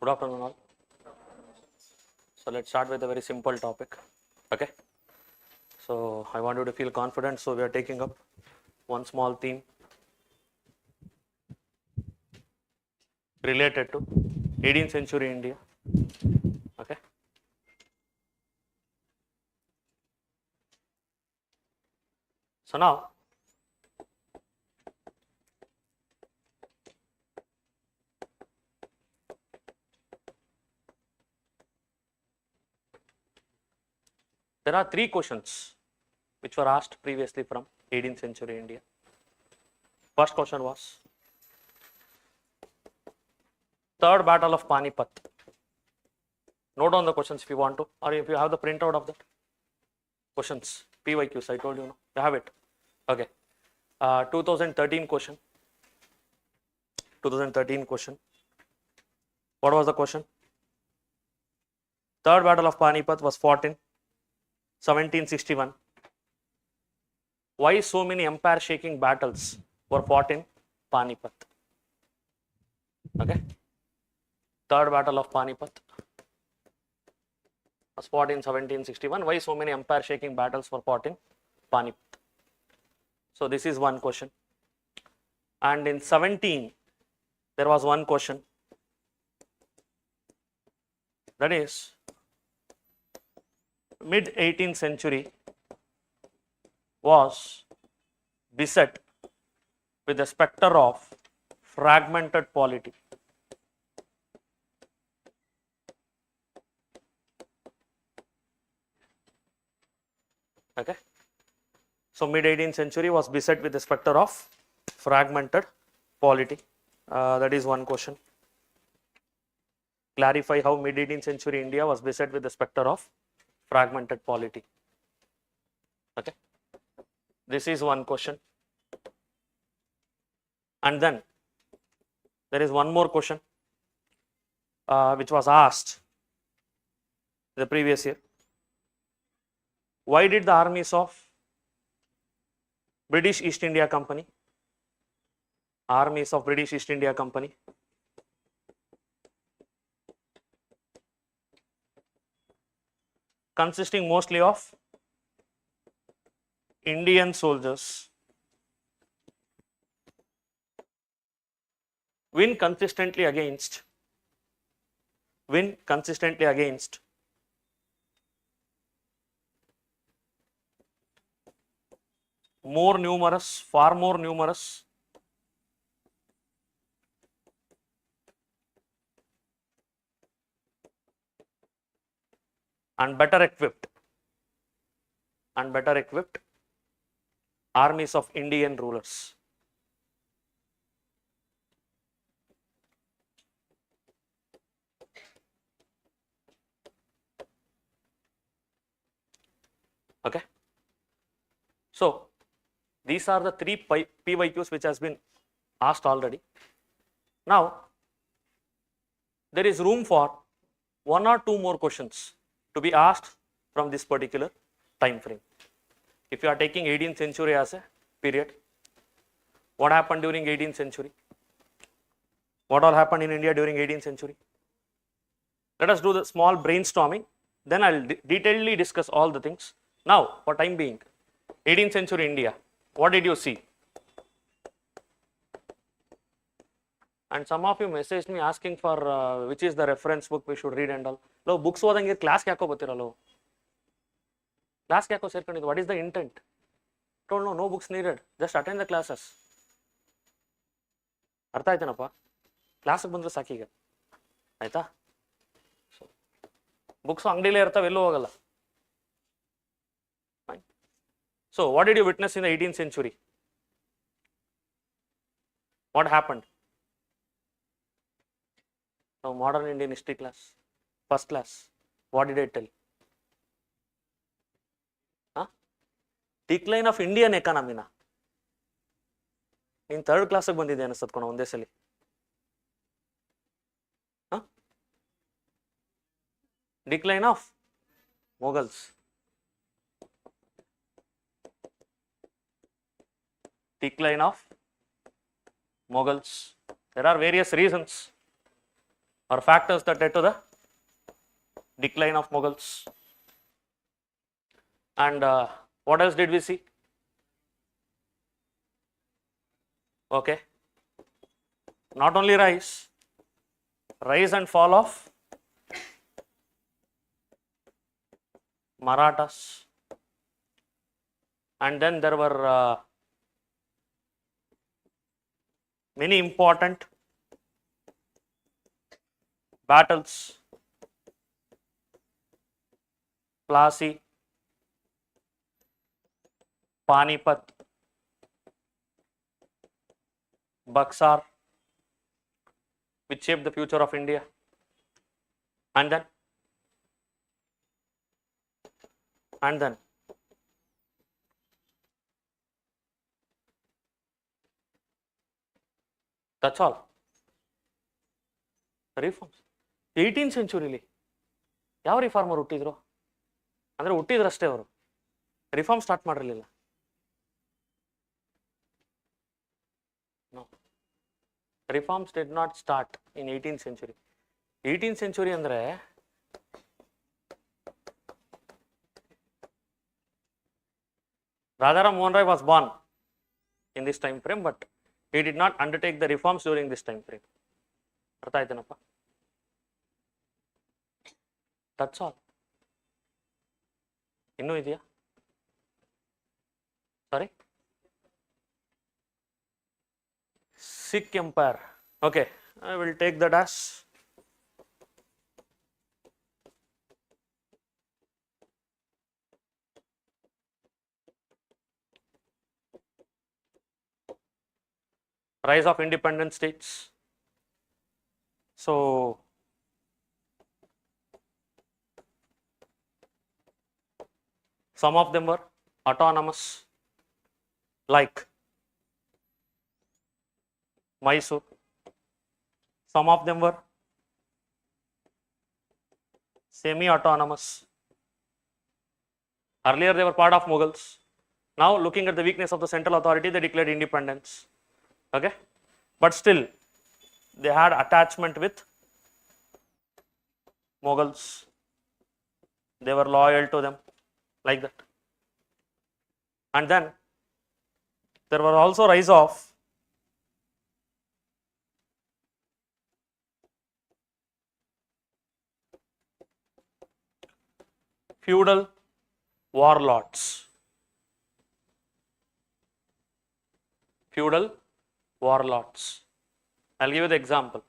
Good afternoon all. So let's start with a very simple topic. Okay. So I want you to feel confident. So we are taking up one small theme related to 18th century India. Okay. So now there are three questions which were asked previously from 18th century India. First question was Third Battle of Panipat. Note down the questions if you want to, or if you have the printout of the questions, PYQs. I told you, no, you have it. Okay. 2013 question. 2013 question. What was the question? Third Battle of Panipat was fought in 1761. Why so many empire-shaking battles were fought in Panipat? Okay. Third Battle of Panipat was fought in 1761. Why so many empire-shaking battles were fought in Panipat? So this is one question. And in 17, there was one question. That is, mid 18th century was beset with the specter of fragmented polity. Okay. So mid 18th century was beset with the specter of fragmented polity. That is one question. Clarify how mid 18th century India was beset with the specter of fragmented polity. Okay. This is one question. And then there is one more question which was asked the previous year. Why did the armies of British East India Company, consisting mostly of Indian soldiers, win consistently against far more numerous and better equipped armies of Indian rulers. Okay. So these are the three PYQs which has been asked already. Now there is room for one or two more questions to be asked from this particular time frame. If you are taking 18th century as a period, what happened during 18th century? What all happened in India during 18th century? Let us do the small brainstorming, then I'll detailedly discuss all the things. Now, for time being, 18th century India, what did you see? And some of you messaged me asking for which is the reference book we should read and all. Lo, books odange class kyako batiralo? Class kyako serkondidu? What is the intent? Told no books needed. Just attend the classes. ಅರ್ಥ ಆಯ್ತೇನಪ್ಪ? ಕ್ಲಾಸಿಗೆ ಬಂದ್ರೆ ಸಾಕೀಗ ಆಯ್ತಾ? Books ಅಂಗಡಿಲೇ ಇರ್ತಾವೆ, ಎಲ್ಲೂ ಹೋಗಲ್ಲ. So what did you witness in the 18th century? What happened? Now modern Indian history class, first class, what did I tell? Decline of Indian economy na. In third class ಬಂದಿದೆ ಅನಿಸುತ್ತೆ ಕಣ ಒಂದೇ ಸಲ. Decline of Mughals. Decline of Mughals. There are various reasons. or factors that led to the decline of Mughals. And what else did we see? Okay, not only rise and fall of Marathas, and then there were many important battles, Plassey, Panipat, Buxar, which shaped the future of India. And then that's all. Reforms. 18th century ಯಾವ reformer ಹುಟ್ಟಿದ್ರು ಅಂದರೆ ಹುಟ್ಟಿದ್ರಷ್ಟೇ ಅವರು, reform start ಮಾಡಿರಲಿಲ್ಲ. Reforms did not start in 18th century. 18th century ಅಂದರೆ Rajaram Mohan Roy was born in this time frame, but he did not undertake the reforms during this time frame. ಅರ್ಥ ಆಯ್ತೇನಪ್ಪ? That's all. ಇನ್ನೂ ಇದೆಯಾ? Sorry? Sikh Empire. Okay, I will take that as rise of independent states. So some of them were autonomous, like Mysore. Some of them were semi-autonomous. Earlier they were part of Mughals. Now, looking at the weakness of the central authority, they declared independence. Okay, but still they had attachment with Mughals. They were loyal to them, like that. And then there was also rise of feudal warlords. Feudal warlords. I'll give you the example.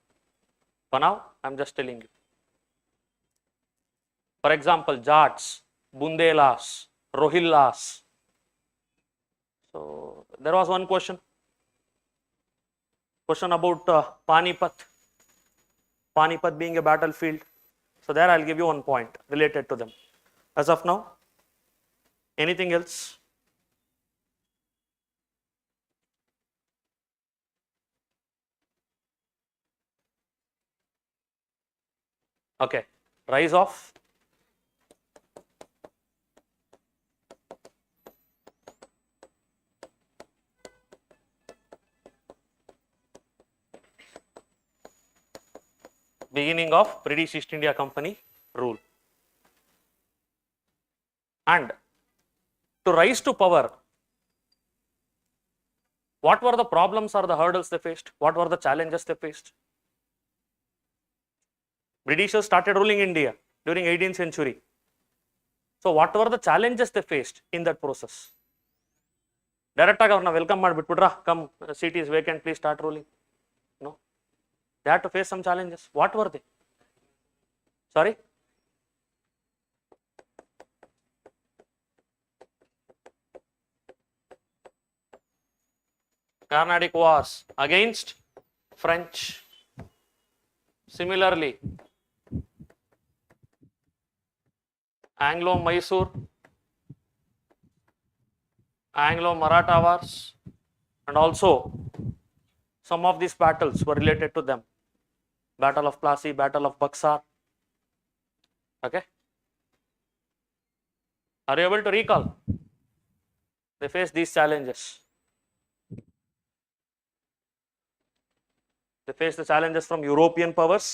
For now, I'm just telling you. For example, Jats, Bundelas, Rohillas. So there was one question about Panipat. Panipat being a battlefield. So there I'll give you one point related to them. As of now, anything else? Okay, rise of beginning of British East India Company rule. And to rise to power, what were the problems or the hurdles they faced? What were the challenges they faced? Britishers started ruling India during 18th century. So what were the challenges they faced in that process? Direct agarna welcome madbitbidra, come, seat is vacant, please start ruling. No, they had to face some challenges. What were they? Sorry? Carnatic wars against French. Similarly, Anglo-Mysore, Anglo-Maratha wars, and also some of these battles were related to them. Battle of Plassey, Battle of Buxar. Okay, are you able to recall? They faced these challenges. They faced the challenges from European powers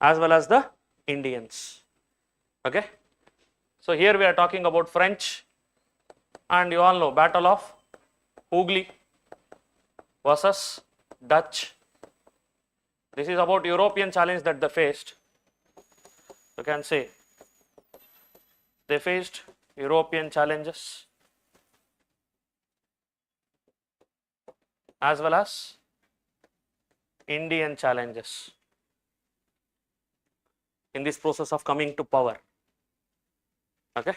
as well as the Indians. Okay. So here we are talking about French, and you all know Battle of Hooghly versus Dutch. This is about European challenge that they faced. You can say they faced European challenges as well as Indian challenges in this process of coming to power. Okay,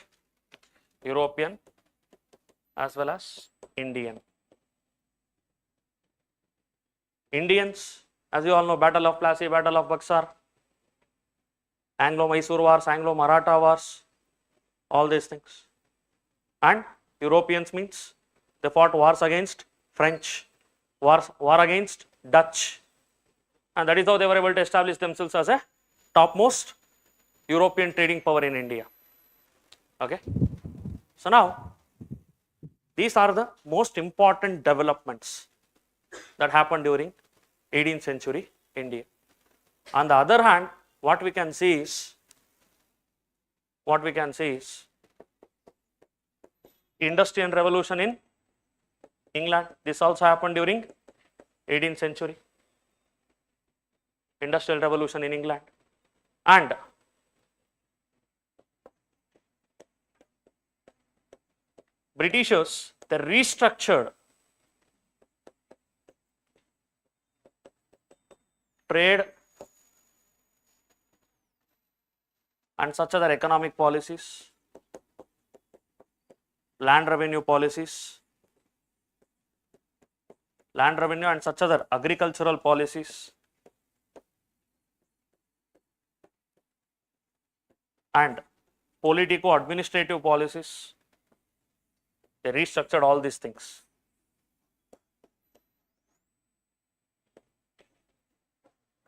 European as well as Indian. Indians, as you all know, Battle of Plassey, Battle of Buxar, Anglo-Mysore Wars, Anglo-Maratha Wars, all these things. And Europeans means they fought wars against French, war against Dutch, and that is how they were able to establish themselves as a topmost European trading power in India. Okay. So now, these are the most important developments that happened during 18th century India. On the other hand, what we can see is Industrial Revolution in England. This also happened during 18th century. Industrial Revolution in England. And Britishers, they restructured trade and such other economic policies, land revenue policies, land revenue and such other agricultural policies, and politico-administrative policies. They restructured all these things.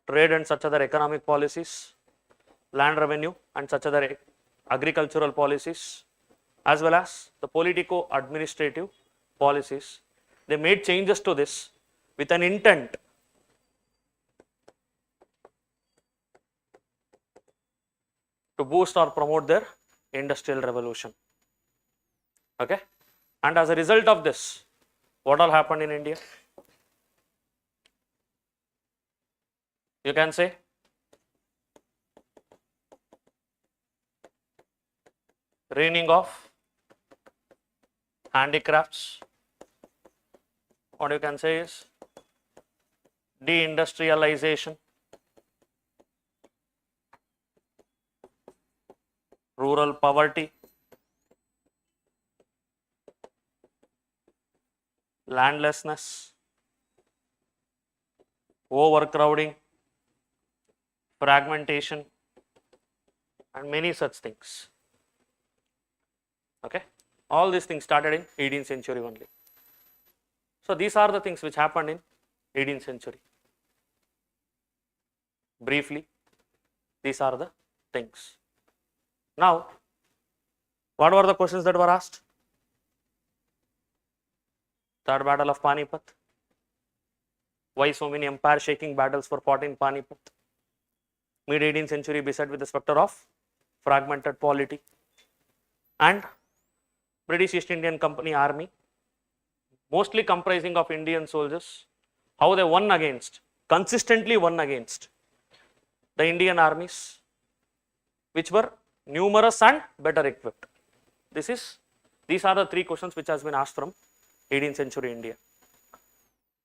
Trade and such other economic policies, land revenue and such other agricultural policies, as well as the politico-administrative policies. They made changes to this with an intent to boost or promote their industrial revolution. Okay. And as a result of this, what all happened in India? You can say reigning of handicrafts. What you can say is deindustrialization, rural poverty, landlessness, overcrowding, fragmentation, and many such things. Okay, all these things started in 18th century only. So these are the things which happened in 18th century. Briefly, these are the things. Now, what were the questions that were asked? Third Battle of Panipat. Why so many empire-shaking battles were fought in Panipat? Mid-18th century beset with the spectre of fragmented polity. And British East Indian Company army, mostly comprising of Indian soldiers, how they consistently won against the Indian armies, which were numerous and better equipped. These are the three questions which has been asked from 18th century India.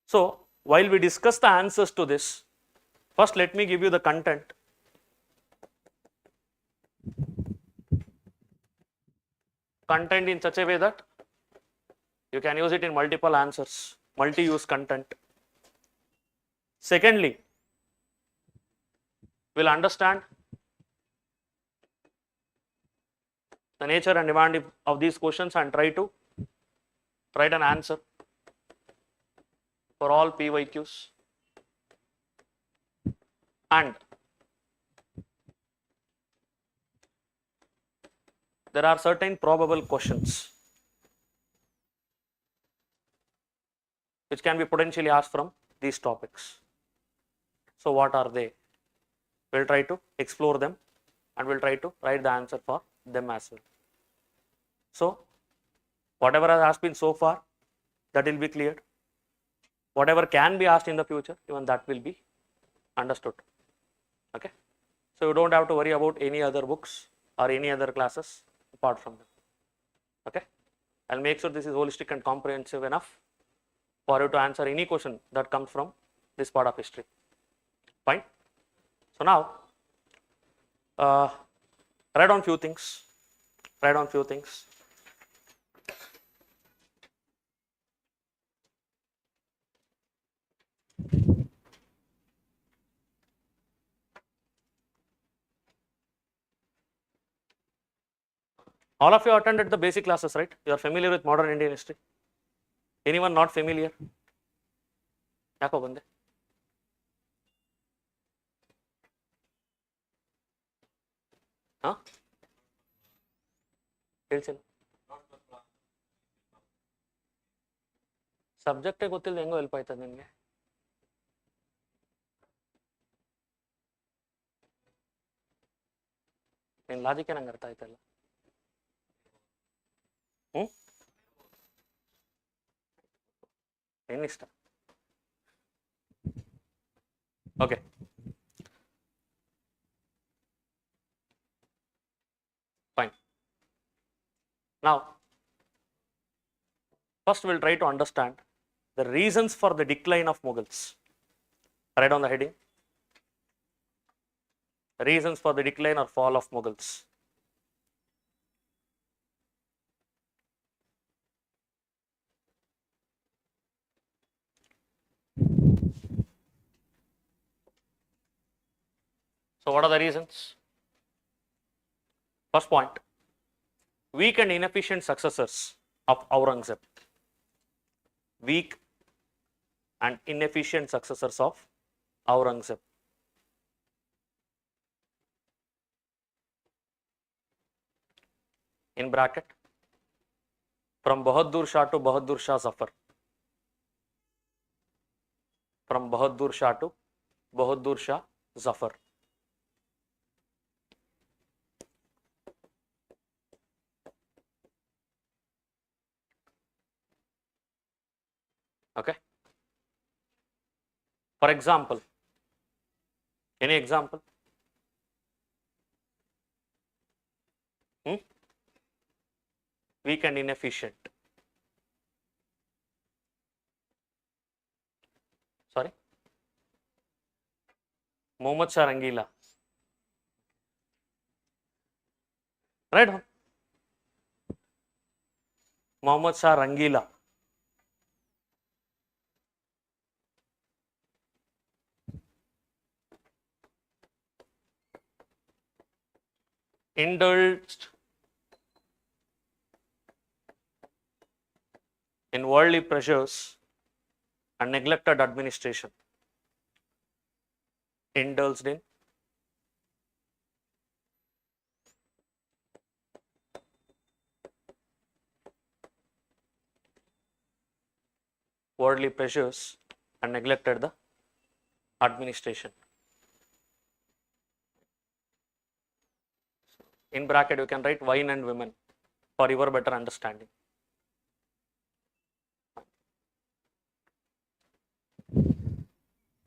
So, while we discuss the answers to this, first let me give you the content. Content in such a way that you can use it in multiple answers, multi-use content. Secondly, we'll understand the nature and demand of these questions and try to write an answer for all PYQs. And there are certain probable questions which can be potentially asked from these topics. So what are they? We'll try to explore them and we'll try to write the answer for them as well. So, whatever has been so far, that will be cleared. Whatever can be asked in the future, even that will be understood. Okay. So, you don't have to worry about any other books or any other classes apart from them. Okay. I'll make sure this is holistic and comprehensive enough for you to answer any question that comes from this part of history. Fine. So, now write down few things. Write down few things. All of you attended the basic classes, right? You are familiar with modern Indian history. Anyone not familiar? ಯಾಕೋ ಬಂದೆ? ಹಾಂ ಹೇಳ್ತೀನಿ. ಸಬ್ಜೆಕ್ಟೇ ಗೊತ್ತಿಲ್ಲ ಹೆಂಗೋ help ಆಯ್ತದ ನಿಮಗೆ? ನಿನ್ನ logic ನಂಗೆ ಅರ್ಥ ಆಯ್ತಲ್ಲ. ನಿನ್ನಿಷ್ಟ. Okay, fine. Now, first we'll try to understand the reasons for the decline of Mughals. Write on the heading. Reasons for the decline or fall of Mughals. So, what are the reasons? First point, weak and inefficient successors of Aurangzeb. Weak and inefficient successors of Aurangzeb. In bracket, from Bahadur Shah to Bahadur Shah Zafar. From Bahadur Shah to Bahadur Shah Zafar. Okay. For example, any example? Weak and inefficient. Sorry? Muhammad Shah Rangila. Right on. Muhammad Shah Rangila. Indulged in worldly pleasures and neglected administration. Indulged in worldly pleasures and neglected the administration. In bracket, you can write wine and women for your better understanding.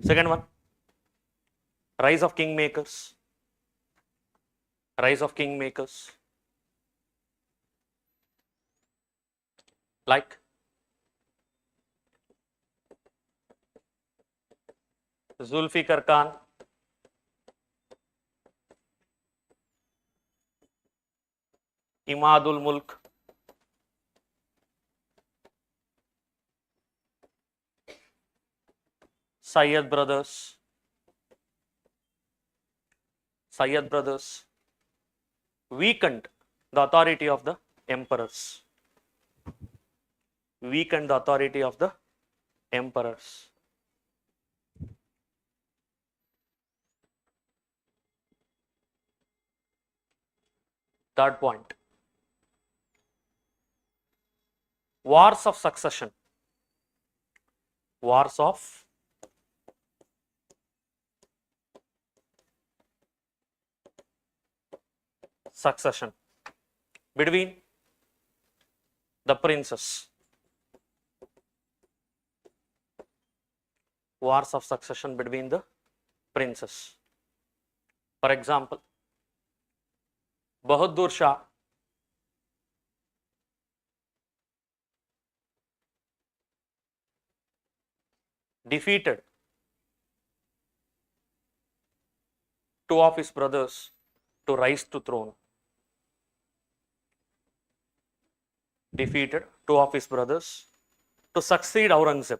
Second one, rise of kingmakers. Rise of kingmakers. Like Zulfikar Khan, Imadul Mulk, Syed brothers, weakened the authority of the emperors. Weakened the authority of the emperors. Third point, wars of succession. Wars of succession between the princes. Wars of succession between the princes. For example, Bahadur Shah defeated two of his brothers to rise to throne. Defeated two of his brothers to succeed Aurangzeb.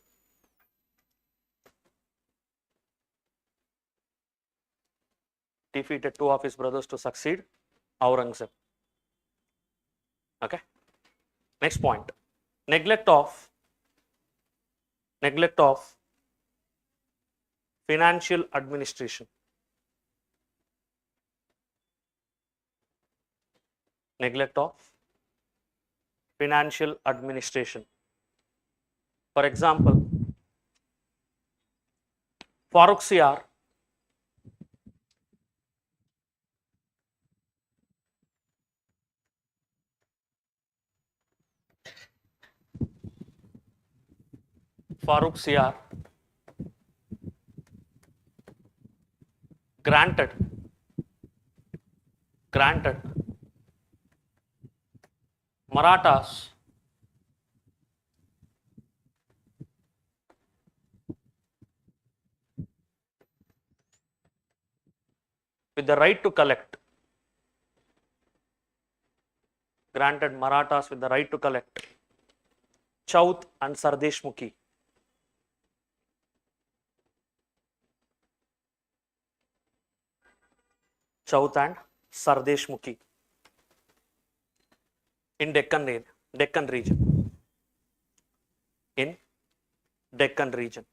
Defeated two of his brothers to succeed Aurangzeb. Okay. Next point. Neglect of financial administration. Neglect of financial administration. For example, Farooq Siyar granted Marathas with the right to collect. Granted Marathas with the right to collect Chauth and Sardeshmukhi. Chauth and Sardeshmukhi in Deccan region. In Deccan region.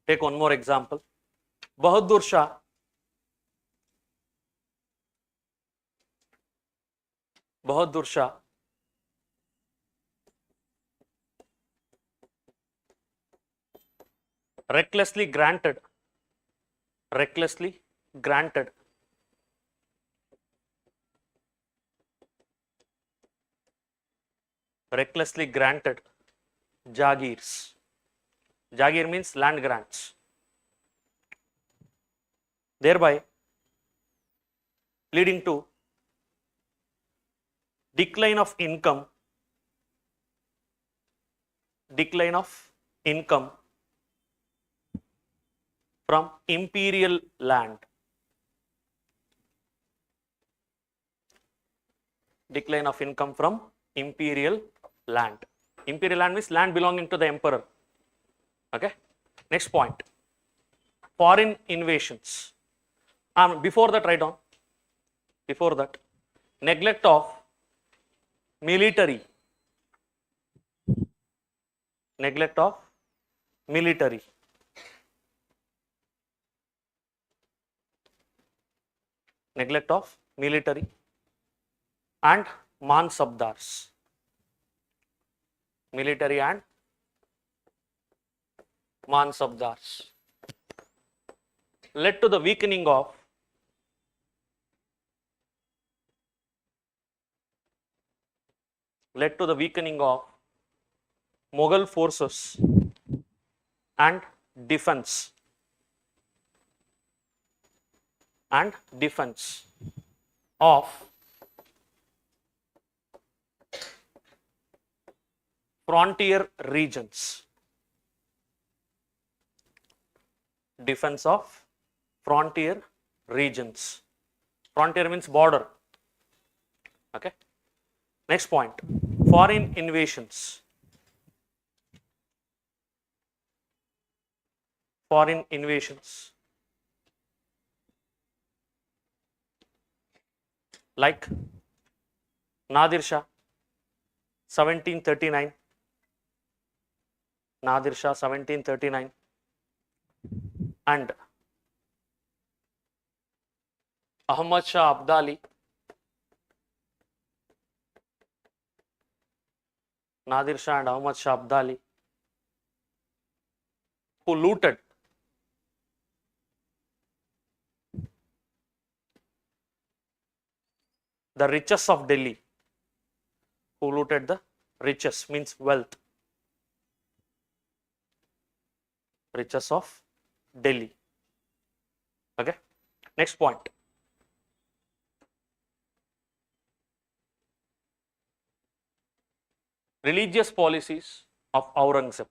Take one more example. Bahadur Shah recklessly granted Jagirs. Jagir means land grants, thereby leading to decline of income from imperial land. Decline of income from imperial land. Imperial land means land belonging to the emperor. Okay. Next point. Foreign invasions. Before that, write down. Before that, neglect of military. Neglect of military. Neglect of military and mansabdars. Military and mansabdars led to the weakening of Mughal forces and defense of frontier regions. Defense of frontier regions. Frontier means border. Okay. Next point. Foreign invasions. Foreign invasions. Like Nadir Shah, 1739. Nadir Shah, 1739. And Ahmad Shah Abdali, Nadir Shah and Ahmad Shah Abdali, who looted the riches of Delhi. Who looted the riches means wealth. Riches of Delhi. Okay. Next point. Religious policies of Aurangzeb.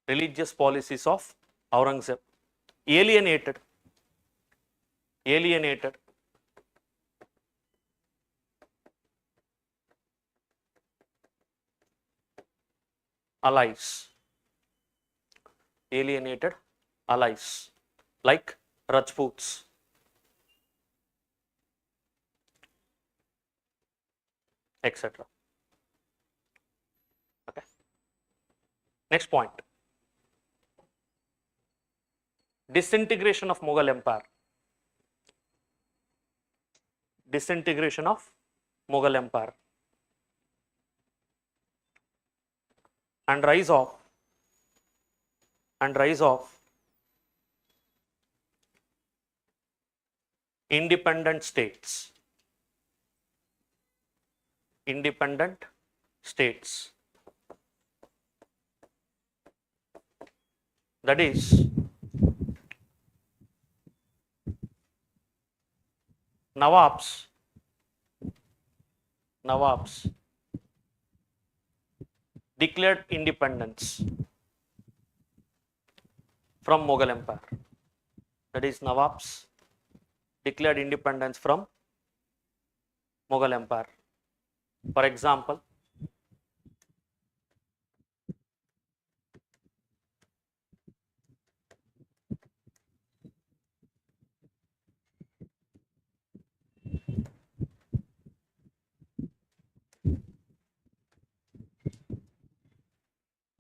Religious policies of Aurangzeb. Alienated allies. Alienated allies like Rajputs. Etc. Okay. Next point. Disintegration of Mughal Empire. Disintegration of Mughal Empire. And rise of independent states. Independent states. That is Nawabs declared independence from Mughal Empire. That is Nawabs declared independence from Mughal Empire. For example,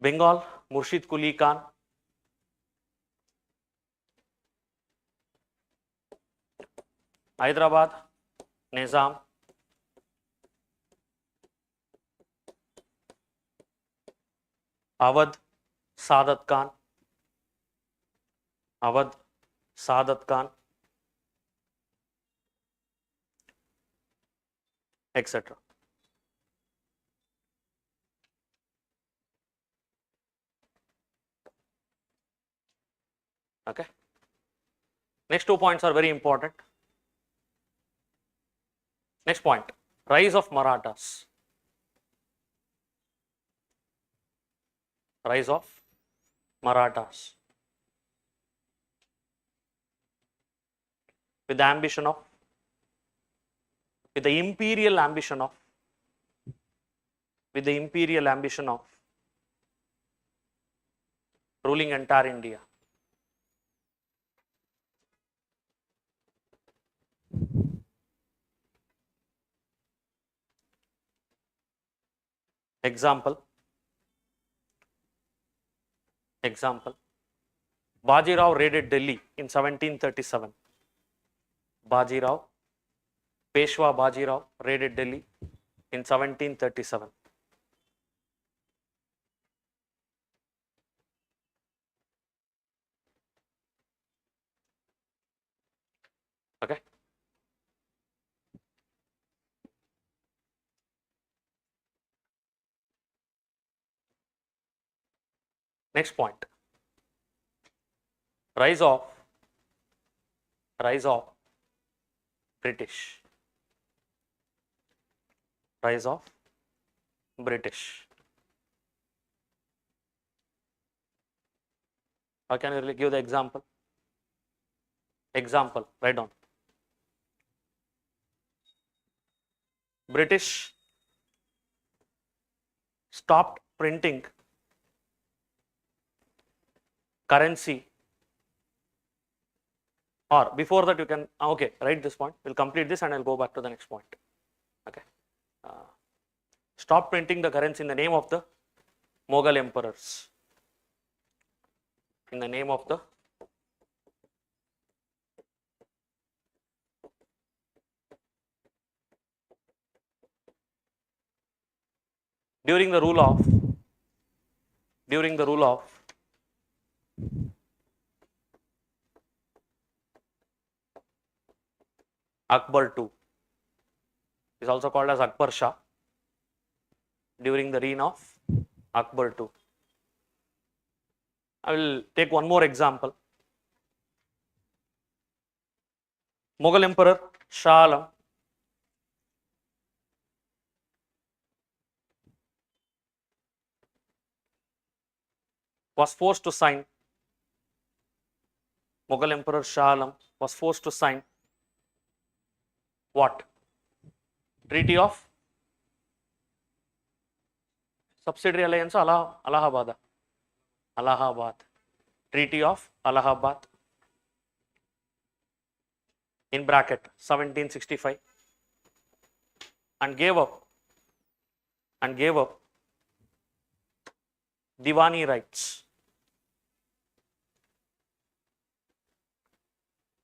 Bengal, Murshid Quli Khan. Hyderabad, Nizam. Awadh, Sadat Khan. Awadh, Sadat Khan, etc. Okay. Next 2 points are very important. Next point, rise of Marathas. Rise of Marathas. With the ambition of, with the imperial ambition of ruling entire India. Example, Bajirao raided Delhi in 1737. Peshwa Bajirao raided Delhi in 1737. Okay. Next point, rise of British. Rise of British. How can you really give the example? Example, write down. British stopped printing currency, or before that you can, okay, write this point. We'll complete this and I'll go back to the next point. Okay. Stop printing the currency in the name of the Mughal emperors. In the name of the during the rule of during the rule of Akbar II. Is also called as Akbar Shah during the reign of Akbar II. I will take one more example. Mughal Emperor Shah Alam was forced to sign. Mughal Emperor Shah Alam was forced to sign what? Treaty of Subsidiary Alliance Allahabad. Allahabad. Treaty of Allahabad in bracket 1765 and gave up Diwani rights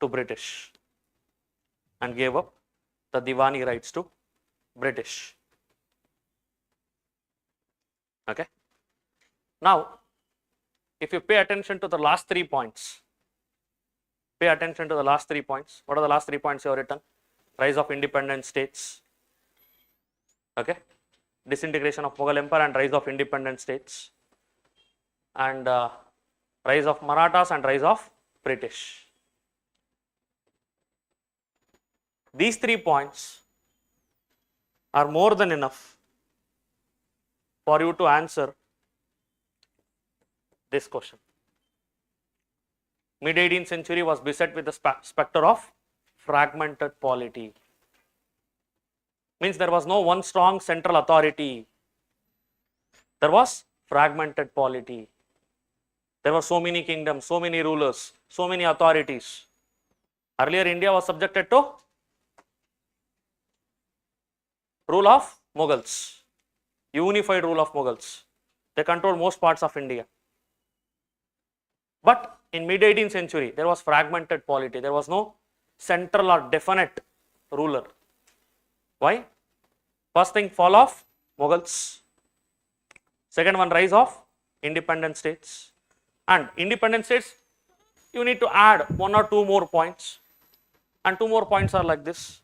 to British and gave up the Diwani rights to British. Okay. Now, if you pay attention to the last 3 points, what are the last 3 points you have written? Rise of independent states, okay, disintegration of Mughal Empire and rise of independent states, and rise of Marathas and rise of British. These 3 points are more than enough for you to answer this question. Mid-18th century was beset with the specter of fragmented polity. Means there was no one strong central authority. There was fragmented polity. There were so many kingdoms, so many rulers, so many authorities. Earlier India was subjected to rule of Mughals, unified rule of Mughals. They controlled most parts of India. But in mid-18th century, there was fragmented polity. There was no central or definite ruler. Why? First thing, fall of Mughals. Second one, rise of independent states. And independent states, you need to add 1 or 2 more points. And 2 more points are like this.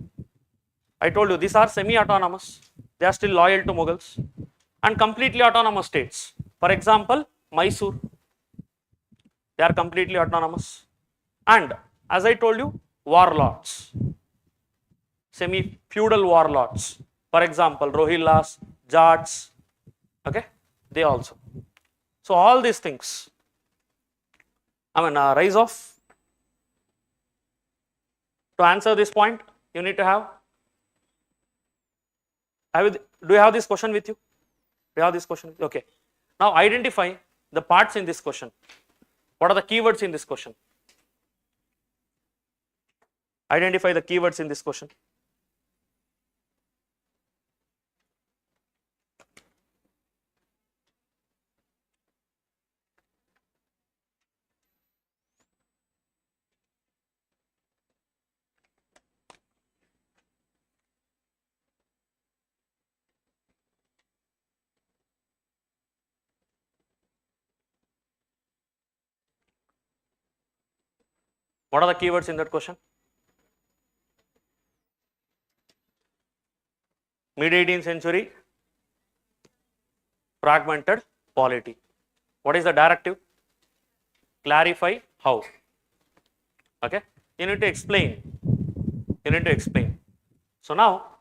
I told you, these are semi-autonomous. They are still loyal to Mughals. And completely autonomous states. For example, Mysore. They are completely autonomous. And as I told you, warlords, semi-feudal warlords. For example, Rohillas, Jats, okay, they also. So all these things, rise of, to answer this point, you need to have, do you have this question with you? Do you have this question? Okay. Now identify the parts in this question. What are the keywords in this question? Identify the keywords in this question. What are the keywords in that question? Mid-18th century, fragmented polity. What is the directive? Clarify how. Okay, you need to explain. So now,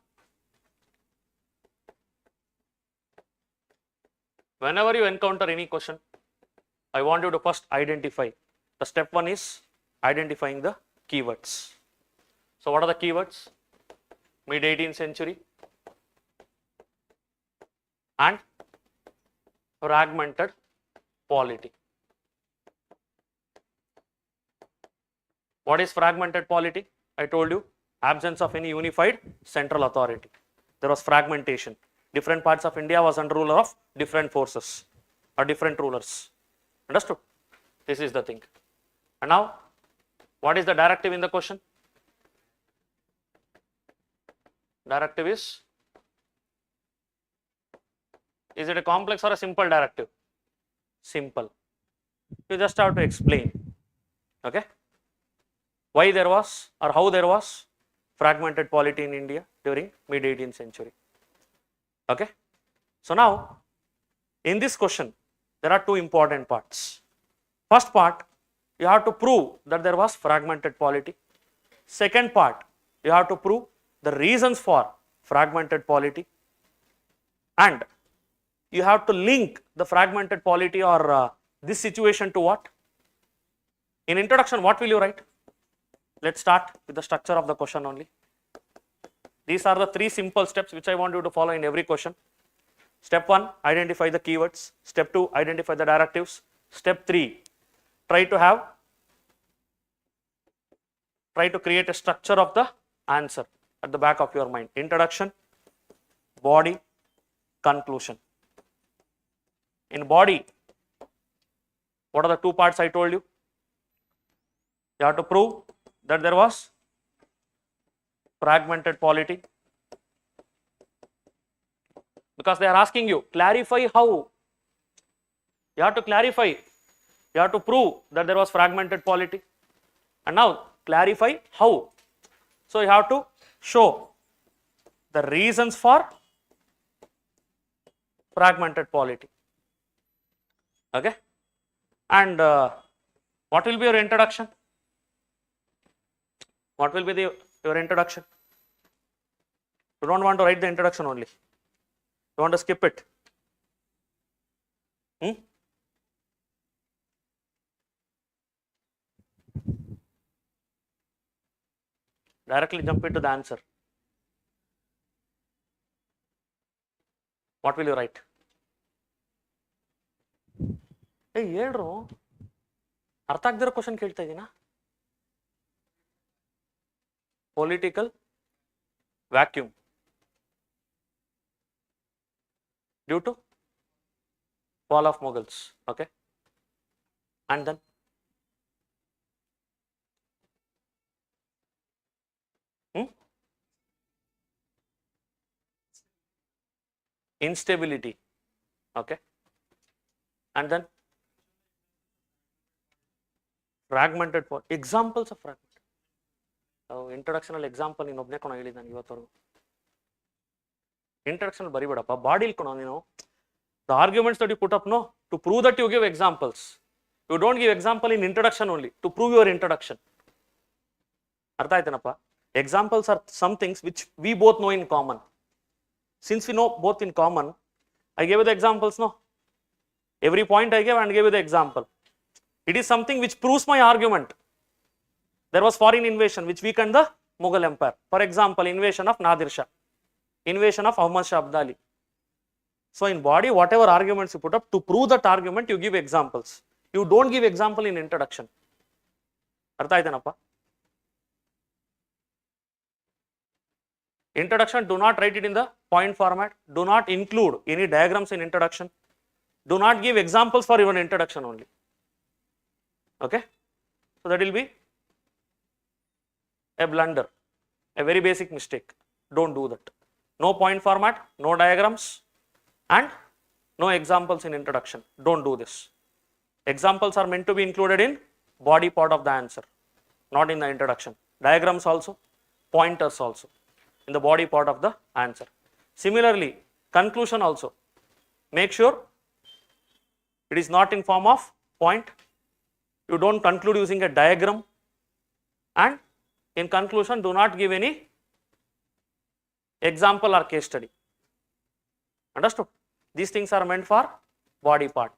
whenever you encounter any question, I want you to first identify. The step 1 is identifying the keywords. So what are the keywords? Mid-18th century and fragmented polity. What is fragmented polity? I told you, absence of any unified central authority. There was fragmentation. Different parts of India was under ruler of different forces or different rulers. Understood? This is the thing. And now, what is the directive in the question? Directive is it a complex or a simple directive? Simple. You just have to explain. Okay. Why there was or how there was fragmented polity in India during mid 18th century. Okay. So now in this question there are two important parts. First part, you have to prove that there was fragmented polity. Second part, you have to prove the reasons for fragmented polity, and you have to link the fragmented polity or this situation to what? In introduction, what will you write? Let's start with the structure of the question only. These are the three simple steps which I want you to follow in every question. Step 1, identify the keywords. Step 2, identify the directives. Step 3, try to create a structure of the answer at the back of your mind. Introduction, body, conclusion. In body, what are the two parts I told you? You have to prove that there was fragmented polity, because they are asking you, clarify how. You have to clarify, you have to prove that there was fragmented polity, and now clarify how. So you have to show the reasons for fragmented polity. Okay. And what will be your introduction? What will be your introduction? You don't want to write the introduction only. You want to skip it. Directly jump into the answer. What will you write? Hey, ಹೇಳ್ರು ಅರ್ಥ ಆಗದಿರೋ question ಕೇಳ್ತಾ ಇದ್ದೀನಾ? Political vacuum due to fall of Mughals. Okay. And then instability. Okay. And then fragmented polity. Examples of fragmented. Introductional example ನೀನು ಒಬ್ಬನೇ ಕೊನೋ ಹೇಳಿದ್ದಾನೆ ಇವತ್ತವರೆಗೂ. Introduction ಬರಿಬೇಡಪ್ಪ, ಬಾಡಿಲಿ ಕೊನೋ ನೀನು. The arguments that you put up, no, to prove that you give examples. You don't give example in introduction only to prove your introduction. ಅರ್ಥ ಆಯ್ತೇನಪ್ಪ? Examples are some things which we both know in common. Since we know both in common, I gave the examples. No, every point I gave and gave you the example. It is something which proves my argument. There was foreign invasion which weakened the Mughal Empire. For example, invasion of Nadir Shah, invasion of Ahmad Shah Abdali. So in body, whatever arguments you put up, to prove that argument you give examples. You don't give example in introduction. Artha aitanappa? Introduction, do not write it in the point format. Do not include any diagrams in introduction. Do not give examples for your introduction only. Okay. So that will be a blunder, a very basic mistake. Don't do that. No point format, no diagrams, and no examples in introduction. Don't do this. Examples are meant to be included in body part of the answer, not in the introduction. Diagrams also, pointers also in the body part of the answer. Similarly, conclusion also, make sure it is not in form of point. You don't conclude using a diagram, and in conclusion do not give any example or case study. Understood? These things are meant for body part.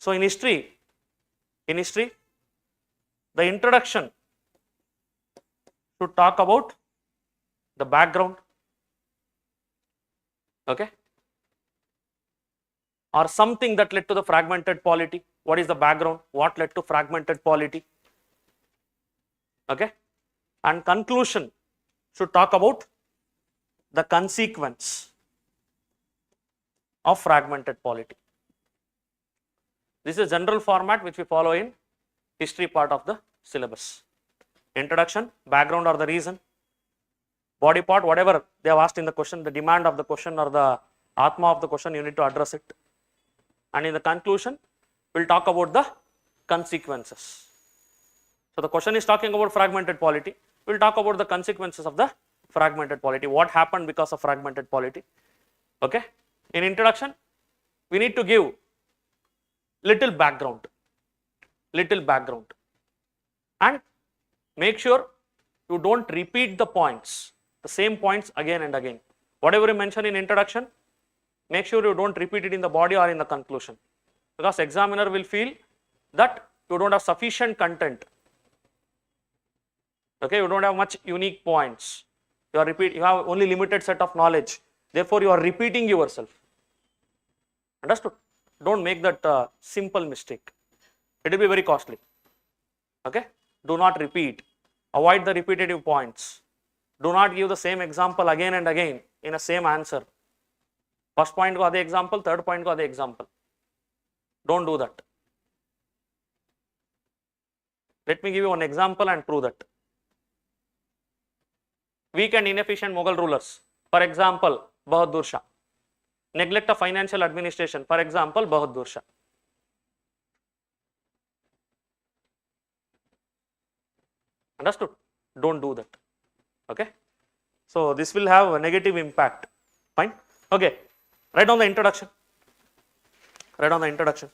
So in history, the introduction should talk about the background, okay, or something that led to the fragmented polity. What is the background? What led to fragmented polity? Okay. And conclusion should talk about the consequence of fragmented polity. This is a general format which we follow in history part of the syllabus. Introduction, background or the reason. Body part, whatever they have asked in the question, the demand of the question or the atma of the question, you need to address it. and in the conclusion, we'll talk about the consequences. So the question is talking about fragmented polity. We'll talk about the consequences of the fragmented polity. What happened because of fragmented polity? Okay. In introduction, we need to give little background, and make sure you don't repeat the points, the same points again and again. Whatever you mention in introduction, make sure you don't repeat it in the body or in the conclusion, because examiner will feel that you don't have sufficient content. Okay, you don't have much unique points. You have only limited set of knowledge. Therefore, you are repeating yourself. Understood? Don't make that simple mistake. It will be very costly. Okay? Do not repeat. Avoid the repetitive points. Do not give the same example again and again in a same answer. First point ko ade example, third point ko ade example. Don't do that. Let me give you one example and prove that. Weak and inefficient Mughal rulers. For example, Bahadur Shah. Neglect of financial administration. For example, Bahadur Shah. Understood? Don't do that. Okay? So this will have a negative impact. Fine? Okay. Write down the introduction. Write down the introduction.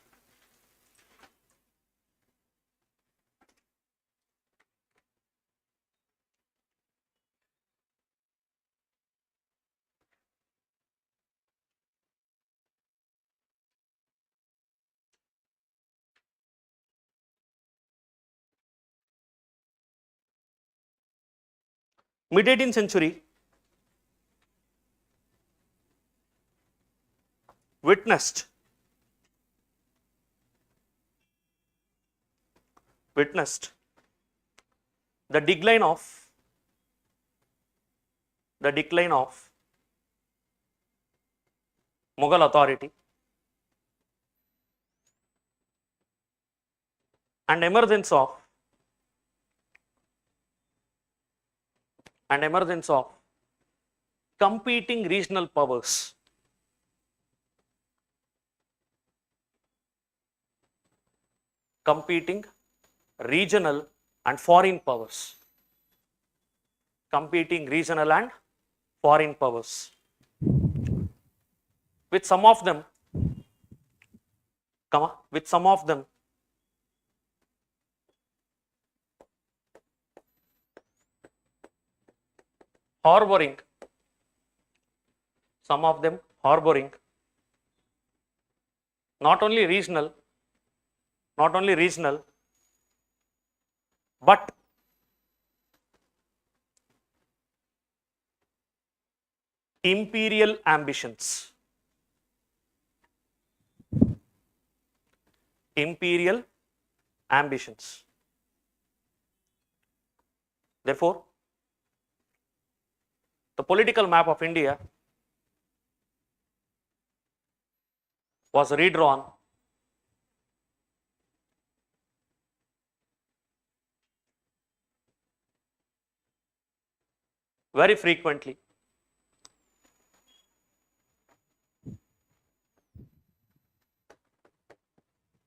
Mid-18th century witnessed the decline of Mughal authority and emergence of competing regional powers. Competing regional and foreign powers. Competing regional and foreign powers. With some of them, harboring not only regional but imperial ambitions. Therefore, the political map of India was redrawn very frequently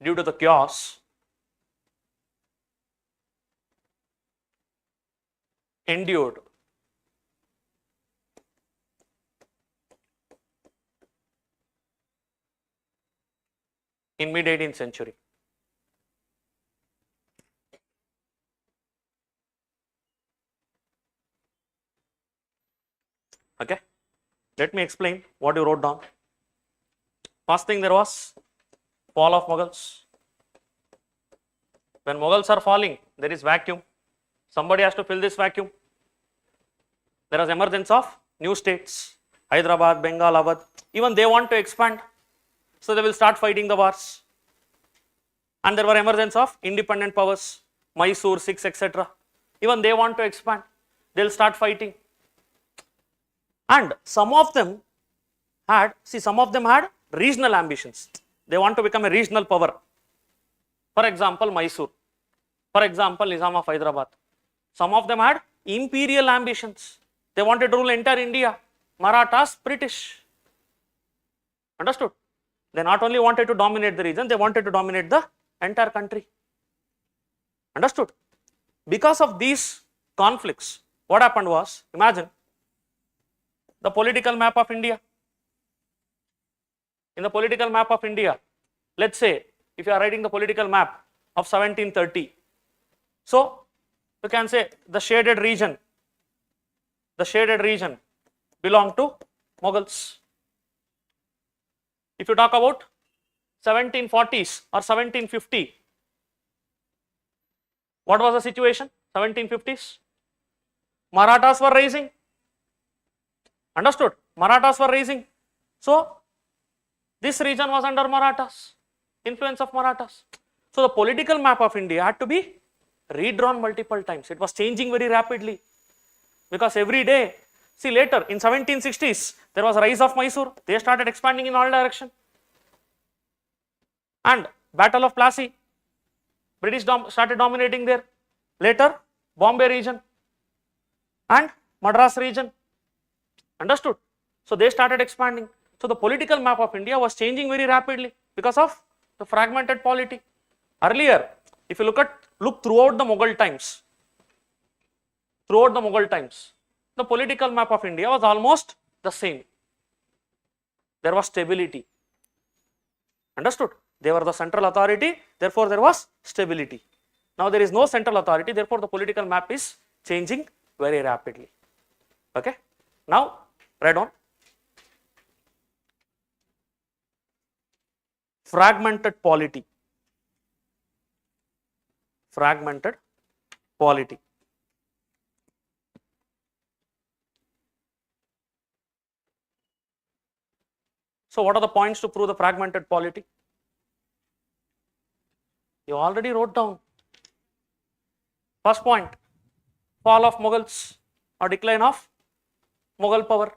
due to the chaos endured in mid-18th century. Okay, let me explain what you wrote down. First thing, there was fall of Mughals. When Mughals are falling, there is vacuum. Somebody has to fill this vacuum. There was emergence of new states, Hyderabad, Bengal, Awadh. Even they want to expand, so they will start fighting the wars. And there were emergence of independent powers, Mysore, Sikhs, etc. Even they want to expand, they will start fighting. And some of them had regional ambitions. They want to become a regional power. For example, Mysore. For example, Nizam of Hyderabad. Some of them had imperial ambitions. They wanted to rule entire India. Marathas, British. Understood? They not only wanted to dominate the region, they wanted to dominate the entire country. Understood? Because of these conflicts, what happened was, imagine the political map of India. In the political map of India, let's say if you are writing the political map of 1730, so you can say the shaded region belonged to Mughals. If you talk about 1740s or 1750, what was the situation? 1750s, Marathas were rising. Understood? Marathas were rising. So this region was under Marathas, influence of Marathas. So the political map of India had to be redrawn multiple times. It was changing very rapidly because every day, see later in 1760s, there was a rise of Mysore. They started expanding in all direction. And Battle of Plassey, British started dominating there. Later, Bombay region and Madras region. Understood? So they started expanding. So the political map of India was changing very rapidly because of the fragmented polity. Earlier, if you look throughout the Mughal times, the political map of India was almost the same. There was stability. Understood? They were the central authority, therefore there was stability. Now there is no central authority, therefore the political map is changing very rapidly. Okay? Now, write on. Fragmented polity. Fragmented polity. So what are the points to prove the fragmented polity? You already wrote down. First point, fall of Mughals or decline of Mughal power.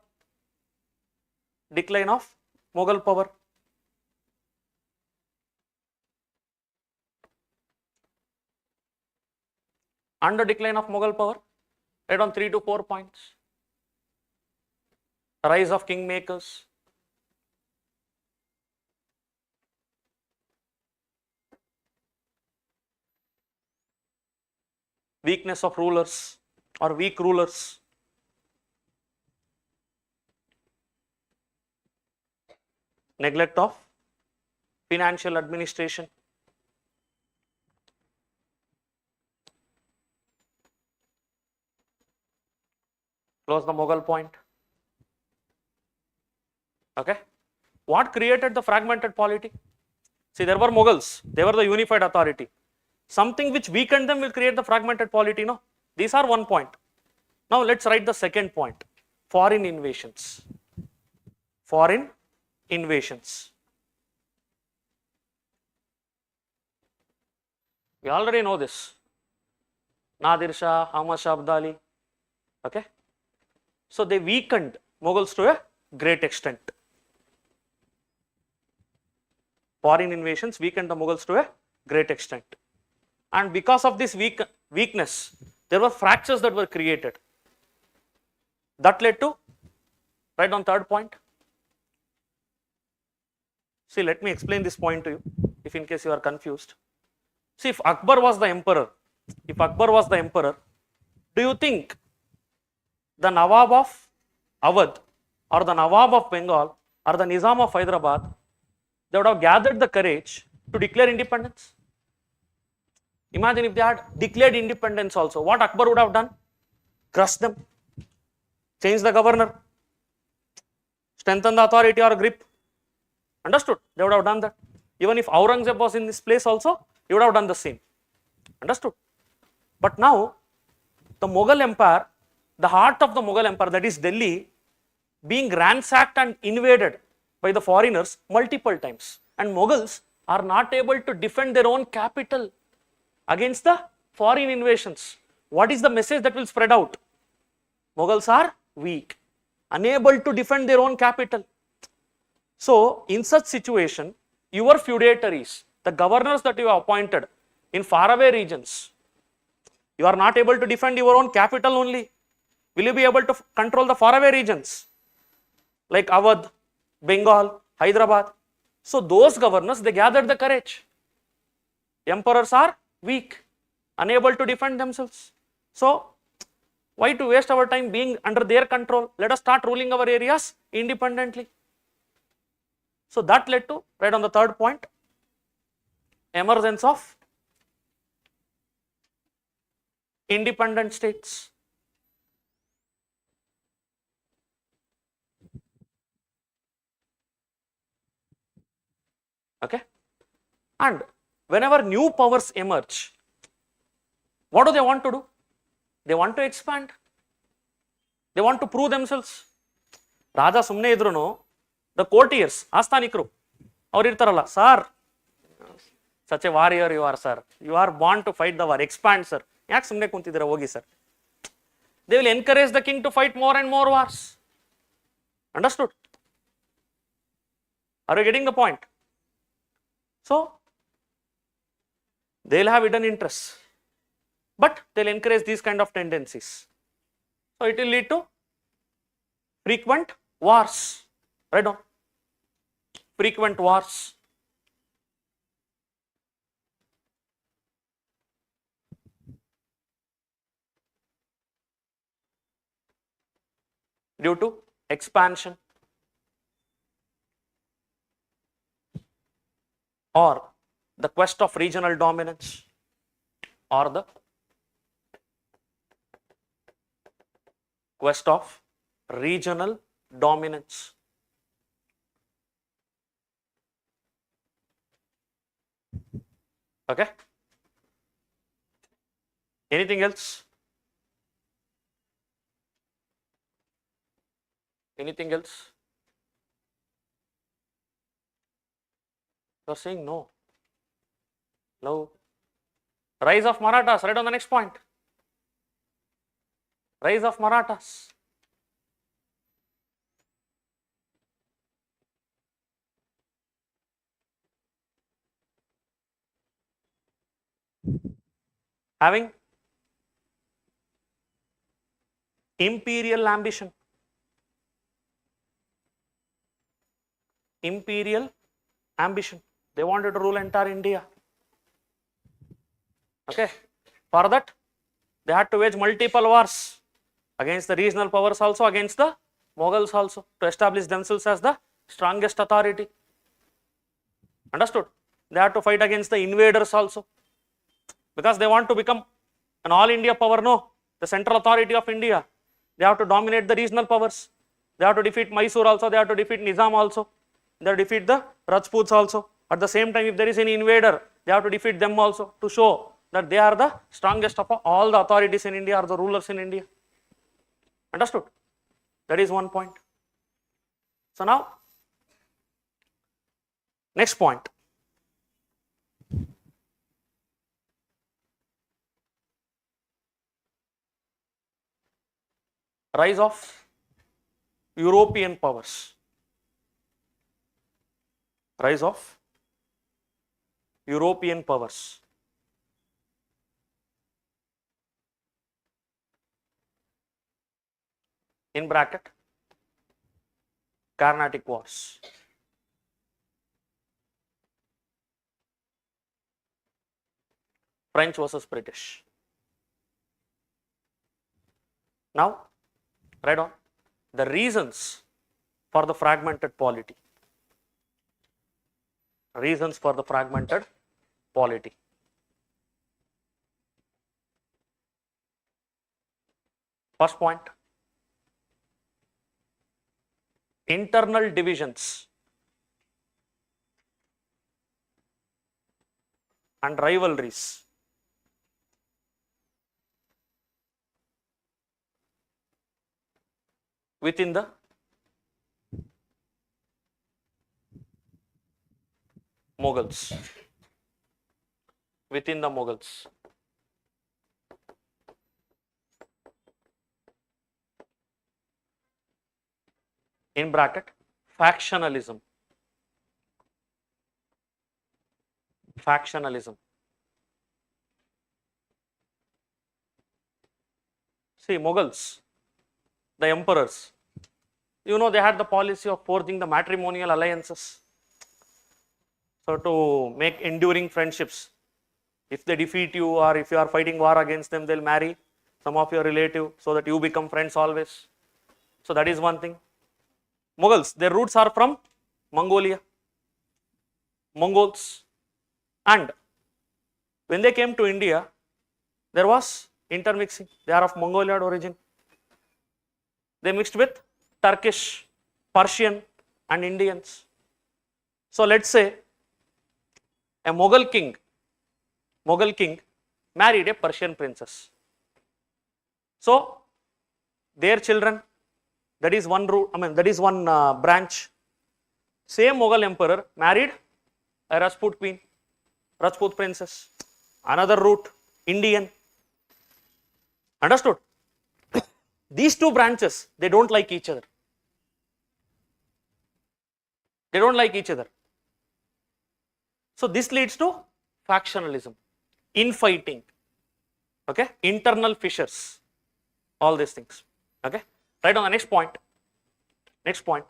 Decline of Mughal power. Under decline of Mughal power, write on 3 to 4 points. Rise of kingmakers. Weakness of rulers or weak rulers. Neglect of financial administration. Close the Mughal point. Okay. What created the fragmented polity? See, there were Mughals, they were the unified authority. Something which weakened them will create the fragmented polity, no? These are one point. Now let's write the second point. Foreign invasions. Foreign invasions. We already know this. Nadir Shah, Ahmad Shah Abdali. Okay. So they weakened Mughals to a great extent. Foreign invasions weakened the Mughals to a great extent. And because of this weakness, there were fractures that were created. That led to, right on third point. See, let me explain this point to you, if in case you are confused. See, if Akbar was the emperor, do you think the Nawab of Awadh or the Nawab of Bengal or the Nizam of Hyderabad, they would have gathered the courage to declare independence? Imagine if they had declared independence also, what Akbar would have done? Crush them, change the governor, strengthen the authority or grip. Understood? They would have done that. Even if Aurangzeb was in this place also, he would have done the same. Understood? But now, the Mughal Empire, the heart of the Mughal Empire, that is Delhi, being ransacked and invaded by the foreigners multiple times. And Mughals are not able to defend their own capital against the foreign invasions. What is the message that will spread out? Mughals are weak, unable to defend their own capital. So, in such situation, your feudatories, the governors that you have appointed in faraway regions, you are not able to defend your own capital only. Will you be able to control the faraway regions like Awadh, Bengal, Hyderabad? So those governors, they gathered the courage. Emperors are weak, unable to defend themselves. So why to waste our time being under their control? Let us start ruling our areas independently. So that led to, right on the third point, emergence of independent states. Okay, and whenever new powers emerge, what do they want to do? They want to expand. They want to prove themselves. Raja sumne idruno, the courtiers, ಆಸ್ಥಾನಿಕರು ಅವ್ರು ಇರ್ತಾರಲ್ಲ, sir such a warrior you are, sir, you are born to fight the war, expand sir, ಯಾಕೆ ಸುಮ್ಮನೆ ಕುಂತಿದ್ದೀರಾ, ಹೋಗಿ sir. They will encourage the king to fight more and more wars. Understood? Are you getting the point? So they'll have hidden interests, but they'll encourage these kind of tendencies. So it will lead to frequent wars. Right on. Frequent wars. Due to expansion or the quest of regional dominance or the quest of regional dominance. Okay, anything else? Anything else? You are saying no. No. Rise of Marathas, right on the next point. Rise of Marathas. Having imperial ambition. Imperial ambition. They wanted to rule entire India. Okay. For that, they had to wage multiple wars against the regional powers, also against the Mughals also, to establish themselves as the strongest authority. Understood? They had to fight against the invaders also, because they want to become an all India power, no, the central authority of India. They have to dominate the regional powers. They have to defeat Mysore also, they have to defeat Nizam also, they have to defeat the Rajputs also. At the same time, if there is any invader, they have to defeat them also, to show that they are the strongest of all the authorities in India, or the rulers in India. Understood? That is one point. So now, next point. Rise of European powers. Rise of European powers. In bracket, Carnatic Wars. French versus British. Now, write on the reasons for the fragmented polity. Reasons for the fragmented polity. First point, internal divisions and rivalries within the Mughals. Within the Mughals. In bracket, factionalism. Factionalism. See, Mughals, the emperors, you know, they had the policy of forging the matrimonial alliances. So to make enduring friendships, if they defeat you or if you are fighting war against them, they'll marry some of your relative so that you become friends always. So that is one thing. Mughals, their roots are from Mongolia, Mongols, and when they came to India, there was intermixing. They are of Mongolian origin. They mixed with Turkish, Persian, and Indians. So let's say a Mughal king married a Persian princess. So their children, that is one root, that is one branch. Same Mughal emperor married a Rajput queen, Rajput princess. Another root, Indian. Understood? These two branches, they don't like each other. They don't like each other. So this leads to factionalism, infighting, okay, internal fissures, all these things. Okay, right on the next point. Next point.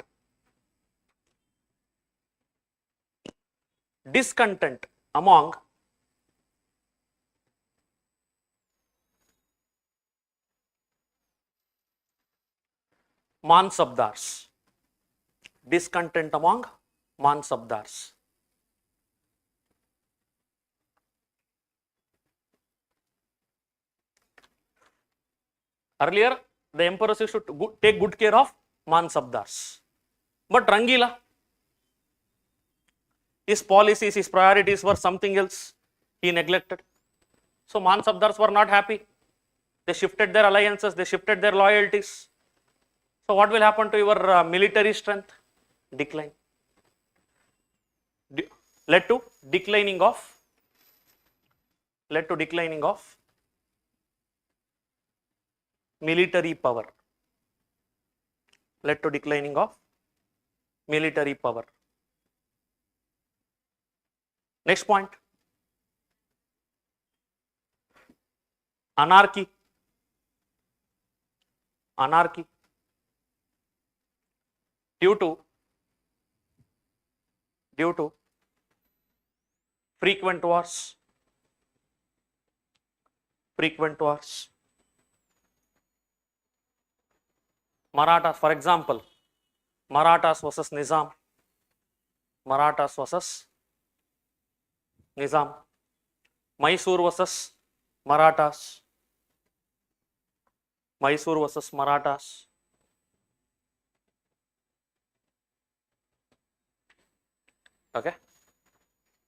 Discontent among Mansabdars. Discontent among Mansabdars. Earlier, the emperors used to take good care of Mansabdars. But Rangila, his policies, his priorities were something else. He neglected. So Mansabdars were not happy. They shifted their alliances, they shifted their loyalties. So what will happen to your military strength? Decline. Led to declining of military power. Led to declining of military power. Next point. Anarchy. Anarchy. Due to frequent wars. Marathas, for example, Marathas versus Nizam. Mysore versus Marathas. Okay.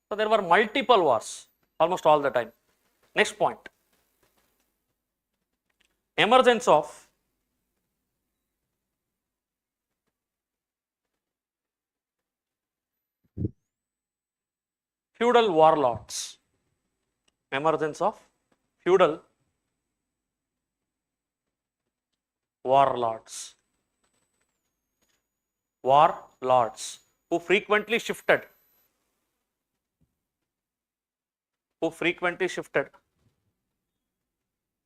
So there were multiple wars almost all the time. Next point. Emergence of feudal warlords. Emergence of feudal warlords. Who frequently shifted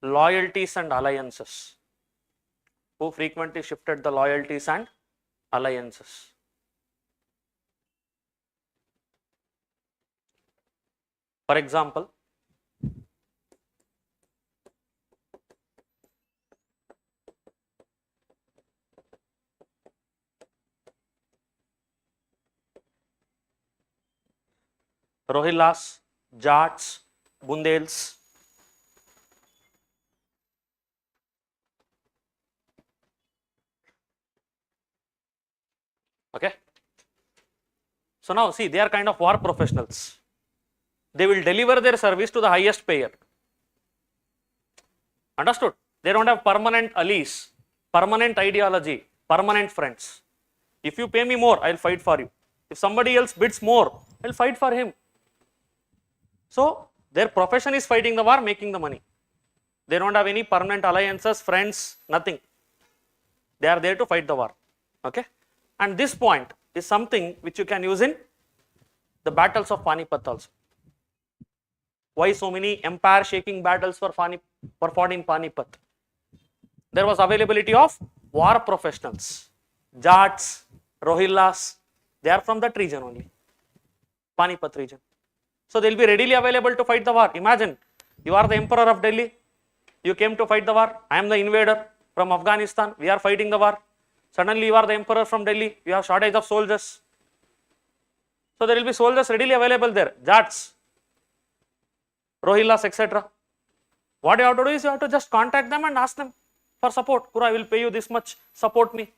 loyalties and alliances. For example, Rohillas, Jats, Bundels. Okay. So now see, they are kind of war professionals. They will deliver their service to the highest payer. Understood? They don't have permanent allies, permanent ideology, permanent friends. If you pay me more, I'll fight for you. If somebody else bids more, I'll fight for him. So their profession is fighting the war, making the money. They don't have any permanent alliances, friends, nothing. They are there to fight the war. Okay. And this point is something which you can use in the battles of Panipat also. Why so many empire shaking battles were fought in Panipat? There was availability of war professionals. Jats, Rohillas, they are from that region only. Panipat region. So they will be readily available to fight the war. Imagine, you are the emperor of Delhi, you came to fight the war, I am the invader from Afghanistan, we are fighting the war. Suddenly you are the emperor from Delhi, you have shortage of soldiers. So there will be soldiers readily available there, Jats, Rohillas, etc. What you have to do is you have to just contact them and ask them for support. Kura, I will pay you this much, support me.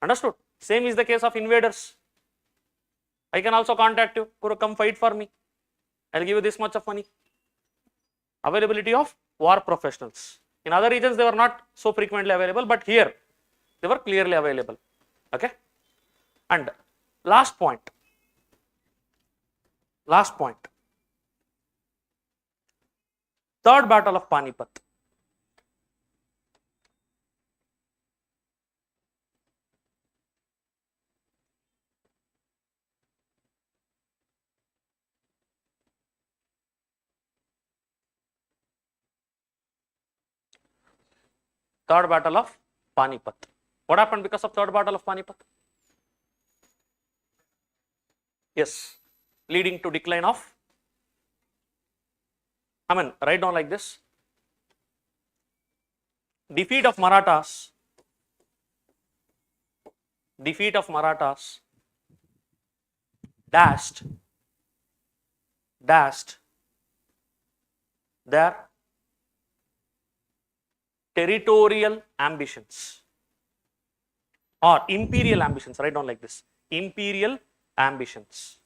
Understood? Same is the case of invaders. I can also contact you, Kura, come fight for me. I will give you this much of money. Availability of war professionals. In other regions, they were not so frequently available, but here they were clearly available. Okay? And last point. Third battle of Panipat. Third battle of Panipat. What happened because of third battle of Panipat? Yes, leading to decline of, write down like this. Defeat of Marathas dashed their territorial ambitions or imperial ambitions, write down like this, imperial ambitions.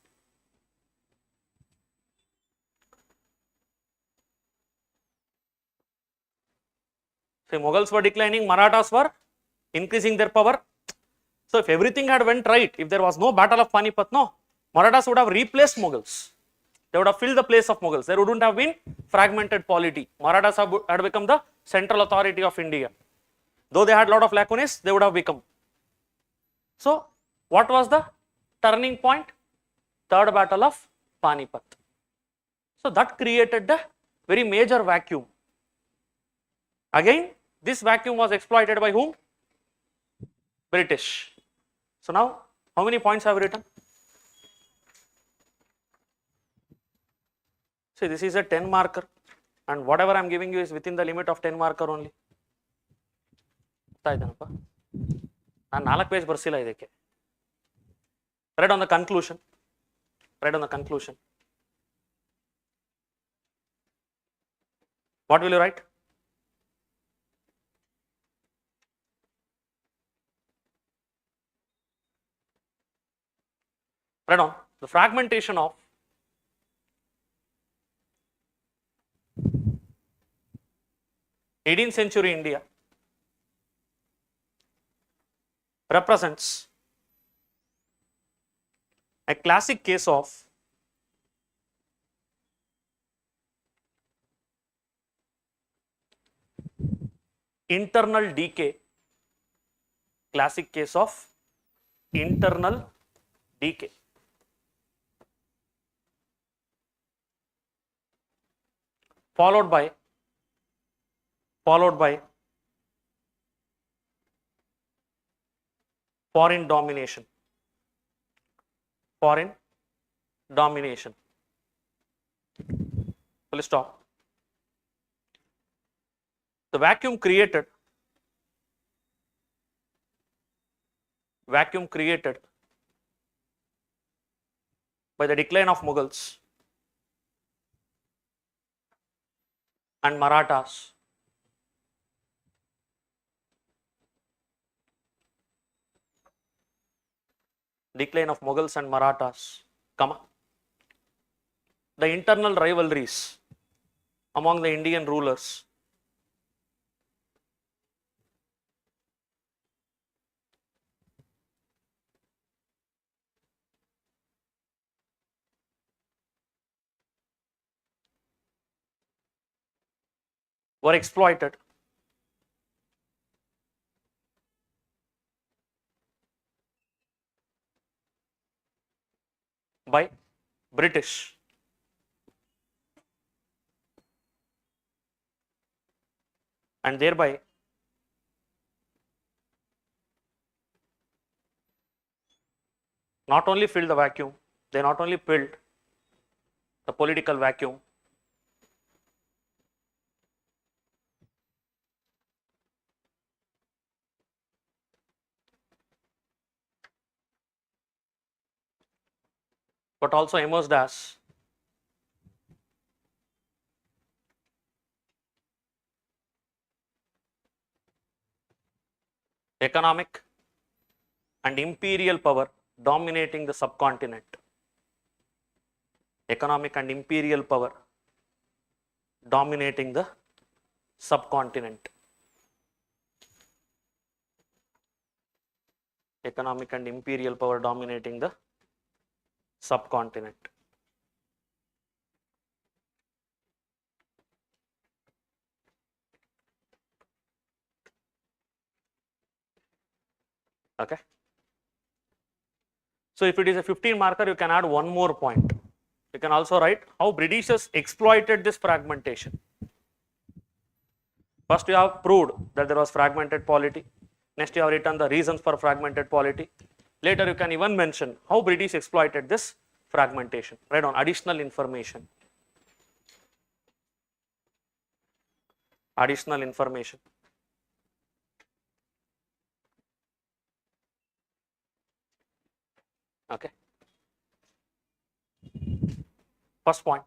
So Mughals were declining, Marathas were increasing their power. So if everything had went right, if there was no battle of Panipat, no, Marathas would have replaced Mughals. They would have filled the place of Mughals. There wouldn't have been fragmented polity. Marathas had become the central authority of India. Though they had a lot of lacunae, they would have become. So what was the turning point? Third battle of Panipat. So that created the very major vacuum. Again, this vacuum was exploited by whom? British. So now, how many points have written? See, this is a 10 marker and whatever I am giving you is within the limit of 10 marker only. Write on the conclusion. What will you write? Write on the fragmentation of th century India represents a classic case of internal decay, followed by foreign domination. Full stop. The vacuum created by the decline of Mughals and Marathas the internal rivalries among the Indian rulers were exploited by British and thereby not only filled the vacuum they not only filled the political vacuum, but also emerged as economic and imperial power dominating the subcontinent. Economic and imperial power dominating the subcontinent. Economic and imperial power dominating the subcontinent. Okay. So if it is a 15 marker, you can add one more point. You can also write how Britishers exploited this fragmentation. First you have proved that there was fragmented polity. Next you have written the reasons for fragmented polity. Later you can even mention how British exploited this fragmentation. Write down additional information. Additional information. Okay. First point.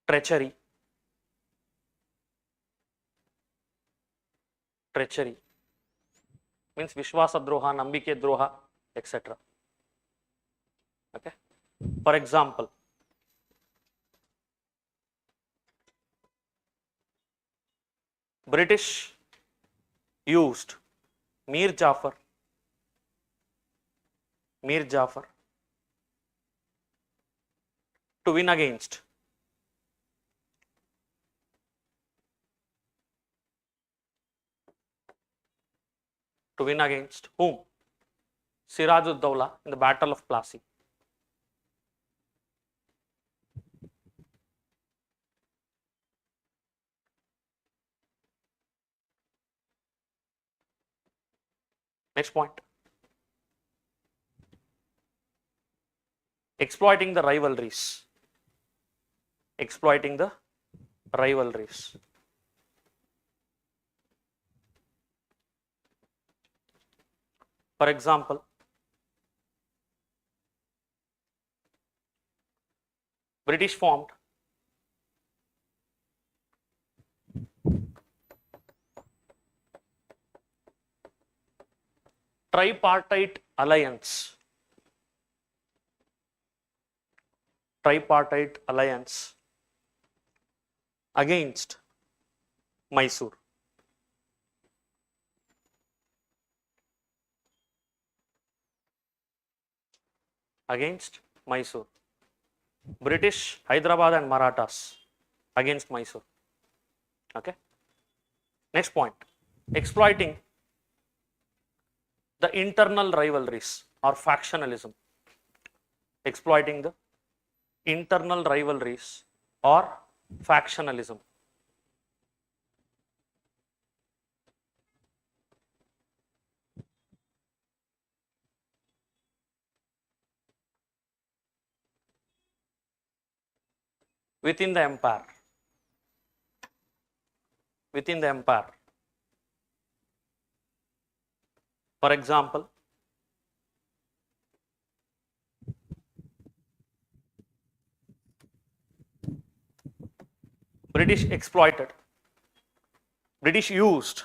Treachery. Treachery means Vishwasa Droha, Nambike Droha, etc. Okay. For example, British used Mir Jafar to win against whom? Siraj-ud-Dawla in the Battle of Plassey. Next point. Exploiting the rivalries. Exploiting the rivalries. For example, British formed tripartite alliance. Tripartite alliance against Mysore. Against Mysore. British, Hyderabad and Marathas against Mysore. Okay. Next point. Exploiting the internal rivalries or factionalism. Exploiting the internal rivalries or factionalism. Within the empire. Within the empire. For example, British exploited, British used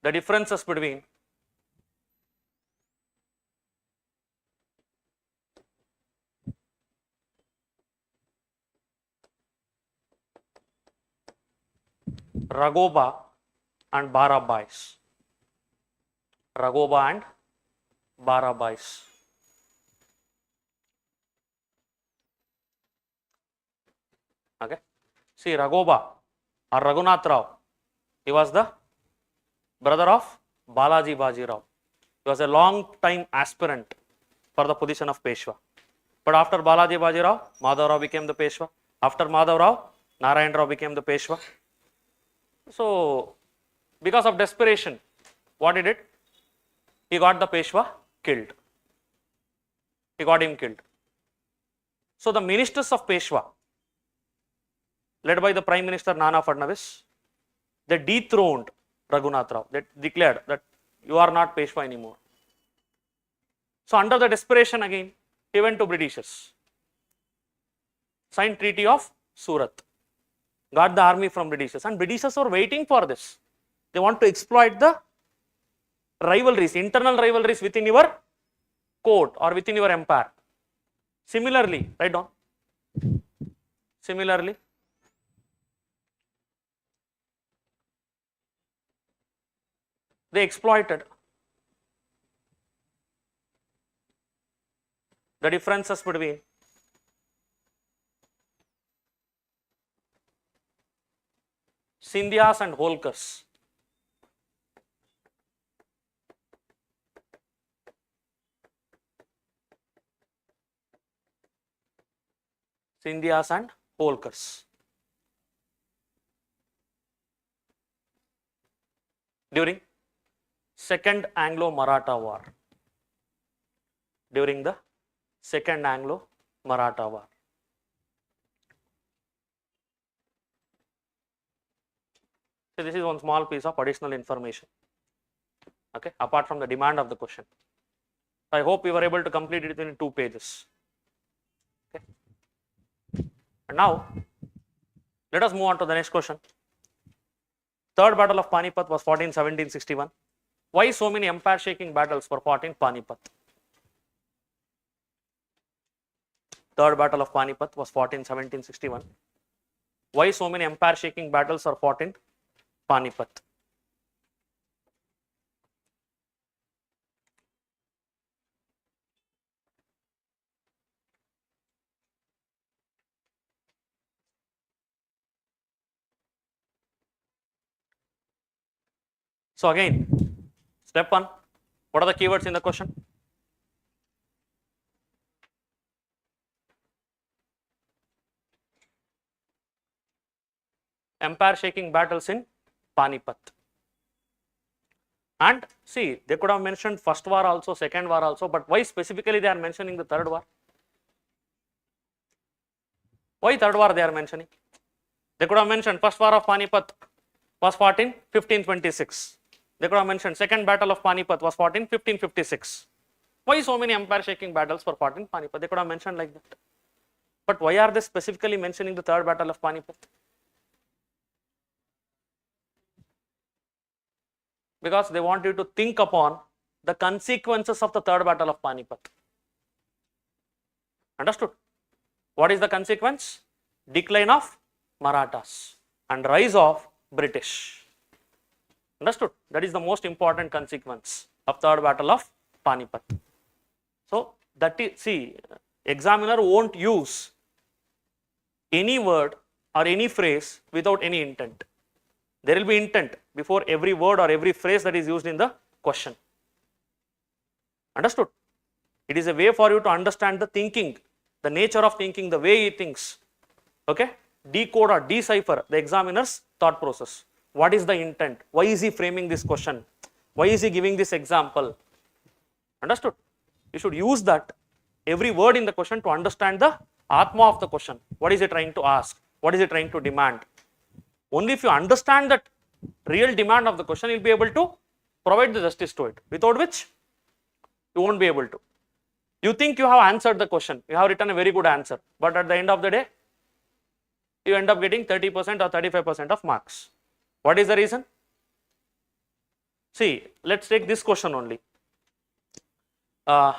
the differences between Ragoba and Barabais. Ragoba and Barabais. Okay. See, Ragoba or Raghunath Rao, he was the brother of Balaji Bajirao. He was a long time aspirant for the position of Peshwa. But after Balaji Bajirao, Madhav Rao became the Peshwa. After Madhav Rao, Narayan Rao became the Peshwa. So, because of desperation, what he did? He got the Peshwa killed. He got him killed. So, the ministers of Peshwa, led by the Prime Minister Nana Fadnavis, they dethroned Raghunath Rao. They declared that you are not Peshwa anymore. So, under the desperation again, he went to Britishers, signed Treaty of Surat, got the army from Britishers, and Britishers were waiting for this. They want to exploit the rivalries, internal rivalries within your court or within your empire. Similarly, write down. Similarly, they exploited the differences between Scindias and Holkars. Scindias and Holkars. During Second Anglo-Maratha War. During the Second Anglo-Maratha War. So, this is one small piece of additional information, okay, apart from the demand of the question. I hope we were able to complete it in 2 pages. Okay. And now, let us move on to the next question. Third Battle of Panipat was fought in 1761. Why so many empire-shaking battles were fought in Panipat? Third Battle of Panipat was fought in 1761. Why so many empire-shaking battles are fought in Panipat? So again, step 1, what are the keywords in the question? Empire shaking battles in Panipat. And see, they could have mentioned first war also, second war also, but why specifically they are mentioning the third war? Why third war they are mentioning? They could have mentioned first war of Panipat was fought in 1526. They could have mentioned second battle of Panipat was fought in 1556. Why so many empire shaking battles were fought in Panipat? They could have mentioned like that. But why are they specifically mentioning the third battle of Panipat? Because they want you to think upon the consequences of the third battle of Panipat. Understood? What is the consequence? Decline of Marathas and rise of British. Understood? That is the most important consequence of third battle of Panipat. So that is, see, examiner won't use any word or any phrase without any intent. There will be intent before every word or every phrase that is used in the question. Understood? It is a way for you to understand the thinking, the nature of thinking, the way he thinks. Okay? Decode or decipher the examiner's thought process. What is the intent? Why is he framing this question? Why is he giving this example? Understood? You should use that every word in the question to understand the Atma of the question. What is he trying to ask? What is he trying to demand? Only if you understand that real demand of the question, you will be able to provide the justice to it. Without which, you won't be able to. You think you have answered the question, you have written a very good answer, but at the end of the day, you end up getting 30% or 35% of marks. What is the reason? See, let's take this question only. The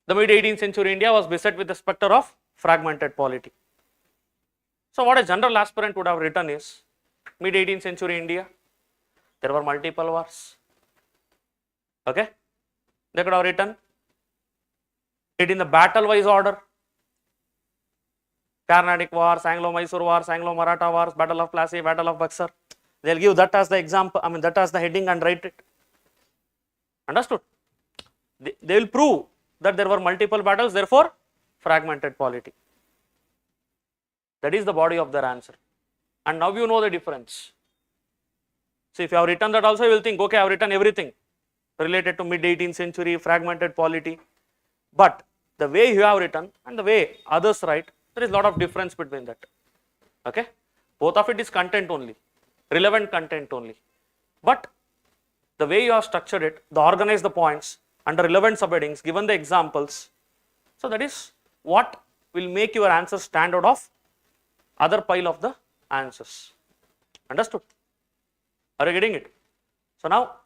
mid-18th century India was beset with the spectre of fragmented polity. So what a general aspirant would have written is, mid-18th century India, there were multiple wars. Okay? They could have written it in the battle-wise order. Carnatic Wars, Anglo-Mysore Wars, Anglo-Maratha Wars, Battle of Plassey, Battle of Buxar. They'll give that as the example, that as the heading and write it. Understood? They will prove that there were multiple battles, therefore fragmented polity. That is the body of their answer. And now you know the difference. So if you have written that also, you will think, okay, I have written everything related to mid 18th century, fragmented polity. But the way you have written and the way others write, there is a lot of difference between that. Okay? Both of it is content only, relevant content only. But the way you have structured it, the organize the points under relevant subheadings, given the examples, so that is what will make your answer stand out of other pile of the answers. Understood? Are you getting it? So now,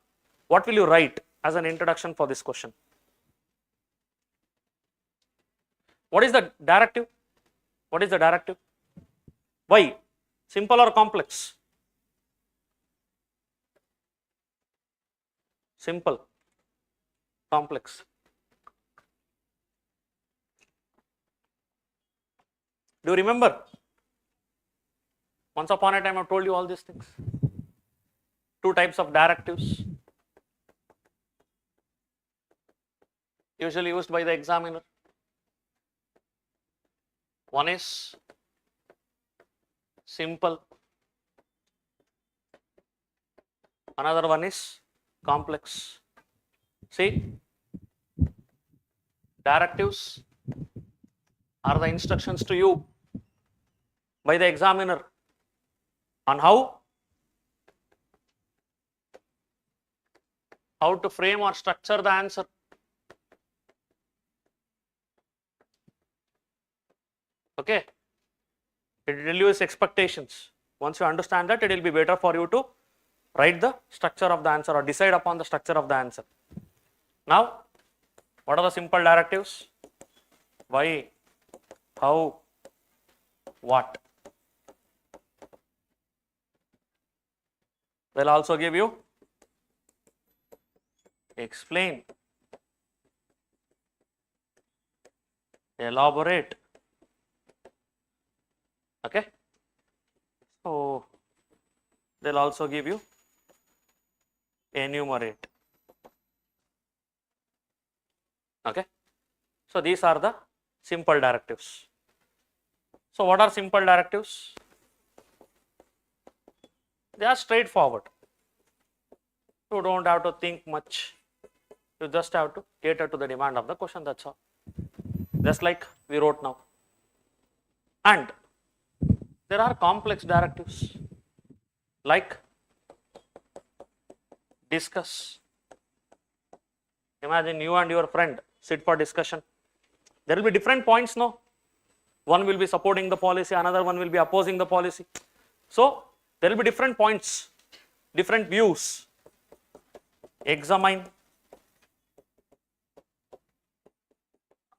what will you write as an introduction for this question? What is the directive? What is the directive? Why? Simple or complex? Simple. Complex. Do you remember? Once upon a time I have told you all these things. Two types of directives usually used by the examiner. One is simple, another one is complex. See, directives are the instructions to you by the examiner on how to frame or structure the answer. Okay, it relieves expectations. Once you understand that, it will be better for you to write the structure of the answer or decide upon the structure of the answer. Now, what are the simple directives? Why, how, what. They'll also give you explain, elaborate. Okay, so they'll also give you enumerate. Okay, so these are the simple directives. So what are simple directives? They are straightforward. You don't have to think much. You just have to cater to the demand of the question, that's all. Just like we wrote now. And there are complex directives like discuss. Imagine you and your friend sit for discussion. There will be different points now. One will be supporting the policy, another one will be opposing the policy. So there will be different points, different views. Examine,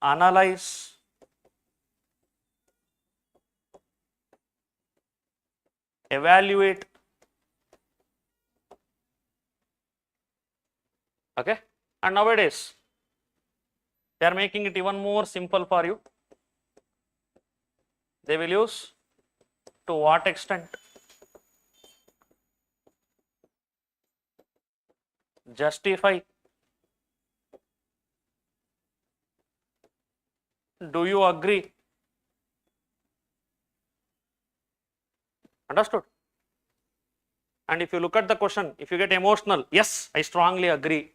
analyze, evaluate. Okay, and nowadays they are making it even more simple for you. They will use to what extent, justify, do you agree? Understood? And if you look at the question, if you get emotional, yes, I strongly agree.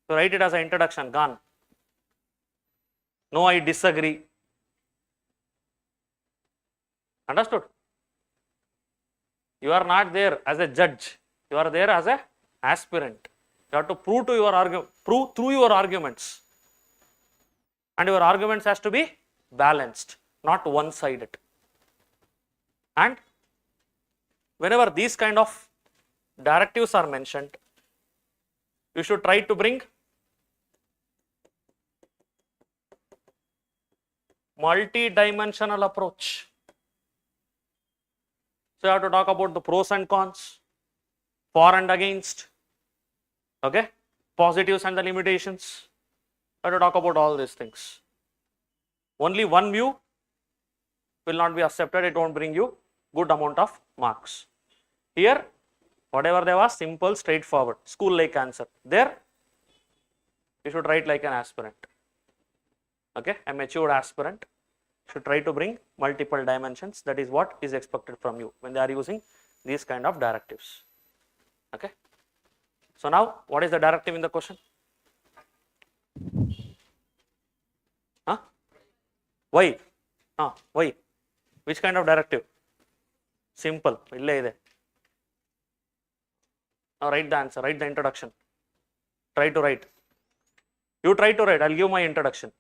So write it as an introduction, gone. No, I disagree. Understood? You are not there as a judge. You are there as an aspirant. You have to prove to your argument, prove through your arguments. And your arguments has to be balanced, not one-sided. And whenever these kind of directives are mentioned, you should try to bring multi-dimensional approach. So you have to talk about the pros and cons, for and against, okay, positives and the limitations. You have to talk about all these things. Only one view will not be accepted, it won't bring you good amount of marks. Here, whatever they was, simple, straightforward, school-like answer. There, you should write like an aspirant, okay, a matured aspirant. should try to bring multiple dimensions. That is what is expected from you when they are using these kind of directives. Okay. So now what is the directive in the question? Huh? Why? Why? Which kind of directive? Simple. Now write the answer, write the introduction. Try to write. You try to write, I'll give my introduction.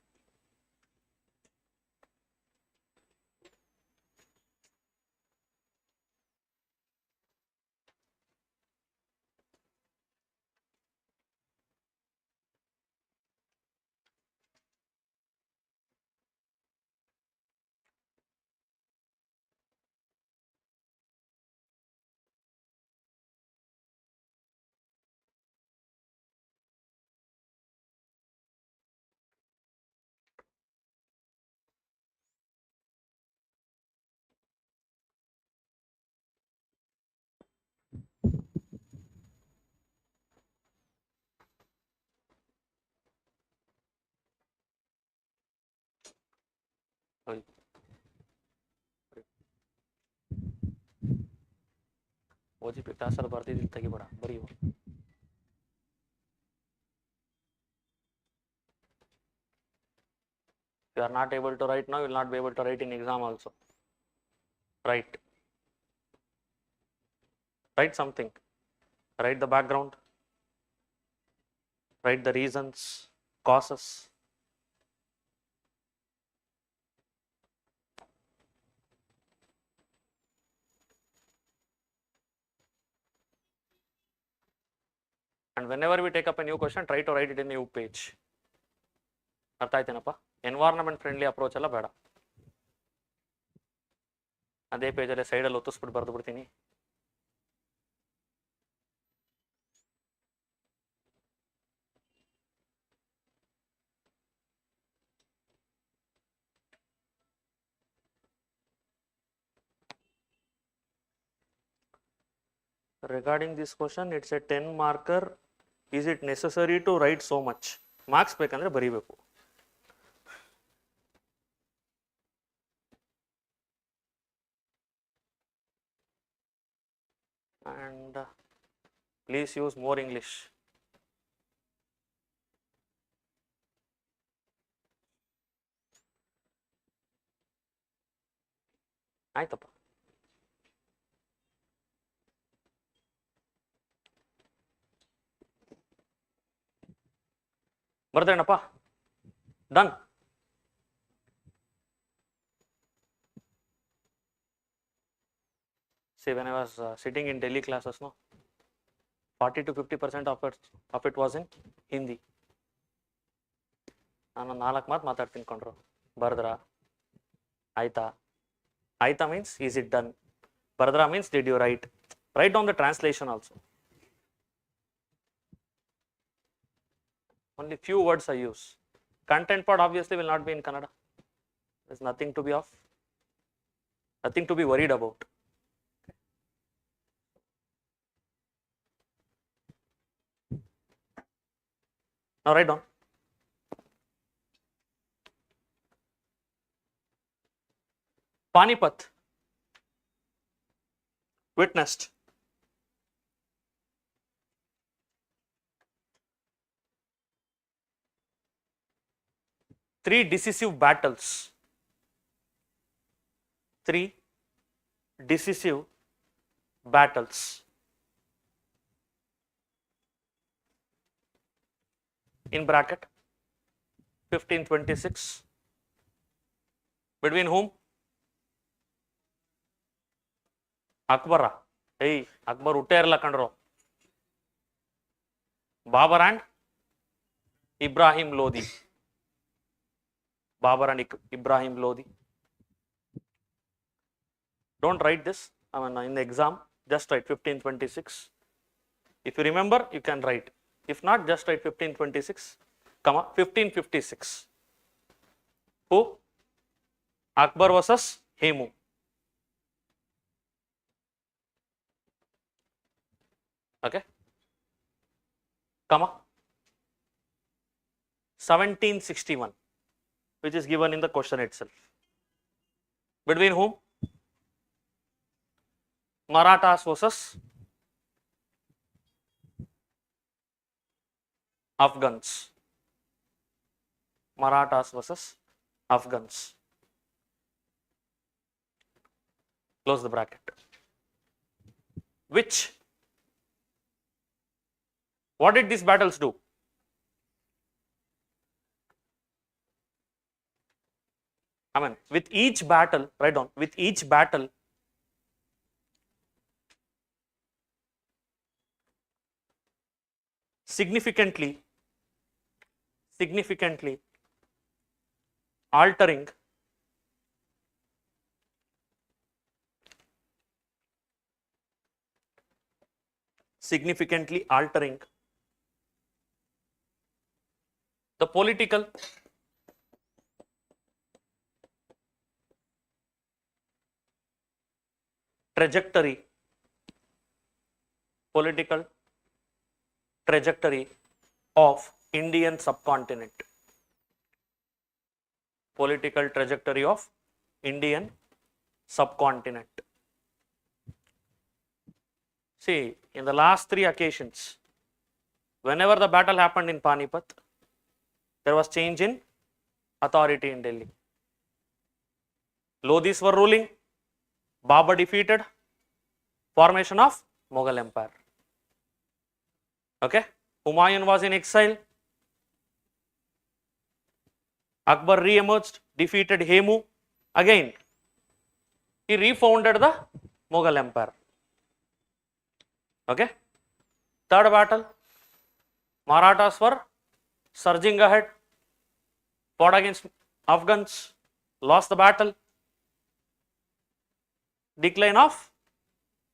OGP class ಅಲ್ಲಿ ಬರ್ತಿದ್ದೀನಿ ತೆಗಿಬೇಡ ಬರೀ you are not able to write now, you will not be able to write in exam also. Write something, write the background, write the reasons, causes. And whenever we take up a new question, try to write it in a new page. ಅರ್ಥ ಆಯ್ತೇನಪ್ಪ? Environment friendly approach ಎಲ್ಲ ಬೇಡ. ಅದೇ ಪೇಜಲ್ಲಿ ಸೈಡಲ್ಲಿ ಒತ್ತಿಸ್ಬಿಟ್ಟು ಬರೆದು ಬಿಡ್ತೀನಿ. Regarding this question, it's a 10 marker. Is it necessary to write so much? Marks ಬೇಕಂದ್ರೆ ಬರೀಬೇಕು. And please use more English. ಆಯ್ತಪ್ಪ. ಬರ್ದೇನಪ್ಪ? Done. See, when I was sitting in Delhi classes, no, 40 to 50% of it was in Hindi. ನಾನು 4 ಮಾತು ಮಾತಾಡ್ತೀನಿ ಕೊಂಡ್ರು. ಬರ್ದ್ರಾ? ಆಯ್ತಾ? ಆಯ್ತಾ means is it done? Bardra means did you write? Write down the translation also. Only few words I use. Content part obviously will not be in Kannada. There's nothing to be off. Nothing to be worried about. Now write down. Panipat witnessed three decisive battles. Three decisive battles. In bracket 1526. Between whom? Akbar. Hey, Akbar ಹುಟ್ಟೇ ಇರಲ್ಲ ಕಂಡ್ರು. Babar and Ibrahim Lodi. Babar and Ibrahim Lodi. Don't write this. I mean, in the exam, just write 1526. If you remember, you can write. If not, just write 1526, 1556. Who? Akbar versus Hemu. Okay. 1761, which is given in the question itself. Between whom? Marathas versus Afghans. Marathas versus Afghans. Close the bracket. What did these battles do? I mean, with each battle, write down, with each battle, significantly altering the political trajectory of Indian subcontinent. Political trajectory of Indian subcontinent. See, in the last three occasions, whenever the battle happened in Panipat, there was change in authority in Delhi. Lodhis were ruling, Babur defeated, formation of Mughal Empire. Okay, Humayun was in exile, Akbar re-emerged, defeated Hemu, again he refounded the Mughal Empire. Okay, third battle, Marathas were surging ahead, fought against Afghans, lost the battle, decline of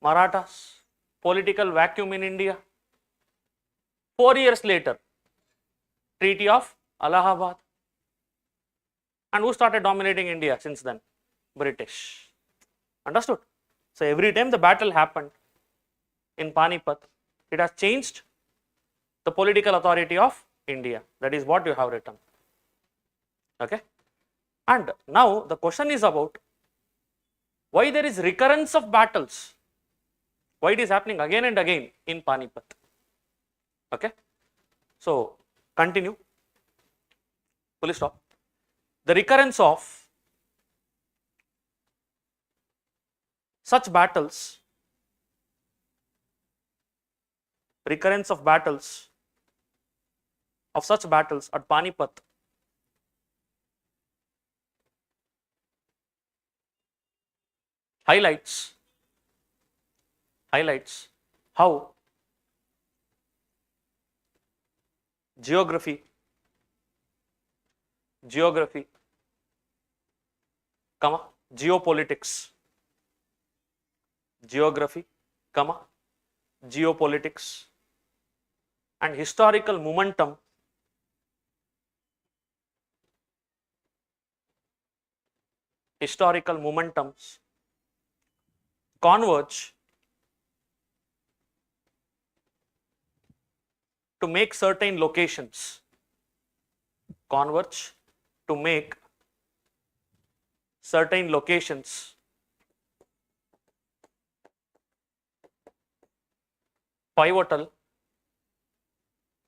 Marathas, political vacuum in India. 4 years later, Treaty of Allahabad. And who started dominating India since then? British. Understood? So every time the battle happened in Panipat, it has changed the political authority of India. That is what you have written. Okay? And now the question is about why there is recurrence of battles. Why it is happening again and again in Panipat. Okay? So continue. Full stop. The recurrence of such battles, at Panipat highlights how geography, geopolitics, and historical momentum converge to make certain locations pivotal,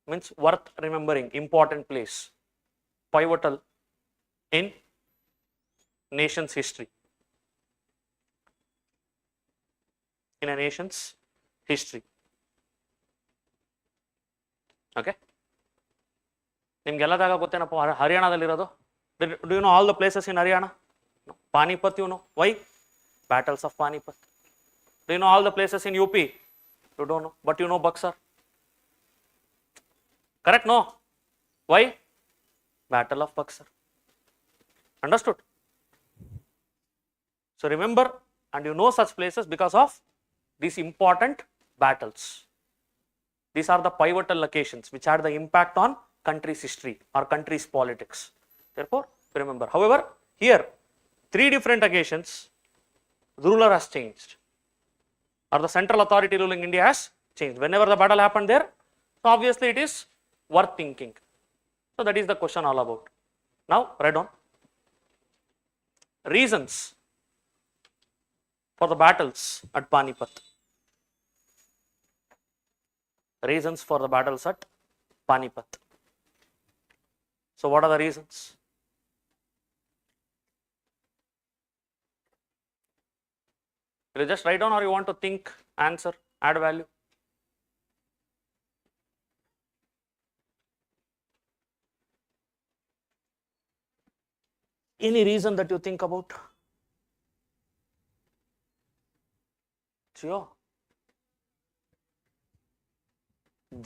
means worth remembering, important place, pivotal in nation's history. In a nation's history. Okay? ನಿಮ್ಗೆಲ್ಲ ಜಾಗ ಗೊತ್ತೇನಪ್ಪ ಹರಿಯಾಣದಲ್ಲಿರೋದು? Do you know all the places in Haryana? No. Panipat you know. Why? Battles of Panipat. Do you know all the places in UP? You don't know, but you know Buxar. Correct? No. Why? Battle of Buxar. Understood? So remember, and you know such places because of these important battles. These are the pivotal locations which had the impact on country's history or country's politics. Therefore, remember. However, here, 3 different occasions, the ruler has changed, or the central authority ruling India has changed. Whenever the battle happened there, so obviously it is worth thinking. So that is the question all about. Now, write down reasons for the battles at Panipat. Reasons for the battles at Panipat. So what are the reasons? Will you just write down or you want to think, answer, add value? Any reason that you think about?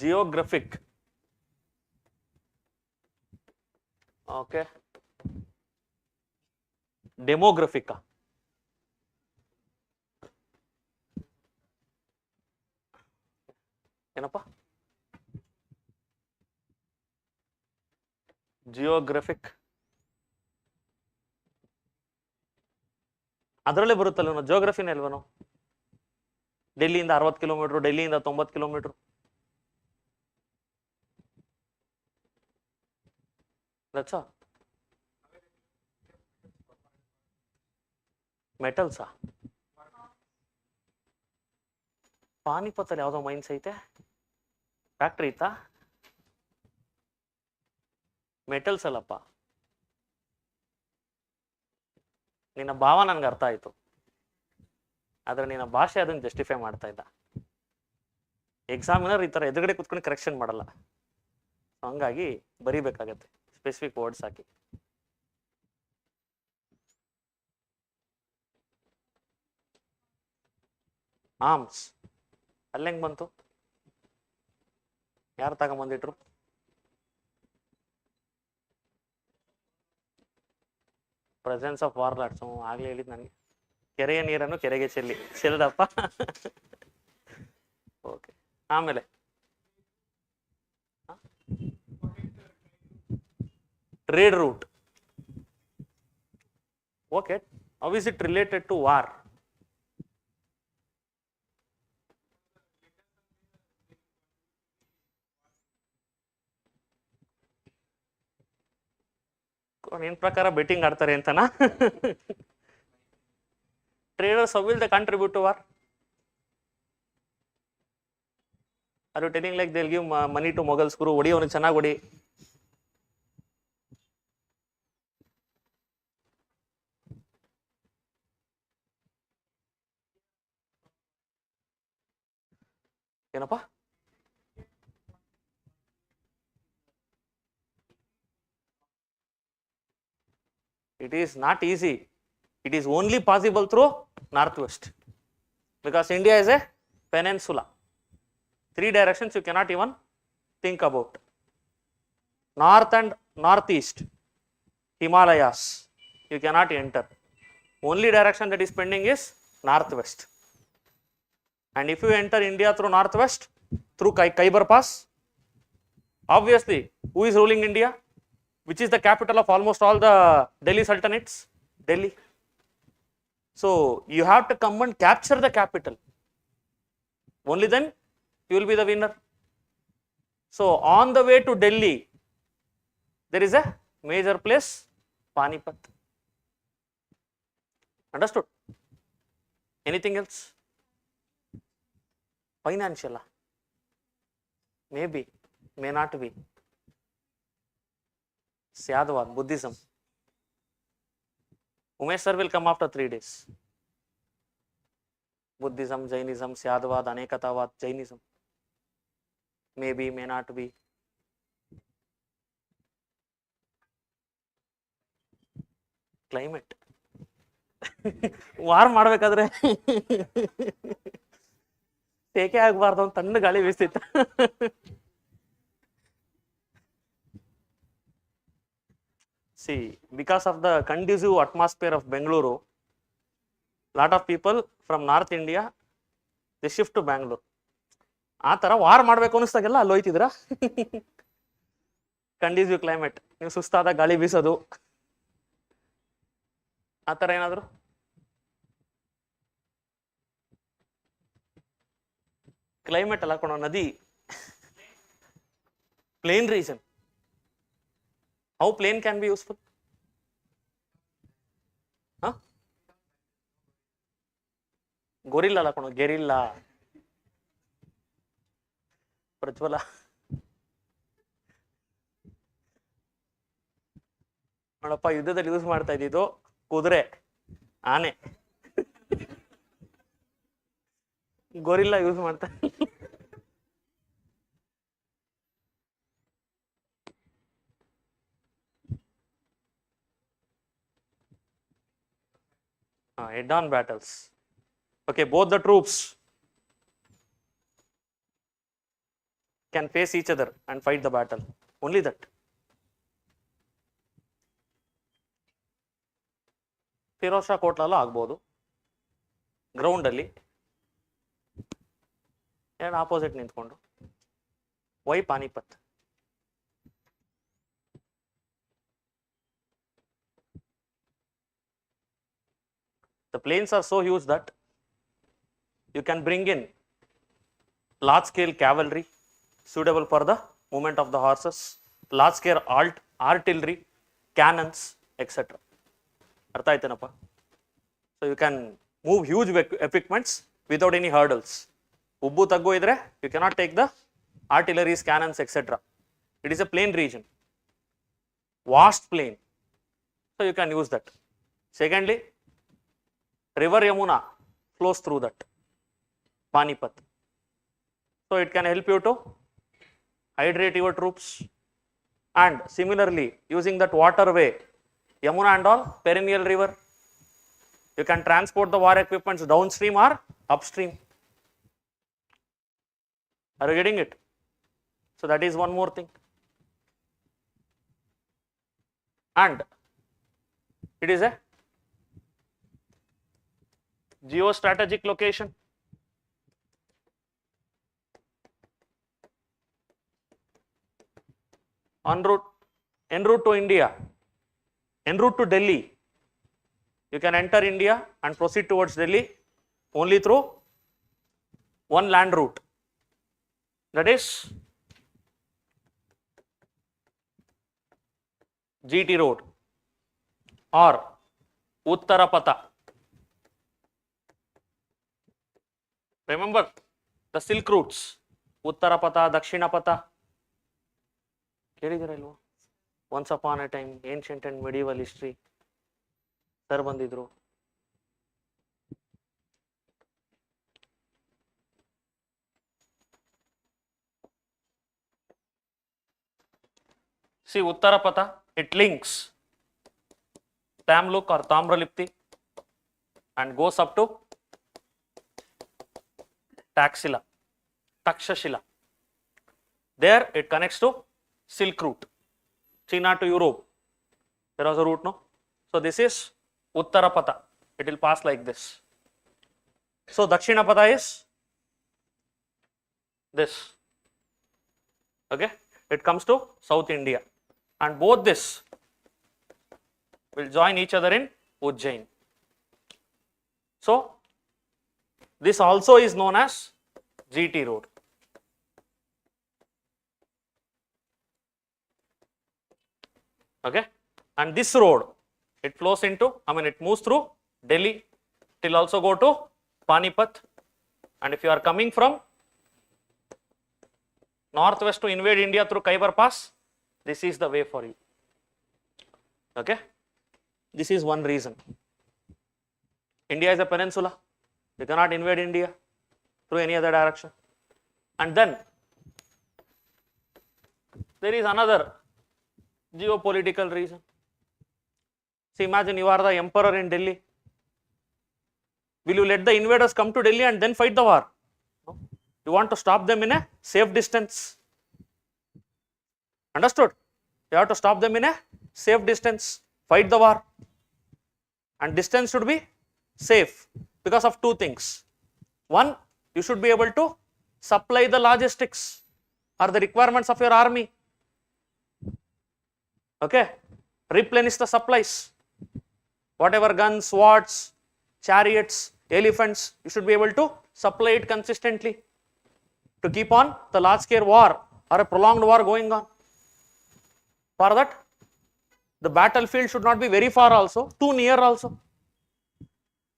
Geographic. Okay. Demographic. ಏನಪ್ಪ geographic ಅದರಲ್ಲೇ ಬರುತ್ತಲ್ಲ ಜಿಯೋಗ್ರಫಿನೇ ಅಲ್ವನು ಡೆಲ್ಲಿಯಿಂದ 60 kilometre ಡೆಲ್ಲಿಯಿಂದ 90 kilometre that's all ಮೆಟಲ್ಸಾ ಪಾನಿಪತ್ತಲ್ಲಿ ಯಾವುದೋ mains ಐತೆ factory ಇತ್ತಾ metals ಅಲ್ಲಪ್ಪ ನಿನ್ನ ಭಾವ ನನ್ಗೆ ಅರ್ಥ ಆಯ್ತು ಆದ್ರೆ ನಿನ್ನ ಭಾಷೆ ಅದನ್ನ ಜಸ್ಟಿಫೈ ಮಾಡ್ತಾ ಇಲ್ಲ ಎಕ್ಸಾಮಿನರ್ ಈ ತರ ಎದುರುಗಡೆ ಕುತ್ಕೊಂಡು ಕರೆಕ್ಷನ್ ಮಾಡಲ್ಲ ಹಂಗಾಗಿ ಬರಿಬೇಕಾಗತ್ತೆ ಸ್ಪೆಸಿಫಿಕ್ ವರ್ಡ್ಸ್ ಹಾಕಿ ಆರ್ಮ್ಸ್ ಅಲ್ಲೆಂಗ್ ಬಂತು ಯಾರು ತಗೊಂಬಂದಿಟ್ರು ಪ್ರೆಸೆನ್ಸ್ ಆಫ್ ವಾರ್ಲಾಟ್ಸ್ ಆಗ್ಲೇ ಹೇಳಿದ್ ನನಗೆ ಕೆರೆಯ ನೀರನ್ನು ಕೆರೆಗೆ ಚೆಲ್ಲದಪ್ಪ ಓಕೆ ಆಮೇಲೆ trade route okay how is it related to war ನಿನ್ ಪ್ರಕಾರ ಬೆಟ್ಟಿಂಗ್ ಆಡ್ತಾರೆ ಅಂತನಾ traders how will they contribute to war? Are you telling like they'll give money to Mughals guru odi avanu ಚೆನ್ನಾಗಿ odi ಏನಪ್ಪ it is not easy. It is only possible through northwest because India is a peninsula. 3 directions you cannot even think about. North and northeast, Himalayas, you cannot enter. Only direction that is pending is northwest. And if you enter India through northwest, through Khyber Pass, obviously, who is ruling India? Which is the capital of almost all the Delhi Sultanates? Delhi. So you have to come and capture the capital. Only then you will be the winner. So on the way to Delhi, there is a major place, Panipat. Understood? Anything else? Financial? Maybe, may not be. Syadwad, Buddhism. Umesh sir will come after 3 days. Buddhism, Jainism, Syadwad, Anekatavad, Jainism. Maybe, may not be. Climate. War ಮಾಡ್ಬೇಕಾದ್ರೆ ಟೇಕೆ ಆಗಬಾರ್ದು ಅಂತ ತಣ್ಣ ಗಾಳಿ ಬೀಸ್ತಿತ್ತು See, because of the conducive atmosphere of Bengaluru, lot of people from North India, they shift to Bangalore. ಆ ಥರ war ಮಾಡಬೇಕು ಅನ್ನಿಸ್ದಾಗೆಲ್ಲ ಅಲ್ಲಿ ಹೋಯ್ತಿದ್ರ conducive climate ನೀವು ಸುಸ್ತಾದ ಗಾಳಿ ಬೀಸೋದು ಆ ಥರ ಏನಾದ್ರು ಕ್ಲೈಮೇಟ್ ಅಲ್ಲ ಕೊಡೋ ನದಿ plain region how plane can be useful? Huh? Gorilla ಅಲ್ಲ ಕಣೋ, ಗೆರಿಲ್ಲ. ಪ್ರಜ್ವಲ, ನೋಡಪ್ಪ, ಯುದ್ಧದಲ್ಲಿ ಯೂಸ್ ಮಾಡ್ತಾ ಇದ್ದಿದ್ದು ಕುದುರೆ, ಆನೆ. ಗೊರಿಲ್ಲ ಯೂಸ್ ಮಾಡ್ತಾ. Head-on battles. Okay, both the troops can face each other and fight the battle. Only that. Firoz Shah ಕೋಟ್ಲಲ್ಲೂ ಆಗ್ಬೋದು. ಗ್ರೌಂಡಲ್ಲಿ ಎರಡು ಆಪೋಸಿಟ್ ನಿಂತ್ಕೊಂಡು. Y Panipat? The plains are so huge that you can bring in large scale cavalry suitable for the movement of the horses, large scale artillery, cannons, etc. Artha aitenappa? So you can move huge equipments without any hurdles. Ubbu taggu idre you cannot take the artilleries, cannons, etc. It is a plain region, vast plain, so you can use that. Secondly, river Yamuna flows through that Panipat, so it can help you to hydrate your troops. And similarly, using that waterway, Yamuna and all, perennial river, you can transport the war equipments downstream or upstream. Are you getting it? So that is one more thing. And it is a geostrategic location. En route to India, en route to Delhi, you can enter India and proceed towards Delhi only through one land route, that is GT road or Uttarapatha. Remember the Silk routes, Uttarapatha, Dakshinapatha. Once upon a time, ancient and medieval history. Sir bandidru. See, Uttarapatha, it links Tamluk or Tamralipti and goes up to Takshashila. There it connects to Silk route, China to Europe. There was a route, no? So this is Uttarapatha. It will pass like this. So Dakshinapatha is this. Okay, it comes to South India, and both this will join each other in Ujjain. So this also is known as GT road. Okay, and this road, it flows into, it moves through Delhi, it will also go to Panipat, and if you are coming from northwest to invade India through Khyber Pass, this is the way for you. Okay, this is one reason. India is a peninsula, you cannot invade India through any other direction. And then there is another geopolitical reason. See, imagine you are the emperor in Delhi. Will you let the invaders come to Delhi and then fight the war? No. You want to stop them in a safe distance. Understood? You have to stop them in a safe distance, fight the war. And distance should be safe because of two things. One, you should be able to supply the logistics or the requirements of your army. Okay, replenish the supplies. Whatever guns, swords, chariots, elephants, you should be able to supply it consistently to keep on the large scale war or a prolonged war going on. For that, the battlefield should not be very far also, too near also.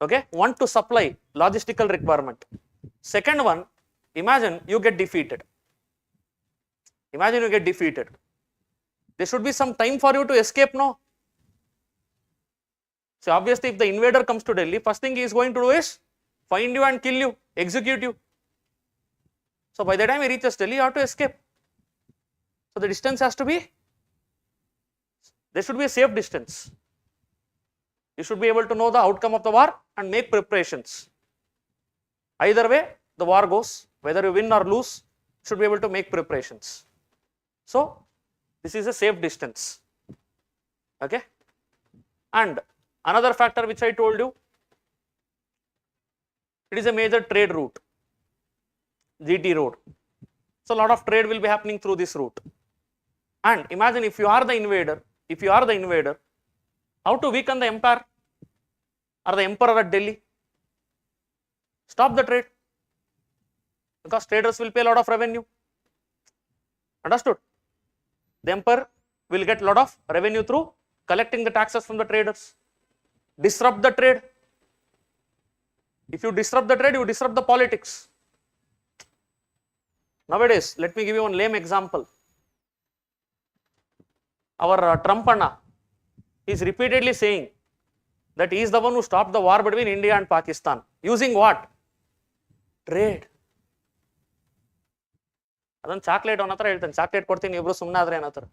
Okay, one to supply logistical requirement. Second one, imagine you get defeated. Imagine you get defeated. There should be some time for you to escape, no? So obviously if the invader comes to Delhi, first thing he is going to do is find you and kill you, execute you. So by the time he reaches Delhi, you have to escape. So the distance has to be, there should be a safe distance. You should be able to know the outcome of the war and make preparations. Either way, the war goes, whether you win or lose, you should be able to make preparations. So this is a safe distance. Okay. And another factor which I told you, it is a major trade route, GT road. So a lot of trade will be happening through this route. And imagine if you are the invader, how to weaken the empire or the emperor at Delhi? Stop the trade, because traders will pay a lot of revenue. Understood? The emperor will get a lot of revenue through collecting the taxes from the traders. Disrupt the trade. If you disrupt the trade, you disrupt the politics. Nowadays, let me give you one lame example. Our Trump Anna is repeatedly saying that he is the one who stopped the war between India and Pakistan. Using what? Trade. ಅದೊಂದು chocolate ಅವನ ಹತ್ರ ಹೇಳ್ತಾನೆ, chocolate ಕೊಡ್ತೀನಿ ಇಬ್ರು ಸುಮ್ಮನೆ ಆದ್ರೆ ಏನ ಹತ್ರ.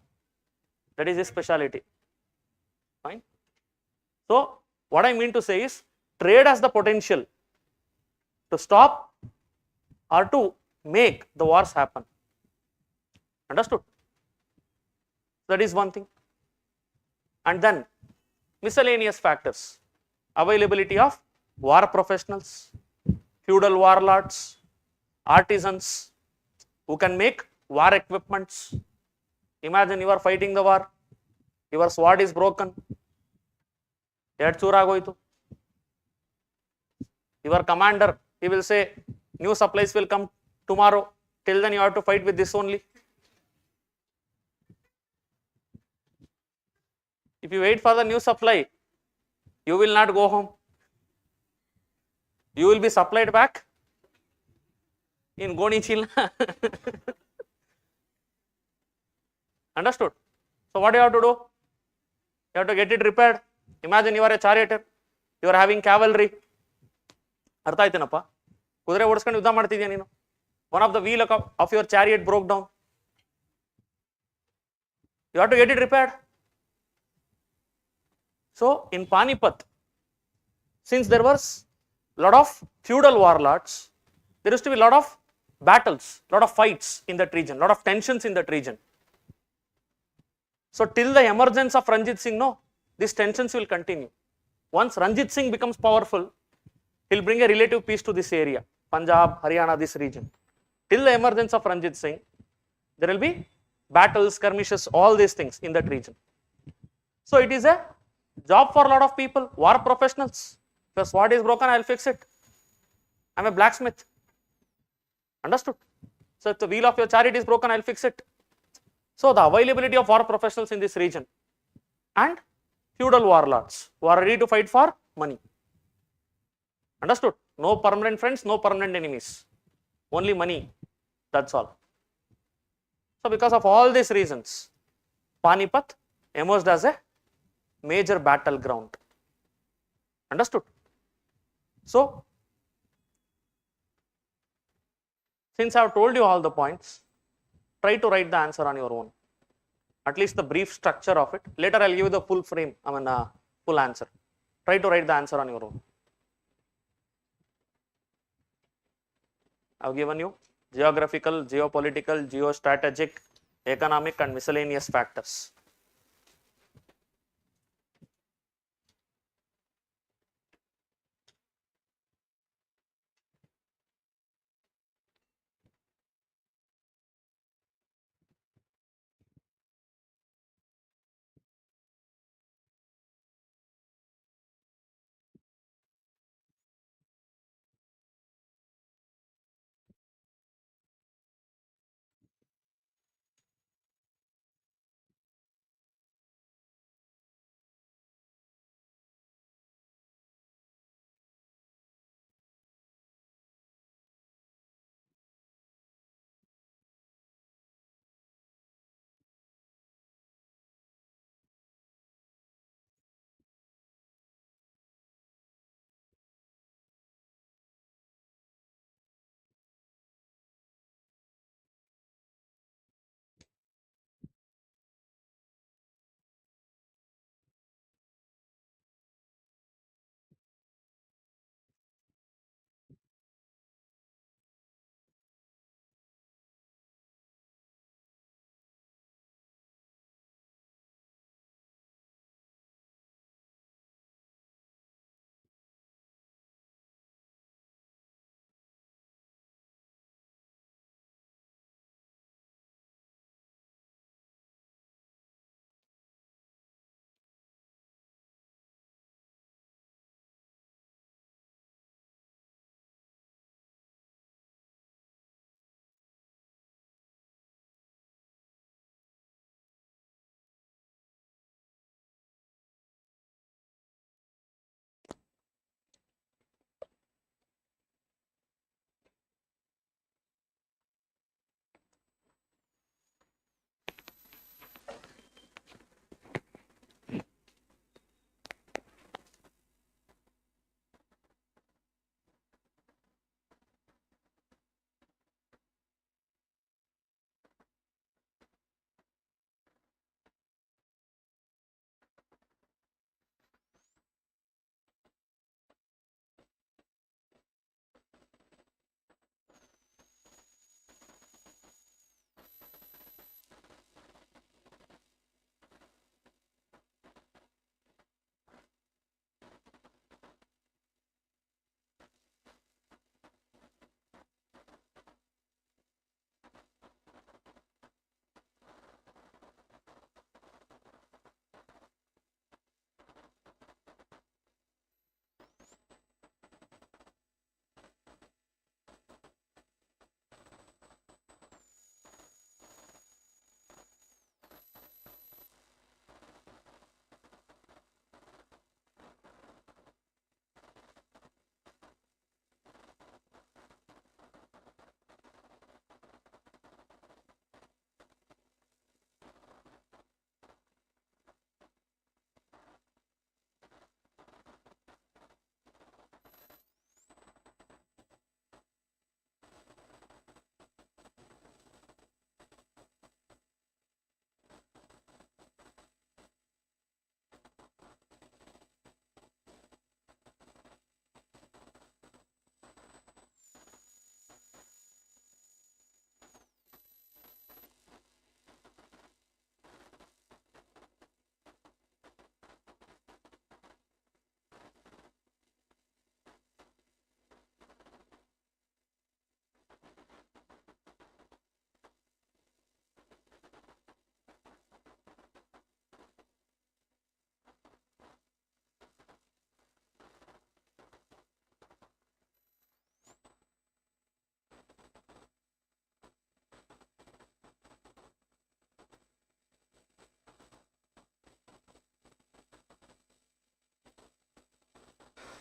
That is his speciality. Fine. So what I mean to say is, trade has the potential to stop or to make the wars happen. Understood? That is one thing. And then miscellaneous factors, availability of war professionals, feudal warlords, artisans who can make war equipments. Imagine you are fighting the war, your sword is broken, your commander, he will say new supplies will come tomorrow, till then you have to fight with this only. If you wait for the new supply, you will not go home. You will be supplied back in Goni Chilna. Understood? So what do you have to do? You have to get it repaired. Imagine you are a charioteer, you are having cavalry. ಅರ್ಥ ಆಯ್ತೇನಪ್ಪ? ಕುದುರೆ ಓಡಿಸ್ಕೊಂಡು ಯುದ್ಧ ಮಾಡ್ತಿದ್ಯಾ ನೀನು. One of the wheel of your chariot broke down. You have to get it repaired. So in Panipat, since there was a lot of feudal warlords, there used to be a lot of battles, a lot of fights in that region, a lot of tensions in that region. So till the emergence of Ranjit Singh, no, these tensions will continue. Once Ranjit Singh becomes powerful, he'll bring a relative peace to this area, Punjab, Haryana, this region. Till the emergence of Ranjit Singh, there will be battles, skirmishes, all these things in that region. So it is a job for a lot of people, war professionals. If your sword is broken, I'll fix it. I'm a blacksmith. Understood? So if the wheel of your chariot is broken, I'll fix it. So the availability of war professionals in this region and feudal warlords who are ready to fight for money. Understood? No permanent friends, no permanent enemies. Only money. That's all. So because of all these reasons, Panipat emerged as a major battleground. Understood? So since I have told you all the points, try to write the answer on your own. At least the brief structure of it. Later I'll give you the full frame, full answer. Try to write the answer on your own. I've given you geographical, geopolitical, geostrategic, economic and miscellaneous factors.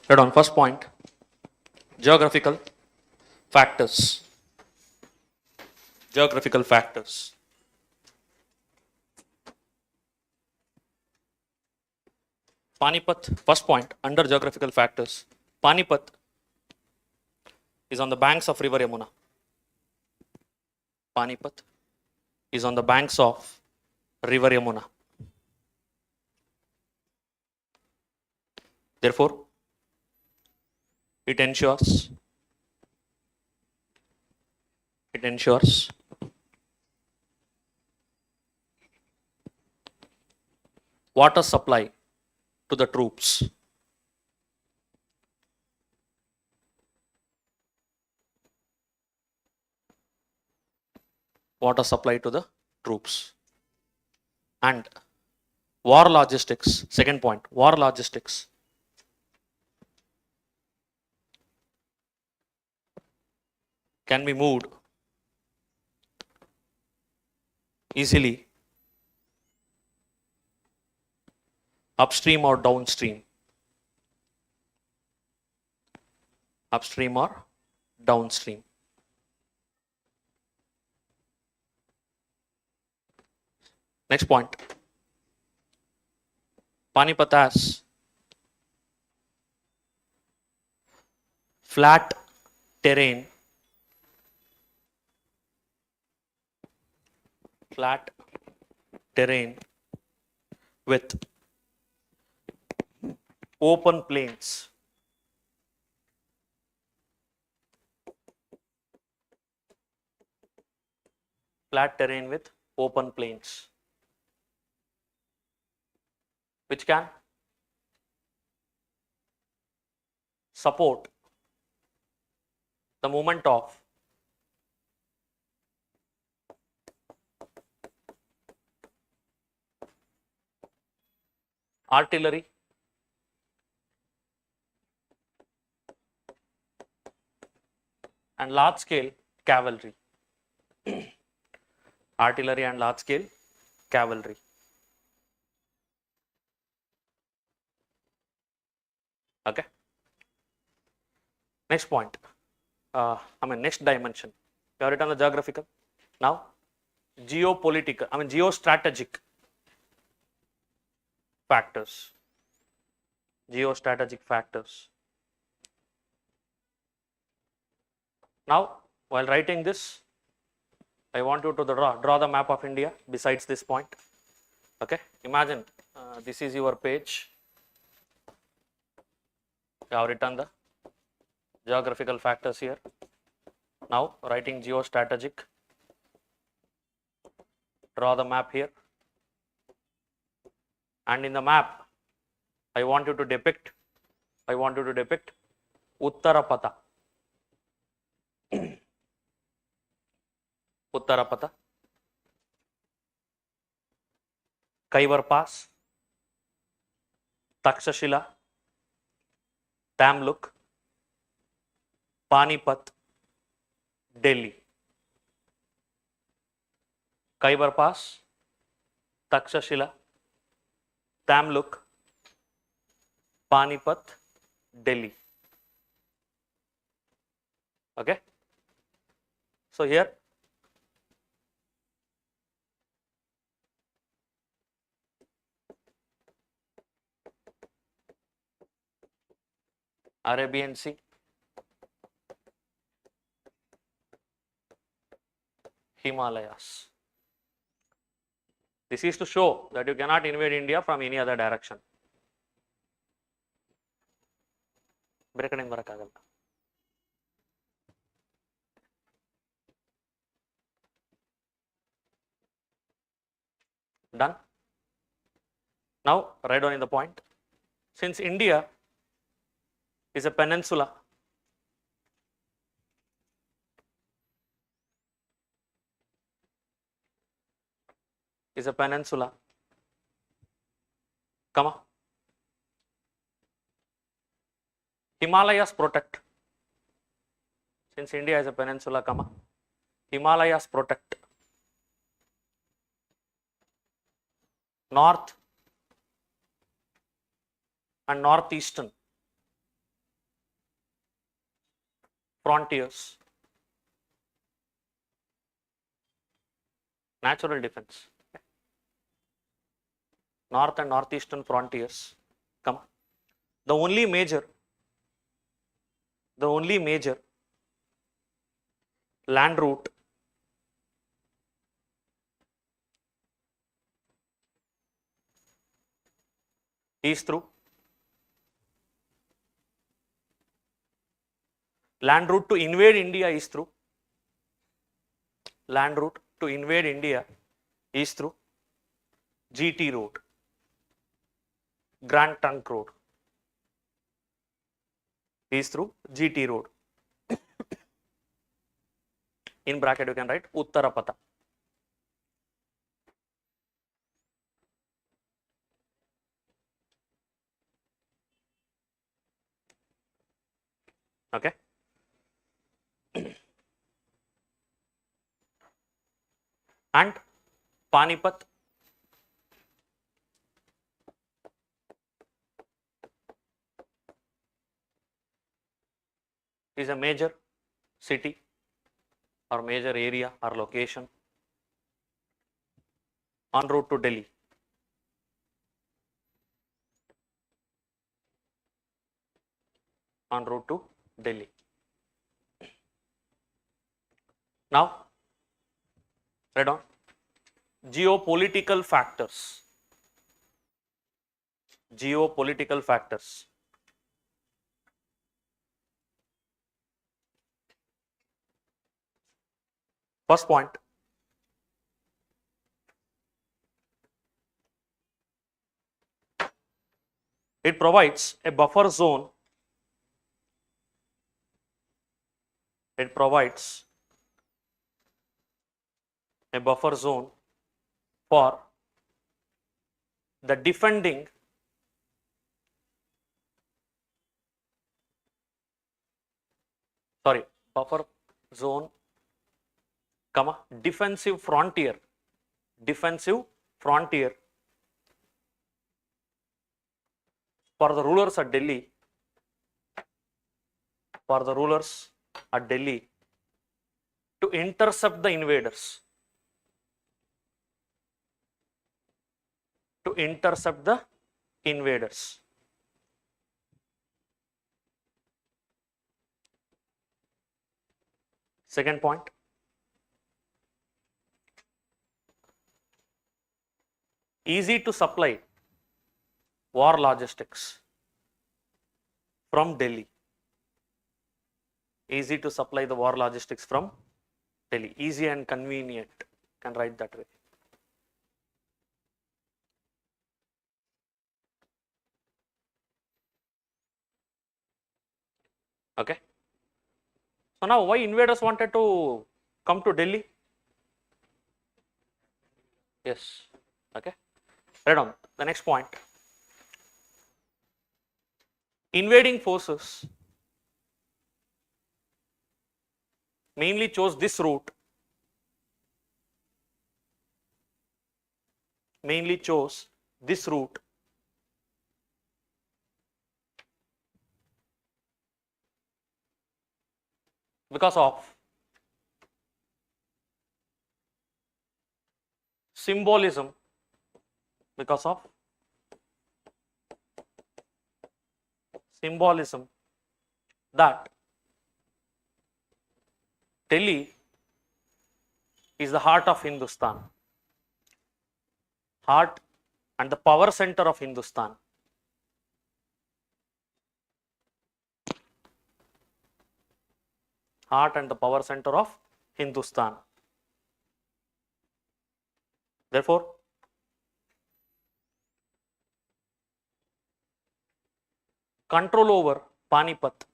Right on first point, geographical factors. Geographical factors. Panipat, first point under geographical factors. Panipat is on the banks of river Yamuna. Panipat is on the banks of river Yamuna. Therefore, it ensures water supply to the troops. Water supply to the troops. And war logistics, second point, war logistics. Can be moved easily upstream or downstream. Upstream or downstream. Next point. Panipat has flat terrain, with open plains. Flat terrain with open plains, which can support the movement of artillery, and large scale cavalry. Artillery and large scale cavalry. Okay. Next point. Next dimension. We have written the geographical. Now, geopolitical, geostrategic factors. Geostrategic factors. Now, while writing this, I want you to draw the map of India besides this point. Okay. Imagine this is your page. You have written the geographical factors here. Now, writing geostrategic. Draw the map here. And in the map, I want you to depict Uttarapata. Uttarapata, Khyber Pass, Takshashila, Tamluk, Panipat, Delhi. Khyber Pass, Takshashila, Tamluk, Panipat, Delhi. Okay. So here Arabian Sea, Himalayas. This is to show that you cannot invade India from any other direction. Done. Now write down in the point. Since India is a peninsula, Himalayas protect. Since India is a peninsula, Himalayas protect north and northeastern frontiers, natural defense, north and northeastern frontiers, come. The only major land route is through land route to invade India is through GT road, Grand Trunk Road is through GT road. In bracket you can write Uttarapatha. Okay. And Panipat is a major city or major area or location en route to Delhi. En route to Delhi. Now, write down geopolitical factors. Geopolitical factors. First point, it provides a buffer zone. It provides a buffer zone for the defending buffer zone, comma, defensive frontier for the rulers at Delhi, to intercept the invaders, Second point, easy to supply war logistics from Delhi. Easy to supply the war logistics from Delhi. Easy and convenient. Can write that way. Okay. So now why invaders wanted to come to Delhi? Yes. Okay. Write down the next point. Invading forces mainly chose this route. Because of symbolism, that Delhi is the heart of Hindustan, heart and the power center of Hindustan. Heart and the power center of Hindustan. Therefore, control over Panipat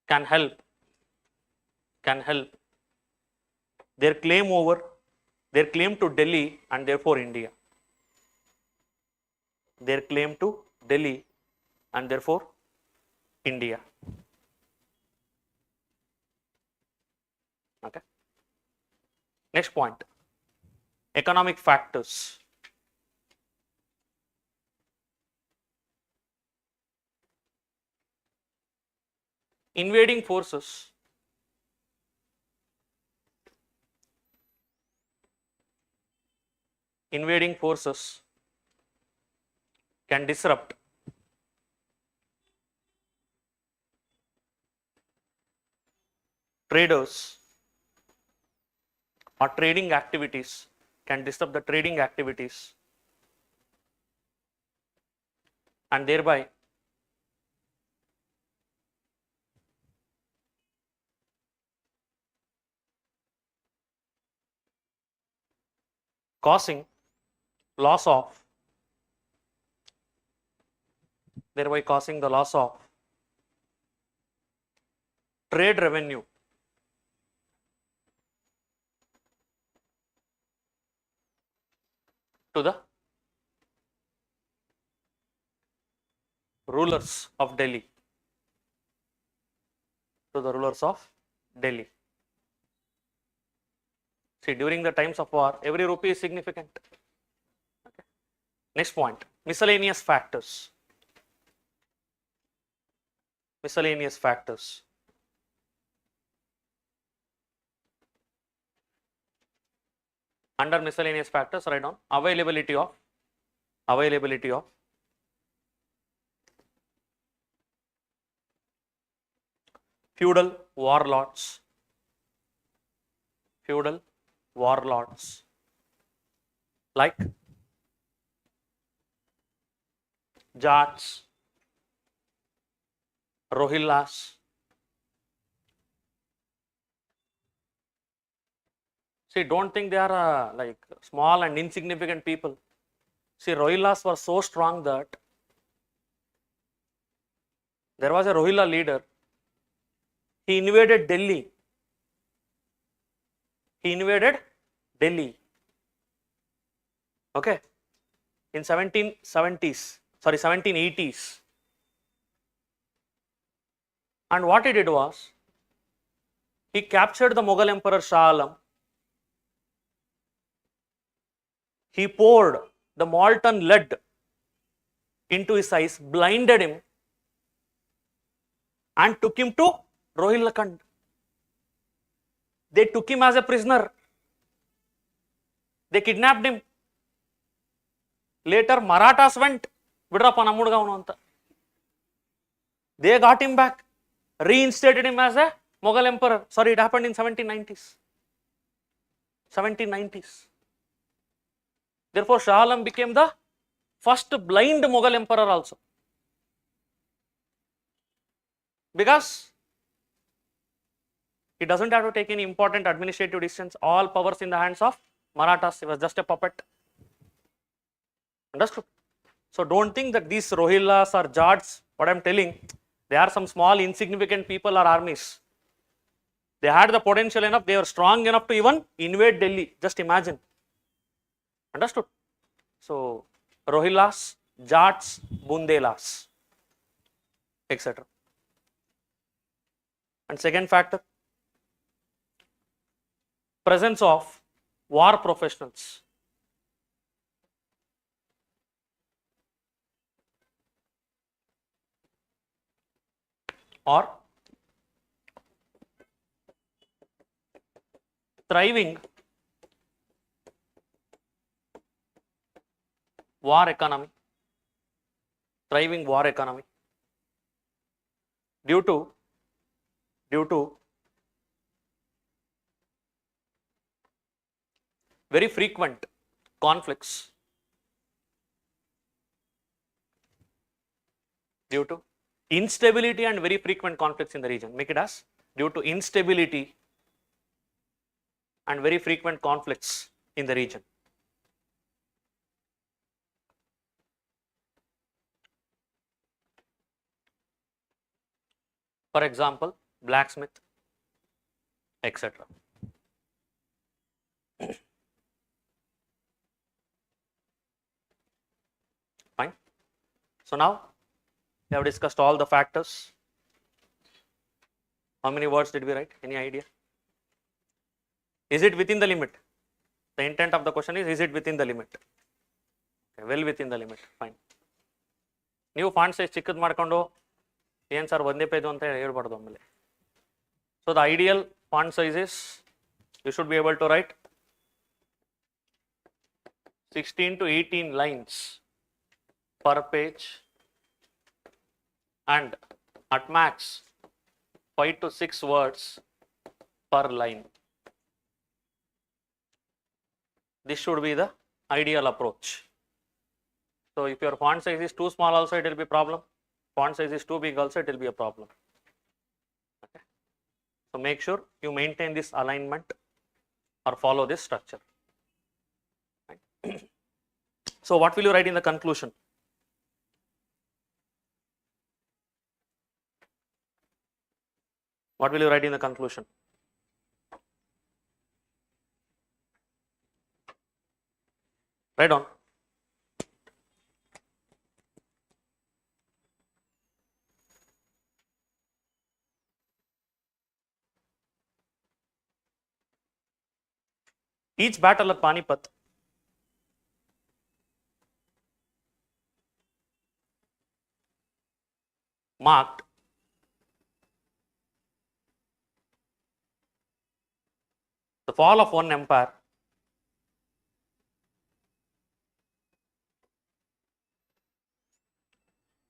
can help their claim to Delhi and therefore India. Their claim to Delhi and therefore India. Okay. Next point, economic factors. invading forces can disrupt traders or trading activities, can disrupt the trading activities, and thereby causing loss of, thereby causing the loss of trade revenue to the rulers of Delhi, to the rulers of Delhi. See, during the times of war, every rupee is significant. Okay. Next point, miscellaneous factors. Miscellaneous factors. Under miscellaneous factors, write down availability of feudal warlords, like Jats, Rohillas. See, don't think they are like small and insignificant people. See, Rohillas were so strong that there was a Rohilla leader. He invaded Delhi. Okay, in 1780s. And what he did was, he captured the Mughal Emperor Shah Alam. He poured the molten lead into his eyes, blinded him, and took him to Rohilkhand. They took him as a prisoner. They kidnapped him. Later, Marathas went, they got him back, reinstated him as a Mughal emperor. Sorry, it happened in 1790s. Therefore, Shah Alam became the first blind Mughal emperor also. Because he doesn't have to take any important administrative decisions. All powers in the hands of Marathas. He was just a puppet. Understood? So don't think that these Rohillas or Jats, what I am telling, they are some small insignificant people or armies. They had the potential enough, they were strong enough to even invade Delhi. Just imagine. Understood? So Rohillas, Jats, Bundelas, etc. And second factor, presence of war professionals. Or thriving war economy, due to very frequent conflicts, due to instability and very frequent conflicts in the region. Make it as due to instability and very frequent conflicts in the region. For example, blacksmith, etc. Fine. So now we have discussed all the factors. How many words did we write? Any idea? Is it within the limit? The intent of the question is it within the limit? Okay, well within the limit. Fine. New font size chikkad ಮಾಡ್ಕೊಂಡು ಏನು sir ಒಂದೇ page ಅಂತ ಹೇಳ್ಬಾರ್ದು ಆಮೇಲೆ. So the ideal font size is, you should be able to write 16 to 18 lines per page and at max 5 to 6 words per line. This should be the ideal approach. So if your font size is too small also it will be a problem. Font size is too big also it will be a problem. Okay. So make sure you maintain this alignment or follow this structure. Right. So what will you write in the conclusion? What will you write in the conclusion? Write down. Each battle at Panipat marked the fall of one empire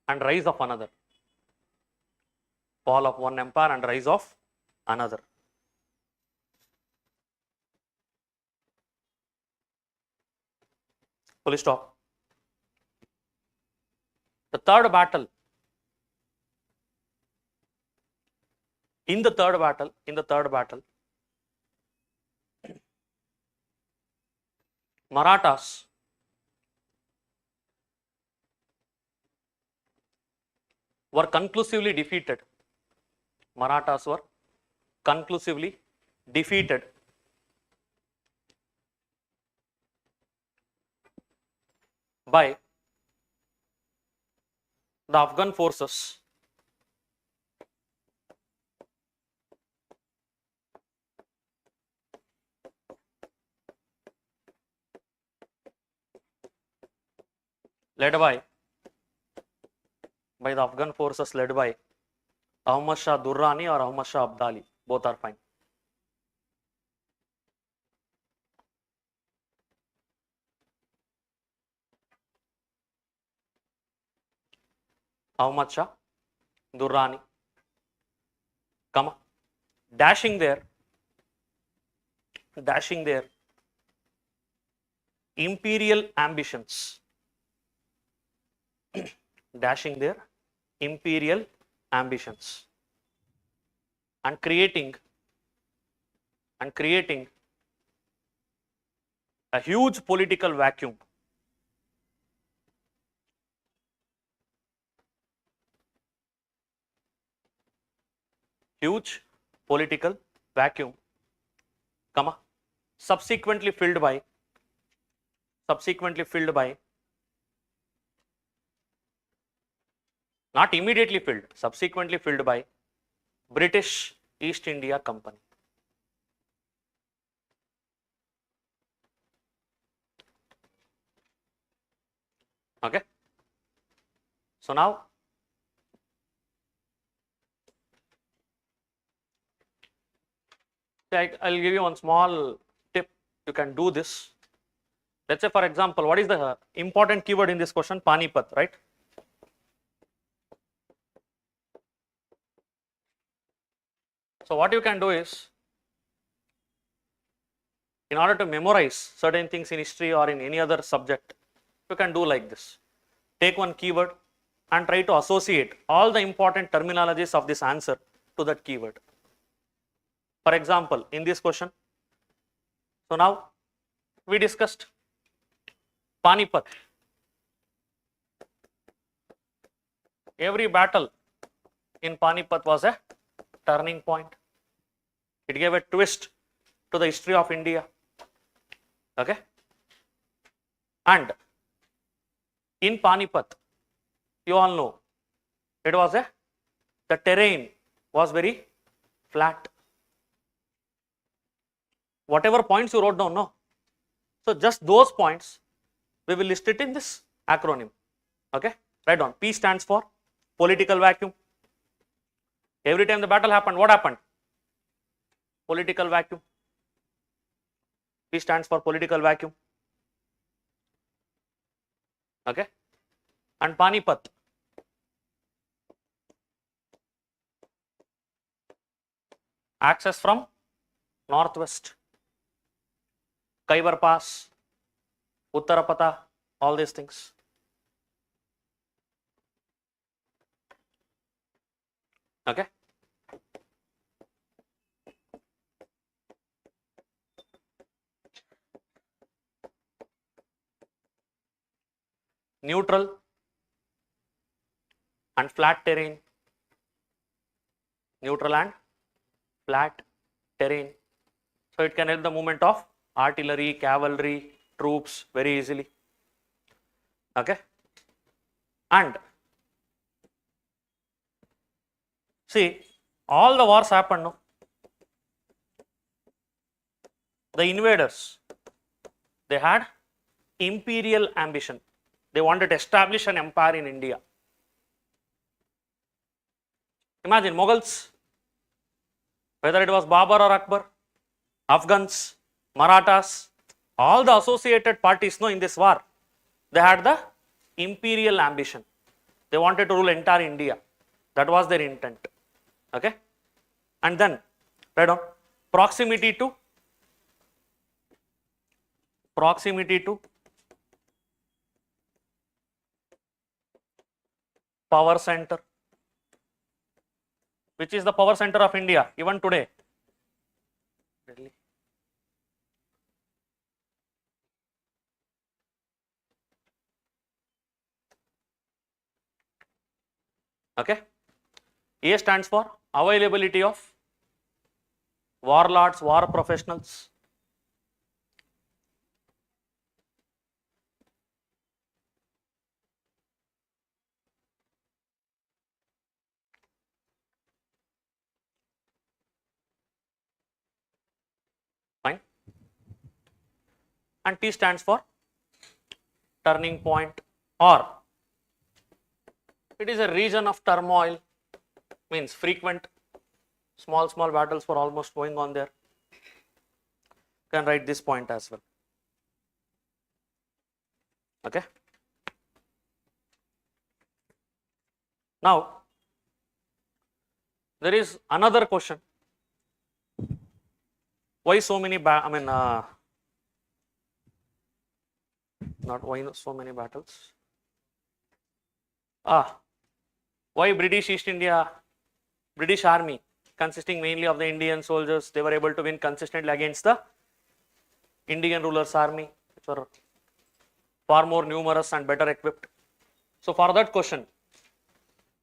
and rise of another. Fall of one empire and rise of another. Full stop. The third battle, in the third battle, Marathas were conclusively defeated. Marathas were conclusively defeated by the Afghan forces led by the Afghan forces led by Ahmad Shah Durrani or Ahmad Shah Abdali. Both are fine. Ahmad Shah Durrani, dashing their imperial ambitions, dashing their imperial ambitions and creating a huge political vacuum. Huge political vacuum, subsequently filled by not immediately filled, subsequently filled by British East India Company. Okay. So now I'll give you one small tip. You can do this. Let's say, for example, what is the important keyword in this question? Panipat, right? So what you can do is, in order to memorize certain things in history or in any other subject, you can do like this. Take one keyword and try to associate all the important terminologies of this answer to that keyword. For example, in this question, so now we discussed Panipat. Every battle in Panipat was a turning point. It gave a twist to the history of India. Okay. And in Panipat, you all know, the terrain was very flat. Whatever points you wrote down, no? So just those points, we will list it in this acronym. Okay, write down. P stands for political vacuum. Every time the battle happened, what happened? Political vacuum. P stands for political vacuum. Okay. And Panipat. Access from northwest. Khyber Pass, Uttarapata, all these things. Okay. Neutral and flat terrain. Neutral and flat terrain. So it can help the movement of artillery, cavalry, troops very easily. Okay. And see, all the wars happened, no? The invaders, they had imperial ambition. They wanted to establish an empire in India. Imagine Mughals, whether it was Babur or Akbar, Afghans, Marathas, all the associated parties, no, in this war, they had the imperial ambition. They wanted to rule entire India. That was their intent. Okay. And then, write down proximity to power center. Which is the power center of India even today? Delhi. Okay. A stands for availability of warlords, war professionals. Fine. And T stands for turning point, or it is a region of turmoil, means frequent small battles were almost going on there. You can write this point as well. Okay. Now, there is another question. Why so many not why so many battles? Why British East India, British Army, consisting mainly of the Indian soldiers, they were able to win consistently against the Indian rulers' army, which were far more numerous and better equipped. So for that question,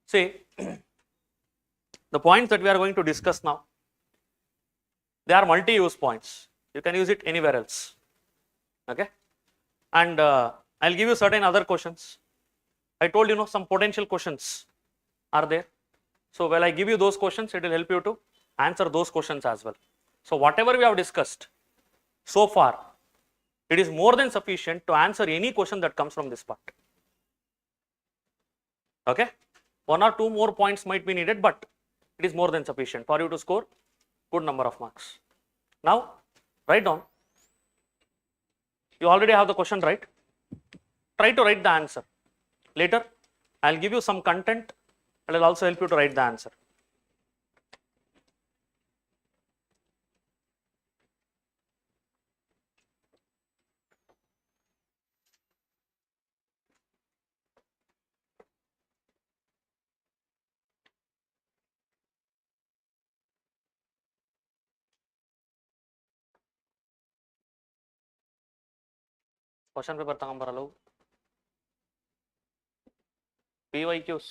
see, the points that we are going to discuss now, they are multi-use points. You can use it anywhere else. Okay. And I'll give you certain other questions. I told you, some potential questions are there. So while I give you those questions, it will help you to answer those questions as well. So whatever we have discussed so far, it is more than sufficient to answer any question that comes from this part. Okay. One or two more points might be needed, but it is more than sufficient for you to score good number of marks. Now, write down. You already have the question, right? Try to write the answer. Later, I'll give you some content and I'll also help you to write the answer. Question paper ತಗೊಂಬರಲ್ಲ PYQs.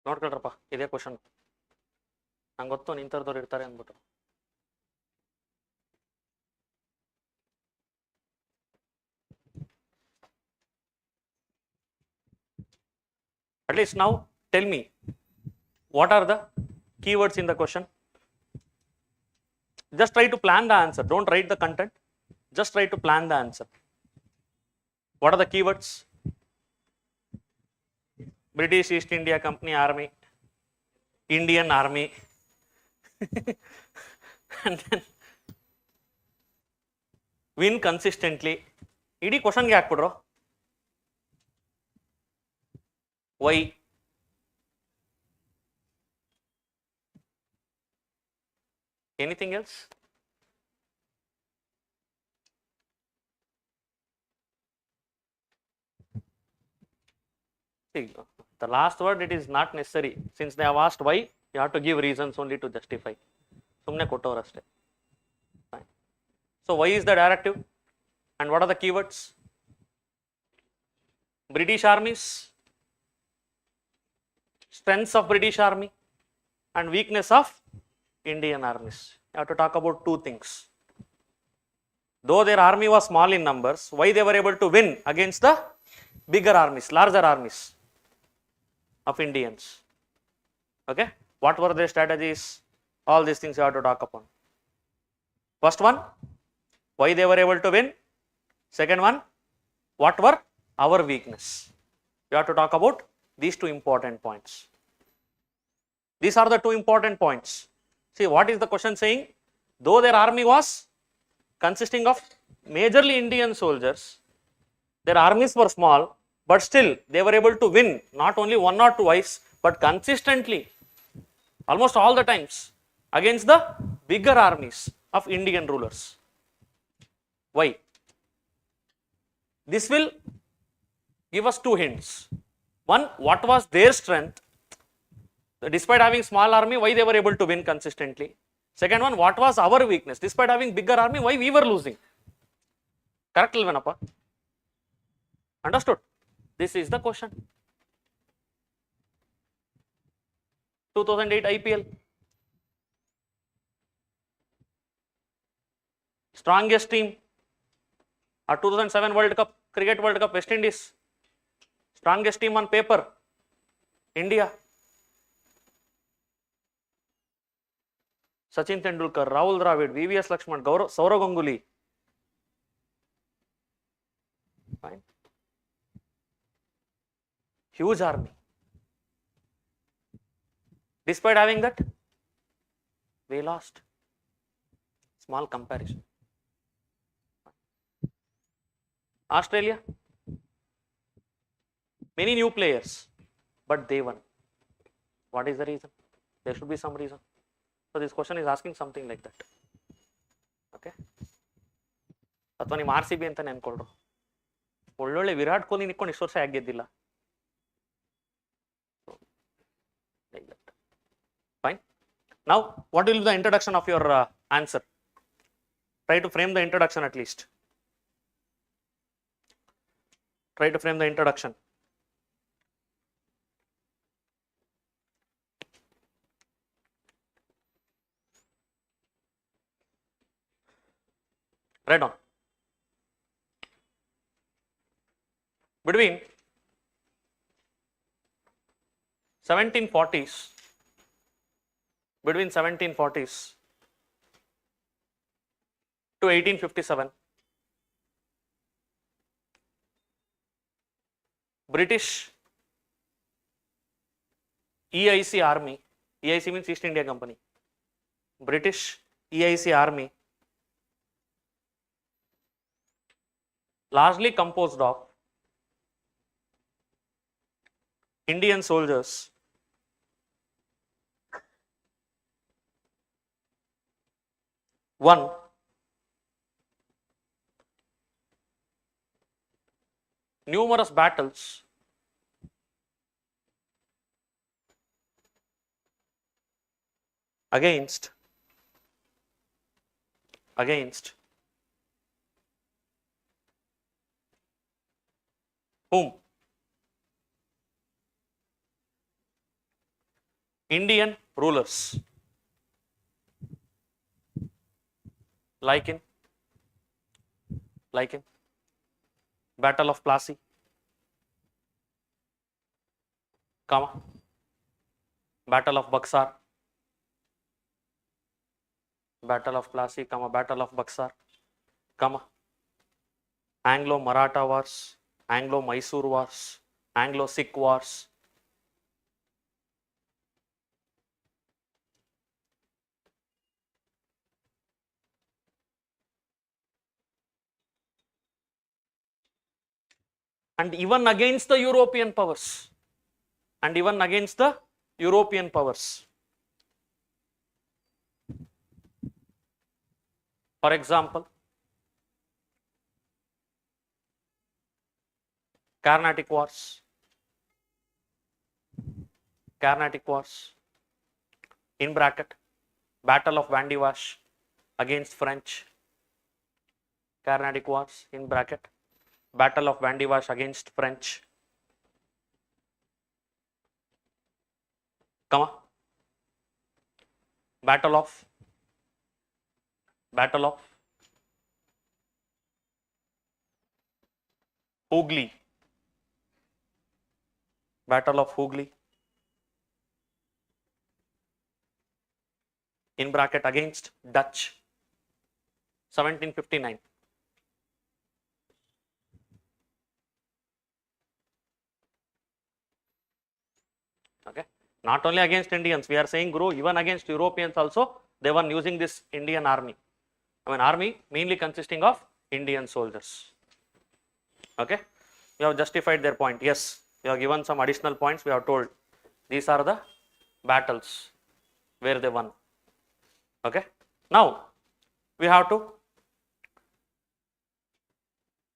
ನೋಡ್ಕೊಳ್ರಪ್ಪ ಇದೇ question ನಂಗೆ ಗೊತ್ತು ನಿಂತರದವ್ರು ಇರ್ತಾರೆ ಅಂದ್ಬಿಟ್ಟು At least now tell me, what are the keywords in the question? Just try to plan the answer. Don't write the content. Just try to plan the answer. What are the keywords? British East India Company Army, Indian Army, and then win consistently. ಇಡೀ ಕ್ವಶನ್ಗೆ ಹಾಕ್ಬಿಡ್ರು. Why? Anything else? See, the last word, it is not necessary. Since they have asked why, you have to give reasons only to justify. ಸುಮ್ಮನೆ ಕೊಟ್ಟವ್ರು ಅಷ್ಟೇ. So why is the directive and what are the keywords? British armies, strengths of British army and weakness of Indian armies. You have to talk about two things. Though their army was small in numbers, why they were able to win against the bigger armies, larger armies of Indians? Okay, what were their strategies? All these things you have to talk upon. First one, why they were able to win. Second one, what were our weakness? You have to talk about these two important points. These are the two important points. See, what is the question saying? Though their army was consisting of majorly Indian soldiers, their armies were small, but still they were able to win not only one or twice, but consistently, almost all the times, against the bigger armies of Indian rulers. Why? This will give us two hints. One, what was their strength? Despite having small army, why they were able to win consistently? Second one, what was our weakness? Despite having bigger army, why we were losing? Correct, Ilvanappa? Understood? This is the question. 2008 IPL. Strongest team. Our 2007 World Cup, Cricket World Cup, West Indies. Strongest team on paper, India. Sachin Tendulkar, Rahul Dravid, VVS Lakshman, Saurav Ganguly. Fine. Huge army. Despite having that, we lost. Small comparison. Australia, many new players, but they won. What is the reason? There should be some reason. So this question is asking something like that. Okay. ಅಥವಾ ನಿಮ್ಮ R C B ಅಂತ ನೆನ್ಕೊಳ್ರು, ಒಳ್ಳೊಳ್ಳೆ ವಿರಾಟ್ ಕೊಹ್ಲಿ ನಿಕ್ಕೊಂಡು ಇಷ್ಟು ವರ್ಷ ಯಾಕೆ ಗೆದ್ದಿಲ್ಲ? Fine. Now, what will be the introduction of your answer? Try to frame the introduction at least. Try to frame the introduction. Write down. Between 1740s, between 1740s to 1857, British EIC army, EIC means East India Company, British EIC army, largely composed of Indian soldiers, won numerous battles against whom? Indian rulers, like in Battle of Plassey, comma, Battle of Buxar, Battle of Plassey, comma, Battle of Buxar, comma, Anglo-Maratha Wars, Anglo-Mysore Wars, Anglo-Sikh Wars, and even against the European powers, and even against the European powers. For example, Carnatic Wars, in bracket, Battle of Vandivash against French, Carnatic Wars, in bracket, Battle of Vandivash against French, comma, Battle of Hooghly, Battle of Hooghly, in bracket, against Dutch, 1759. Okay, not only against Indians, we are saying, Guru, even against Europeans also, they were using this Indian army. I mean, army mainly consisting of Indian soldiers. Okay, we have justified their point. Yes, we have given some additional points. We have told these are the battles where they won. Okay, now we have to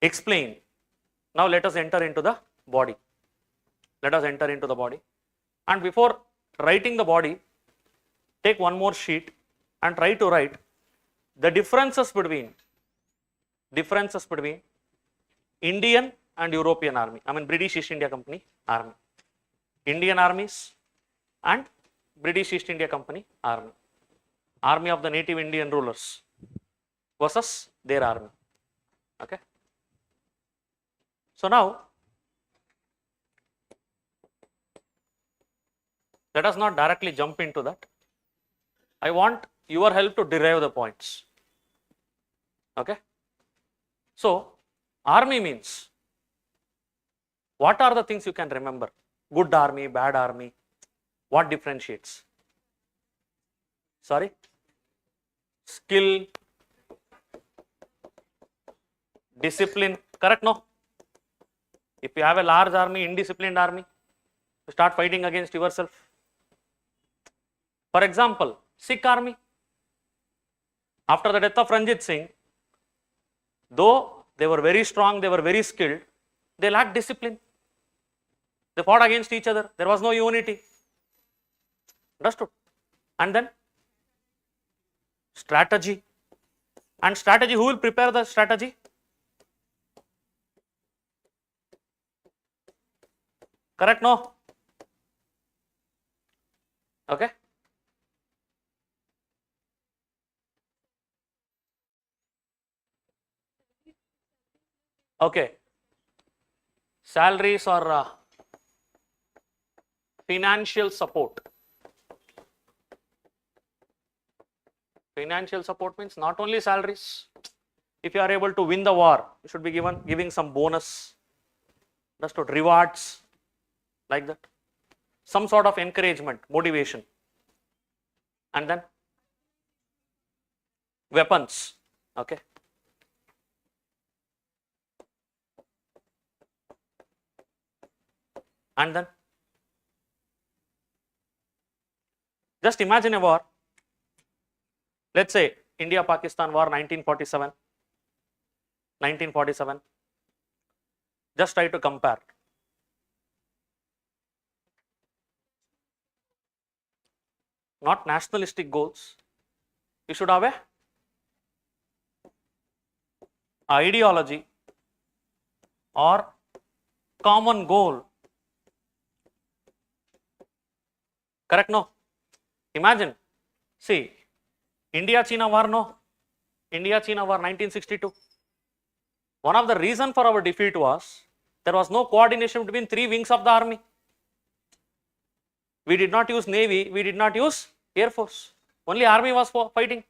explain. Now let us enter into the body. And before writing the body, take one more sheet and try to write the differences between Indian and European army. I mean, British East India Company army, Indian armies and British East India Company army of the native Indian rulers versus their army. Okay, so now let us not directly jump into that. I want your help to derive the points. Okay, so army means, what are the things you can remember? Good army, bad army, what differentiates? Sorry, skill, discipline, correct? No, if you have a large army, indisciplined army, you start fighting against yourself. For example, Sikh army, after the death of Ranjit Singh, though they were very strong, they were very skilled, they lacked discipline. They fought against each other. There was no unity. Understood? And then strategy. And strategy, who will prepare the strategy? Correct? No? Okay. Okay. Salaries or financial support. Financial support means not only salaries. If you are able to win the war, you should be giving some bonus. Understood? Rewards, like that. Some sort of encouragement, motivation. And then weapons. Okay. And then just imagine a war. Let's say India-Pakistan war 1947. Just try to compare. Not nationalistic goals. You should have a ideology or common goal. Correct? No? Imagine. See, India-China war, no? India-China war 1962. One of the reasons for our defeat was there was no coordination between three wings of the army. We did not use Navy, we did not use Air Force. Only Army was fighting.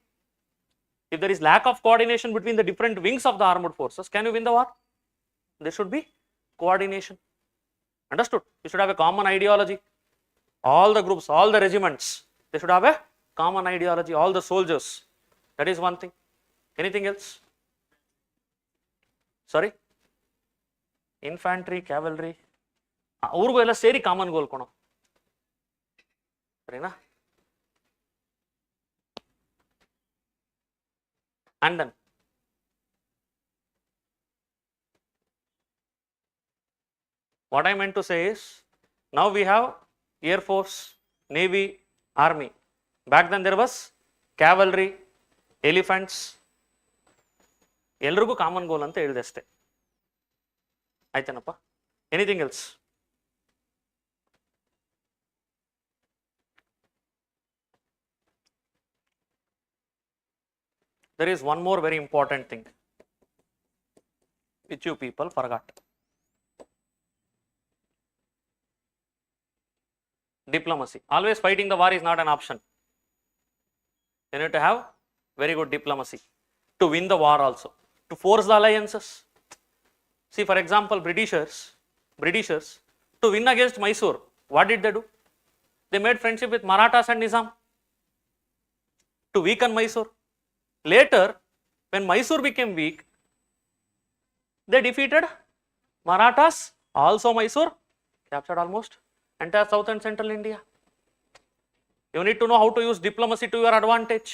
If there is lack of coordination between the different wings of the armed forces, can you win the war? There should be coordination. Understood? You should have a common ideology. All the groups, all the regiments, they should have a common ideology, all the soldiers. That is one thing. Anything else? Sorry? Infantry, cavalry. ಅವ್ರಿಗೂ ಎಲ್ಲ ಸೇರಿ common ಗೋಲ್ ಕೊಣೋ ಸರಿನಾ. And then what I meant to say is, now we have Air Force, Navy, Army. Back then there was cavalry, elephants. ಎಲ್ರಿಗೂ common goal ಅಂತ ಹೇಳಿದೆ ಅಷ್ಟೇ. ಆಯ್ತೇನಪ್ಪ? Anything else? There is one more very important thing which you people forgot. Diplomacy. Always fighting the war is not an option. You need to have very good diplomacy to win the war also, to force the alliances. See, for example, Britishers to win against Mysore, what did they do? They made friendship with Marathas and Nizam to weaken Mysore. Later, when Mysore became weak, they defeated Marathas, also Mysore, captured almost entire south and central India. You need to know how to use diplomacy to your advantage.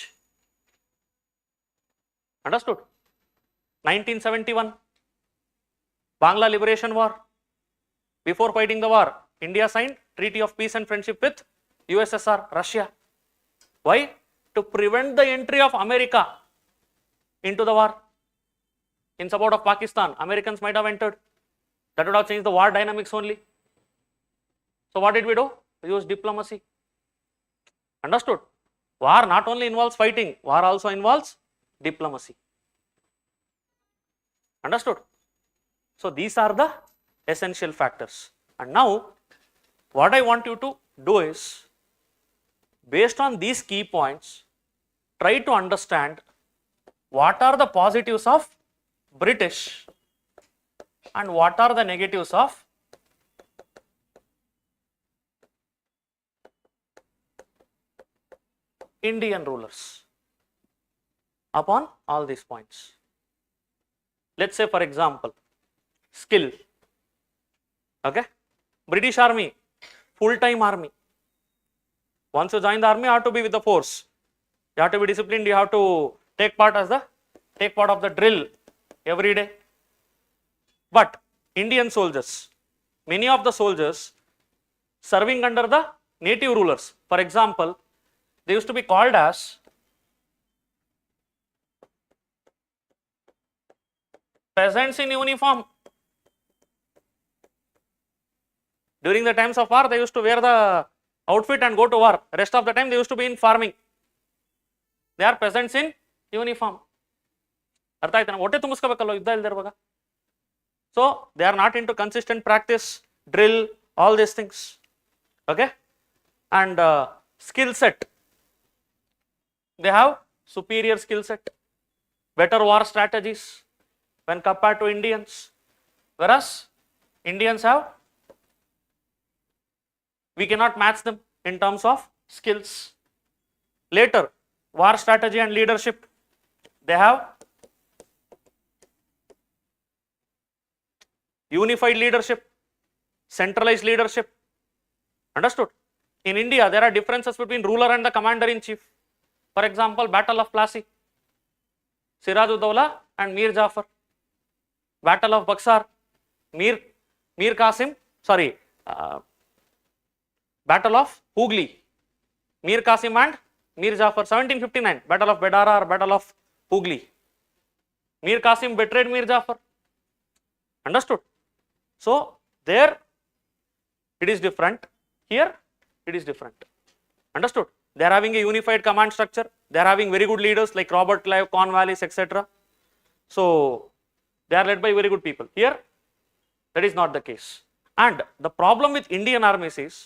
Understood? 1971, Bangla Liberation War. Before fighting the war, India signed Treaty of Peace and Friendship with USSR, Russia. Why? To prevent the entry of America into the war. In support of Pakistan, Americans might have entered. That would have changed the war dynamics only. So what did we do? We used diplomacy. Understood? War not only involves fighting, war also involves diplomacy. Understood? So these are the essential factors. And now what I want you to do is, based on these key points, try to understand what are the positives of British and what are the negatives of Indian rulers upon all these points. Let's say, for example, skill. Okay? British Army, full-time army. Once you join the army, you have to be with the force. You have to be disciplined. You have to take part of the drill every day. But Indian soldiers, many of the soldiers serving under the native rulers, for example, they used to be called as peasants in uniform. During the times of war, they used to wear the outfit and go to war. Rest of the time, they used to be in farming. They are peasants in uniform. ಅರ್ಥ ಆಯ್ತಾನ? ಹೊಟ್ಟೆ ತುಂಬಿಸ್ಕೋಬೇಕಲ್ಲ ಯುದ್ಧ ಇಲ್ದಿರುವಾಗ. So they are not into consistent practice, drill, all these things. Okay? And skill set. They have superior skill set, better war strategies when compared to Indians. Whereas Indians have, we cannot match them in terms of skills. Later, war strategy and leadership. They have unified leadership, centralized leadership. Understood? In India, there are differences between ruler and the commander-in-chief. For example, Battle of Plassey, Siraj-ud-Dawla and Mir Jafar. Battle of Buxar, Mir Qasim, Battle of Hooghly, Mir Qasim and Mir Jafar. 1759, Battle of Bedara or Battle of Hooghly. Mir Qasim betrayed Mir Jafar. Understood? So there it is different, here it is different. Understood? They are having a unified command structure, they are having very good leaders like Robert Clive, Cornwallis, etc. So they are led by very good people. Here that is not the case. And the problem with Indian armies is,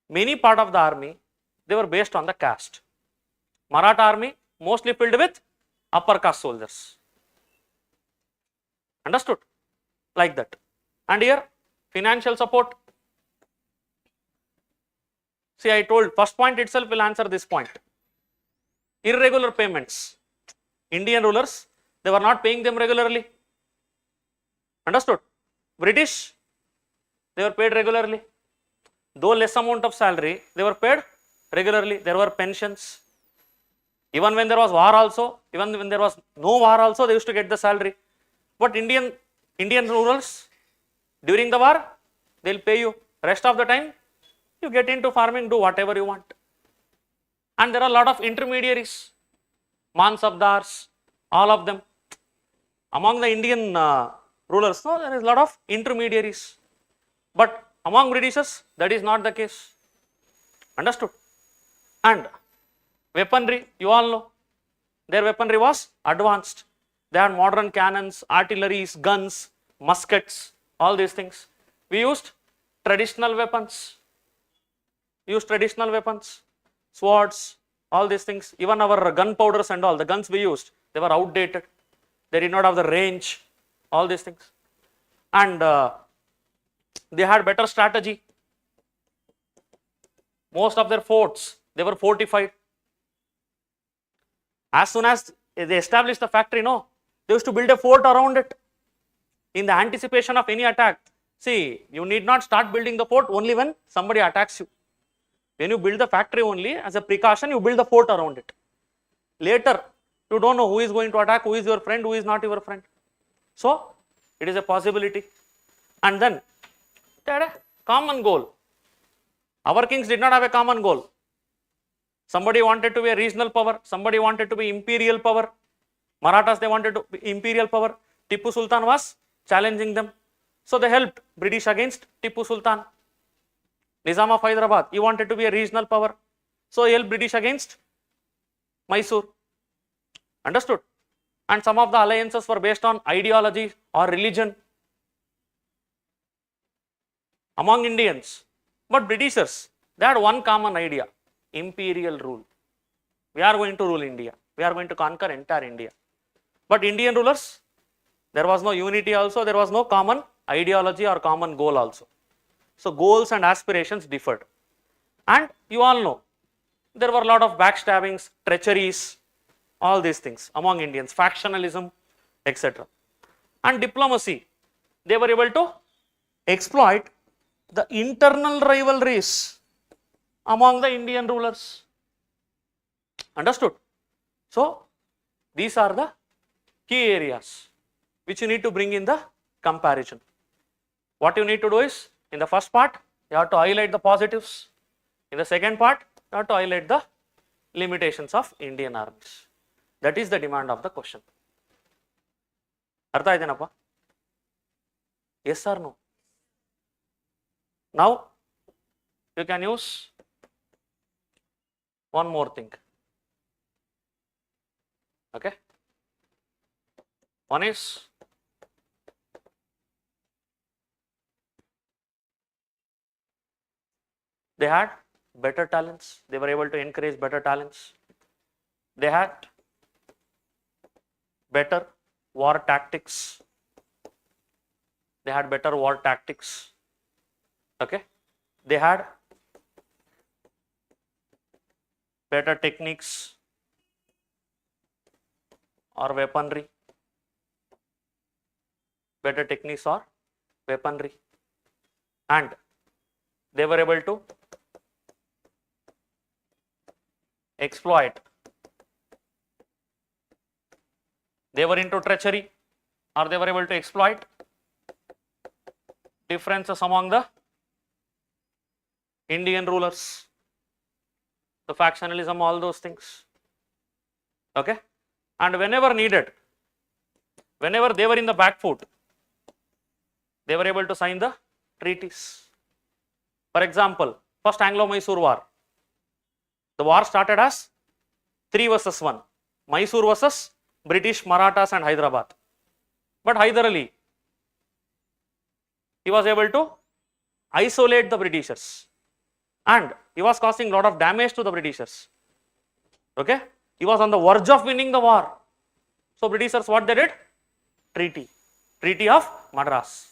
many part of the army, they were based on the caste. Maratha army mostly filled with upper caste soldiers. Understood? Like that. And here, financial support. See, I told first point itself will answer this point. Irregular payments. Indian rulers, they were not paying them regularly. Understood? British, they were paid regularly. Though less amount of salary, they were paid regularly. There were pensions. Even when there was war also, even when there was no war also, they used to get the salary. But Indian rurals, during the war, they'll pay you. Rest of the time, you get into farming, do whatever you want. And there are a lot of intermediaries, Mansabdars, all of them. Among the Indian rulers, no, there is a lot of intermediaries. But among Britishers, that is not the case. Understood? And weaponry, you all know, their weaponry was advanced. They had modern cannons, artilleries, guns, muskets, all these things. We used traditional weapons. Swords, all these things. Even our gunpowders and all, the guns we used, they were outdated. They did not have the range, all these things. And they had better strategy. Most of their forts, they were fortified. As soon as they established the factory, no, they used to build a fort around it in the anticipation of any attack. See, you need not start building the fort only when somebody attacks you. When you build the factory only, as a precaution, you build the fort around it. Later, you don't know who is going to attack, who is your friend, who is not your friend. So, it is a possibility. And then, they had a common goal. Our kings did not have a common goal. Somebody wanted to be a regional power, somebody wanted to be imperial power. Marathas, they wanted to be imperial power. Tipu Sultan was challenging them. So, they helped British against Tipu Sultan. Nizam of Hyderabad, he wanted to be a regional power. So, he helped British against Mysore. Understood? And some of the alliances were based on ideology or religion among Indians. But Britishers, they had one common idea, imperial rule. We are going to rule India. We are going to conquer entire India. But Indian rulers, there was no unity also, there was no common ideology or common goal also. So, goals and aspirations differed. And you all know, there were a lot of backstabbings, treacheries, all these things among Indians, factionalism, etc. And diplomacy, they were able to exploit the internal rivalries among the Indian rulers. Understood? So, these are the key areas which you need to bring in the comparison. What you need to do is, in the first part, you have to highlight the positives. In the second part, you have to highlight the limitations of Indian armies. That is the demand of the question. Artha aidenappa? Yes or no? Now, you can use one more thing. Okay? One is they had better talents. They were able to encourage better talents. They had better war tactics. They had better war tactics. Okay? They had better techniques or weaponry. Better techniques or weaponry. And they were able to exploit. They were into treachery, or they were able to exploit differences among the Indian rulers, the factionalism, all those things. Okay? And whenever needed, whenever they were in the back foot, they were able to sign the treaties. For example, first Anglo-Mysore war. The war started as 3 versus 1. Mysore versus British, Marathas and Hyderabad. But Hyder Ali, he was able to isolate the Britishers and he was causing a lot of damage to the Britishers. Okay, he was on the verge of winning the war. So Britishers, what they did? Treaty of Madras.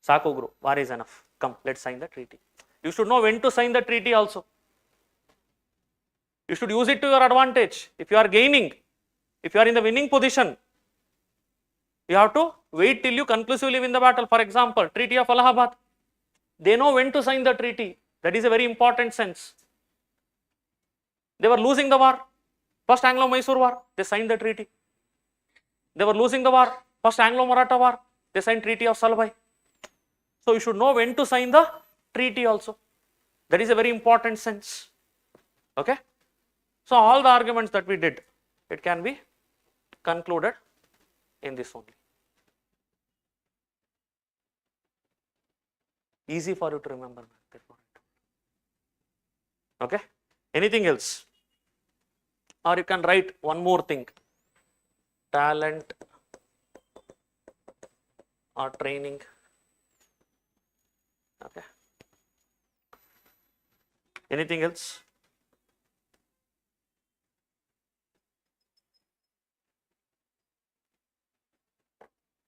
Saku Guru, war is enough. Come, let's sign the treaty. You should know when to sign the treaty also. You should use it to your advantage. If you are gaining, if you are in the winning position, you have to wait till you conclusively win the battle. For example, Treaty of Allahabad. They know when to sign the treaty. That is a very important sense. They were losing the war. First Anglo-Mysore war, they signed the treaty. They were losing the war. First Anglo-Maratha war, they signed Treaty of Salbai. So you should know when to sign the treaty also. That is a very important sense. Okay. So all the arguments that we did, it can be concluded in this only. Easy for you to remember. Okay. Anything else? Or you can write one more thing. Talent or training. Okay. Anything else?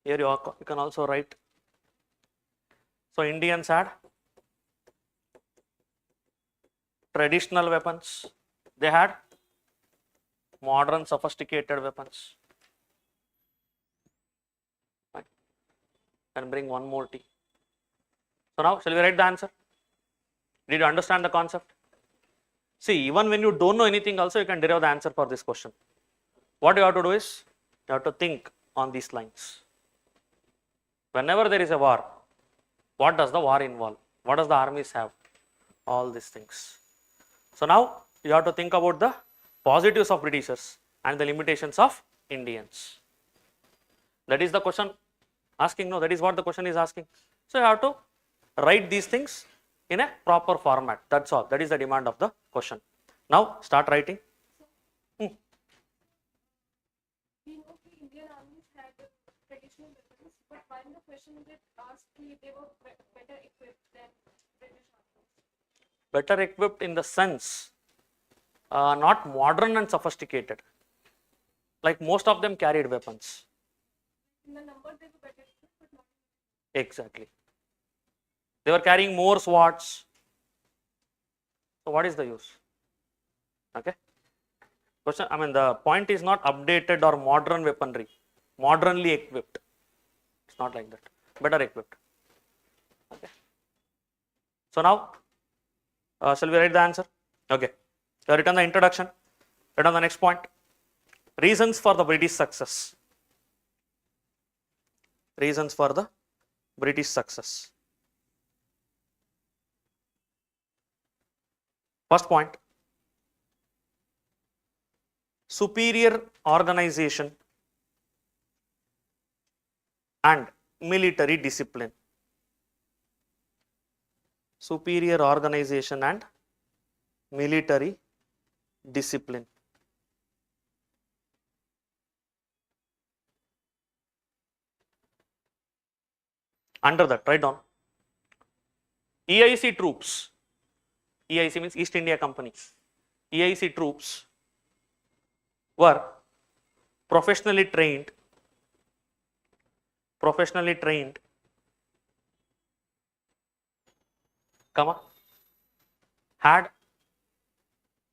Here you can also write. So Indians had traditional weapons. They had modern sophisticated weapons. Right. And bring one more T. So now shall we write the answer? Did you understand the concept? See, even when you don't know anything also, you can derive the answer for this question. What you have to do is, you have to think on these lines. Whenever there is a war, what does the war involve? What does the armies have? All these things. So now you have to think about the positives of Britishers and the limitations of Indians. That is the question asking. No, that is what the question is asking. So you have to write these things in a proper format. That's all. That is the demand of the question. Now start writing. We know the Indian armies had traditional weapons, but when the question get asked, they were better equipped than British armies. Better equipped in the sense, not modern and sophisticated. Like most of them carried weapons. In the number, they were better equipped, but not. Exactly. They were carrying more swords. So what is the use? Okay. Question. I mean, the point is not updated or modern weaponry. Modernly equipped. It's not like that. Better equipped. Okay. So now, shall we write the answer? Okay. You have written the introduction. Write on the next point. Reasons for the British success. Reasons for the British success. First point. Superior organization and military discipline. Superior organization and military discipline. Under that, write down. EIC troops. EIC means East India Company. EIC troops were professionally trained, had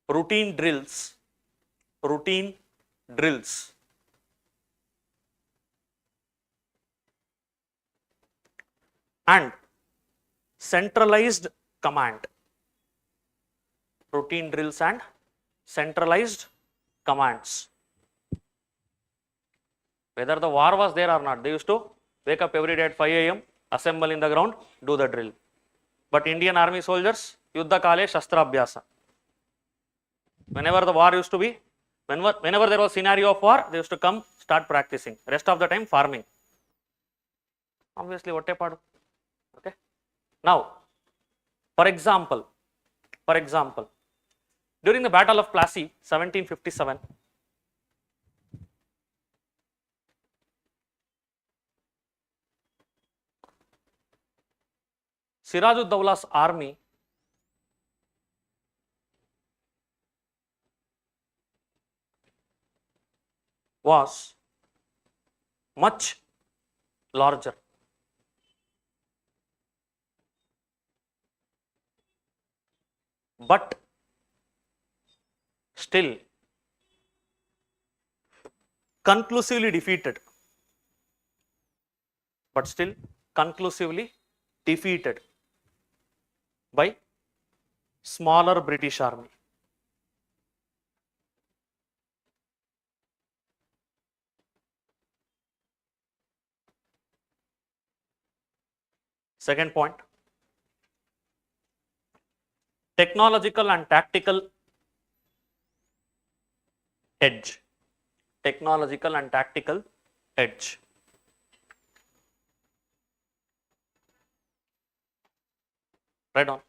routine drills, and centralized command. Routine drills and centralized commands. Whether the war was there or not, they used to wake up every day at 5 a.m., assemble in the ground, do the drill. But Indian army soldiers, Yuddha Kale Shastra Abhyasa. Whenever the war used to be, whenever there was scenario of war, they used to come, start practicing. Rest of the time, farming. Obviously, what a part. Okay. Now, for example, during the Battle of Plassey, 1757, Siraj-ud-Dawla's army was much larger. But still conclusively defeated. But still conclusively defeated by smaller British army. Second point, technological and tactical edge. Technological and tactical edge. Right on.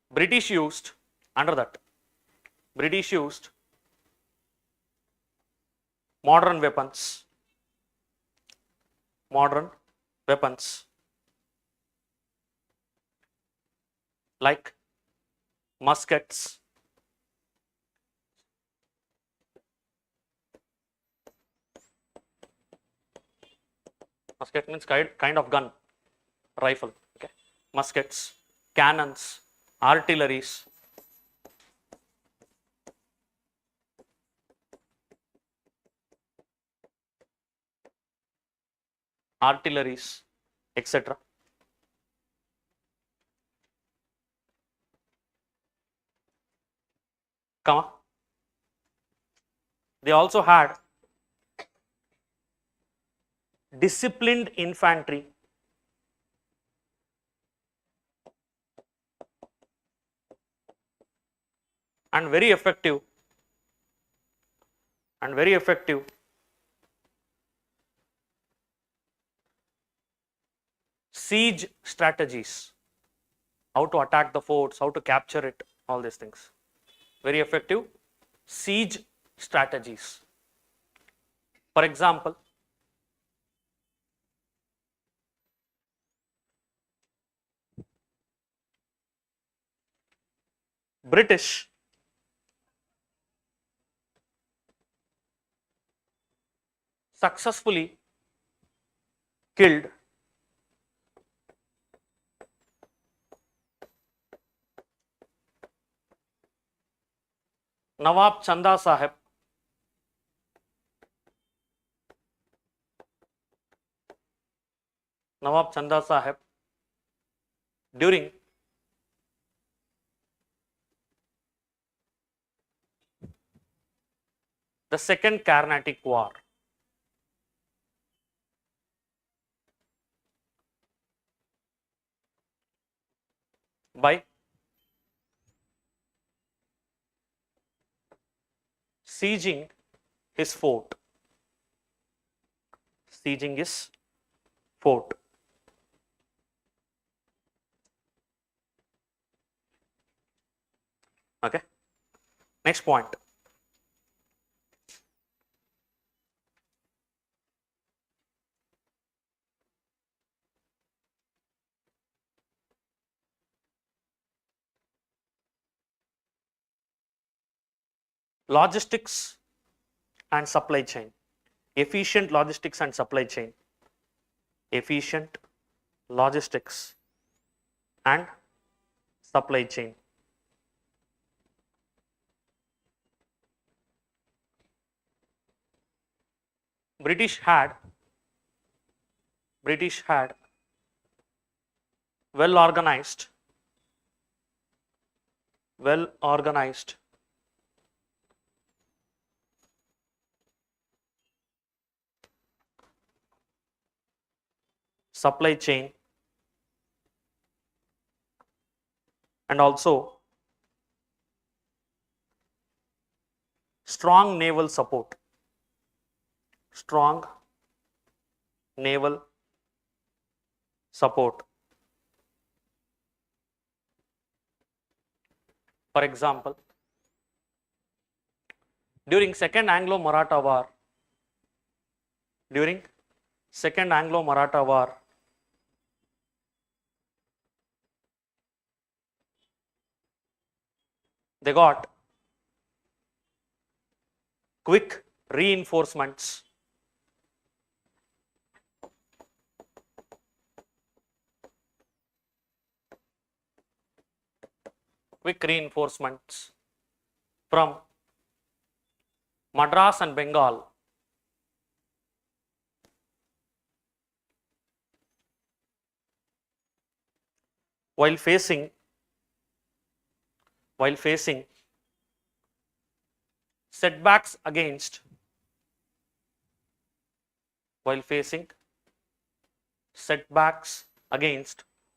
British used, under that, British used modern weapons, modern weapons like muskets, musket means kind of gun, rifle, okay, muskets, cannons, artilleries, etc. Comma. They also had disciplined infantry and very effective siege strategies, how to attack the forts, how to capture it, all these things. Very effective siege strategies. For example, British successfully killed Nawab Chanda Sahib during the Second Carnatic War. By sieging his fort. Sieging his fort. Okay. Next point. Logistics and supply chain. Efficient logistics and supply chain. Efficient logistics and supply chain. British had well organized supply chain and also strong naval support. Strong naval support. For example, during Second Anglo-Maratha War, they got quick reinforcements, quick reinforcements from Madras and Bengal while facing setbacks against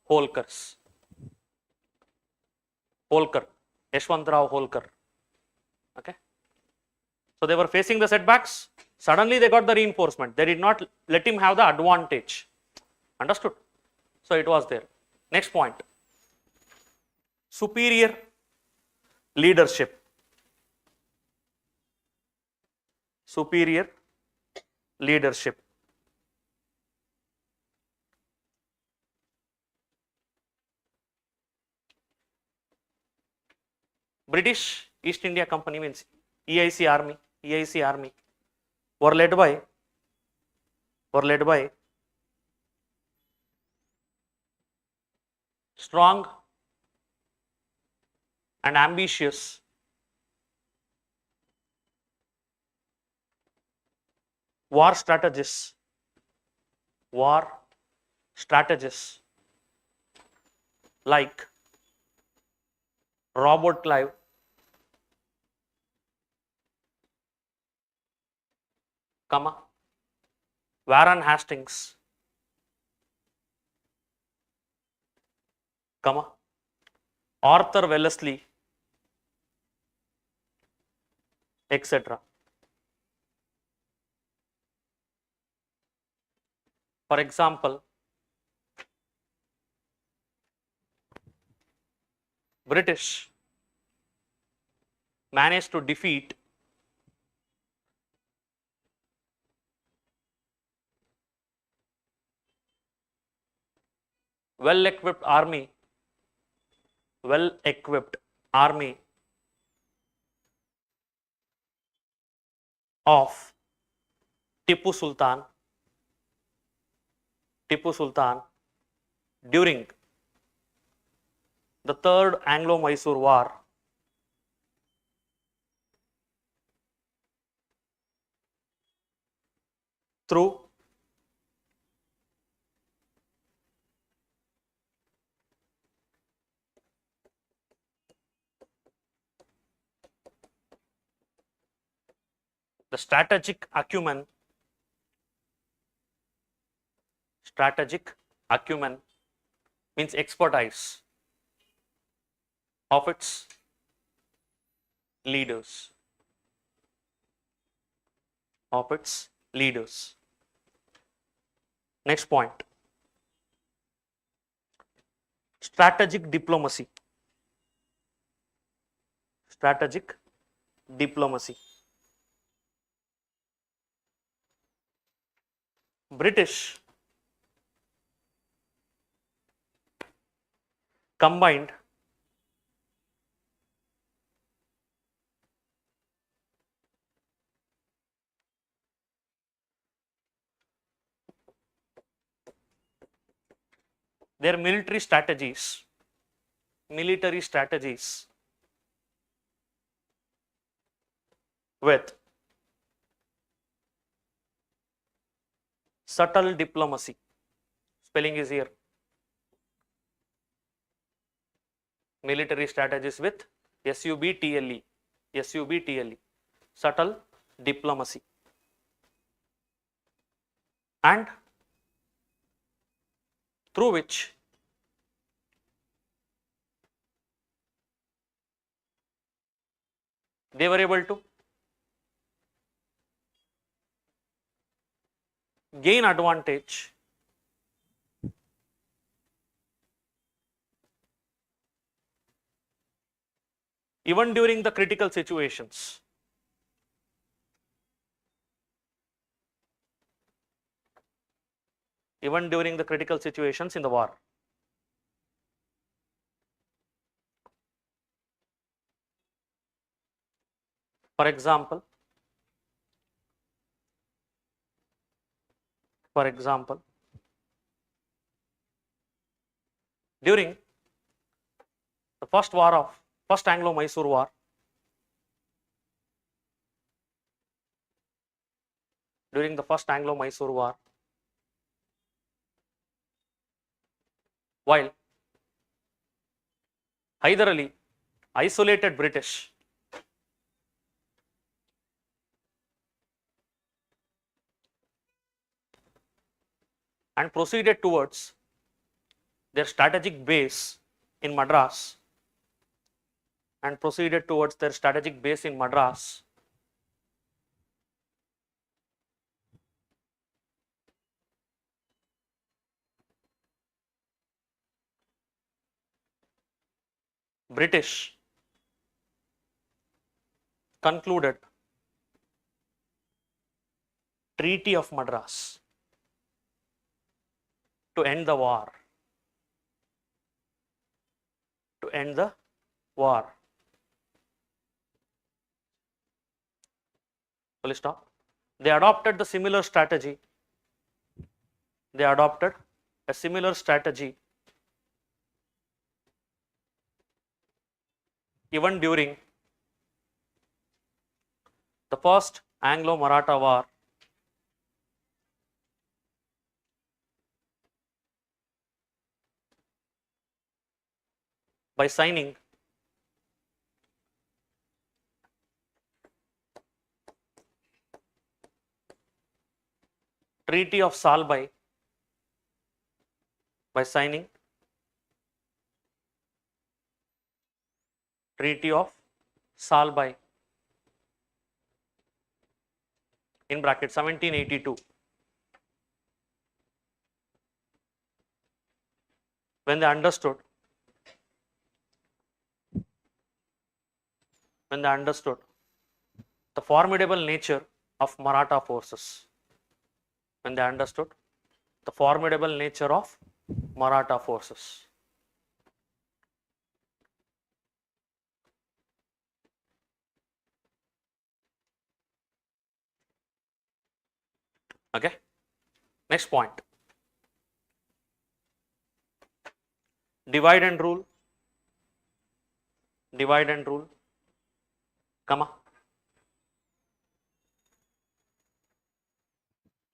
Holkars. Holkar, Yashwantrao Holkar. Okay. So they were facing the setbacks. Suddenly they got the reinforcement. They did not let him have the advantage. Understood? So it was there. Next point. Superior leadership. Superior leadership. British East India Company means EIC Army were led by strong and ambitious war strategists like Robert Clive, Warren Hastings, Arthur Wellesley, etc. For example, British managed to defeat well-equipped army of Tipu Sultan during the Third Anglo-Mysore War through the strategic acumen means expertise of its leaders. Next point. Strategic diplomacy. British combined their military strategies with subtle diplomacy. Spelling is here. Military strategies with SUBTLE. Subtle diplomacy. And through which they were able to gain advantage even during the critical situations. In the war. For example, For example, during the first Anglo-Mysore War, during the first Anglo-Mysore War, while Hyder Ali isolated British and proceeded towards their strategic base in Madras British concluded Treaty of Madras to end the war. Full stop. They adopted a similar strategy even during the first Anglo-Maratha War, by signing Treaty of Salbai, in bracket 1782, when they understood the formidable nature of Maratha forces. Okay. Next point. Divide and rule, comma,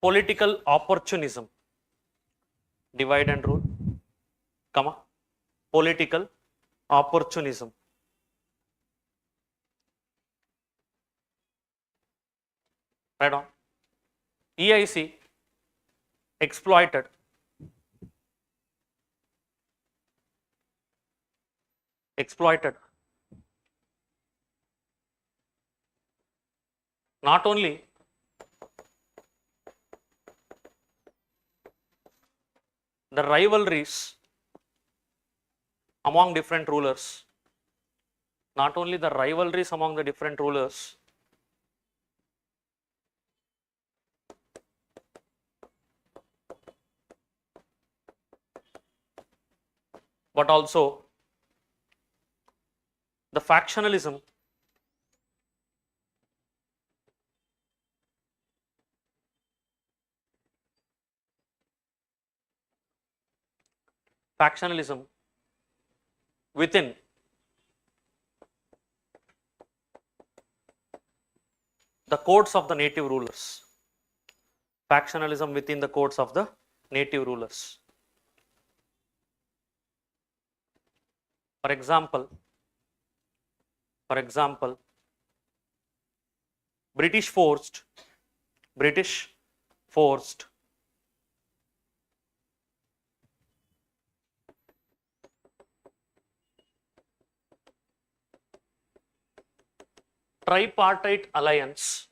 political opportunism, divide and rule, comma, political opportunism. Right on. EIC exploited not only the rivalries among different rulers, but also the factionalism within the courts of the native rulers. For example, British forced tripartite alliance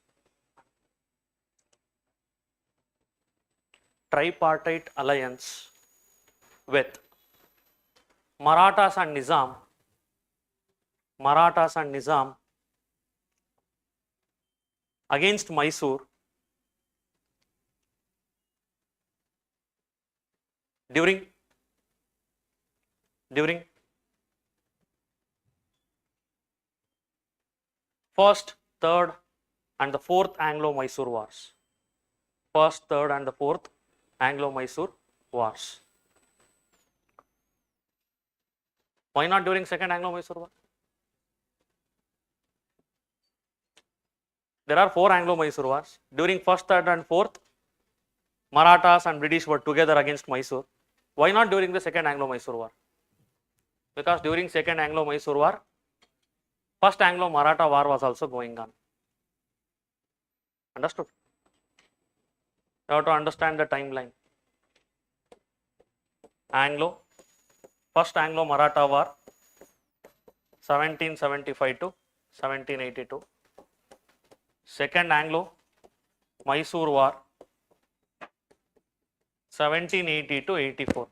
with Marathas and Nizam against Mysore during first, third and the fourth Anglo-Mysore wars. Anglo-Mysore wars. Why not during second Anglo-Mysore war? There are 4 Anglo-Mysore wars. During first, third and fourth, Marathas and British were together against Mysore. Why not during the second Anglo-Mysore war? Because during second Anglo-Mysore war, first Anglo-Maratha war was also going on. Understood? You have to understand the timeline. First Anglo-Maratha war, 1775 to 1782. Second Anglo-Mysore war, 1780 to 84.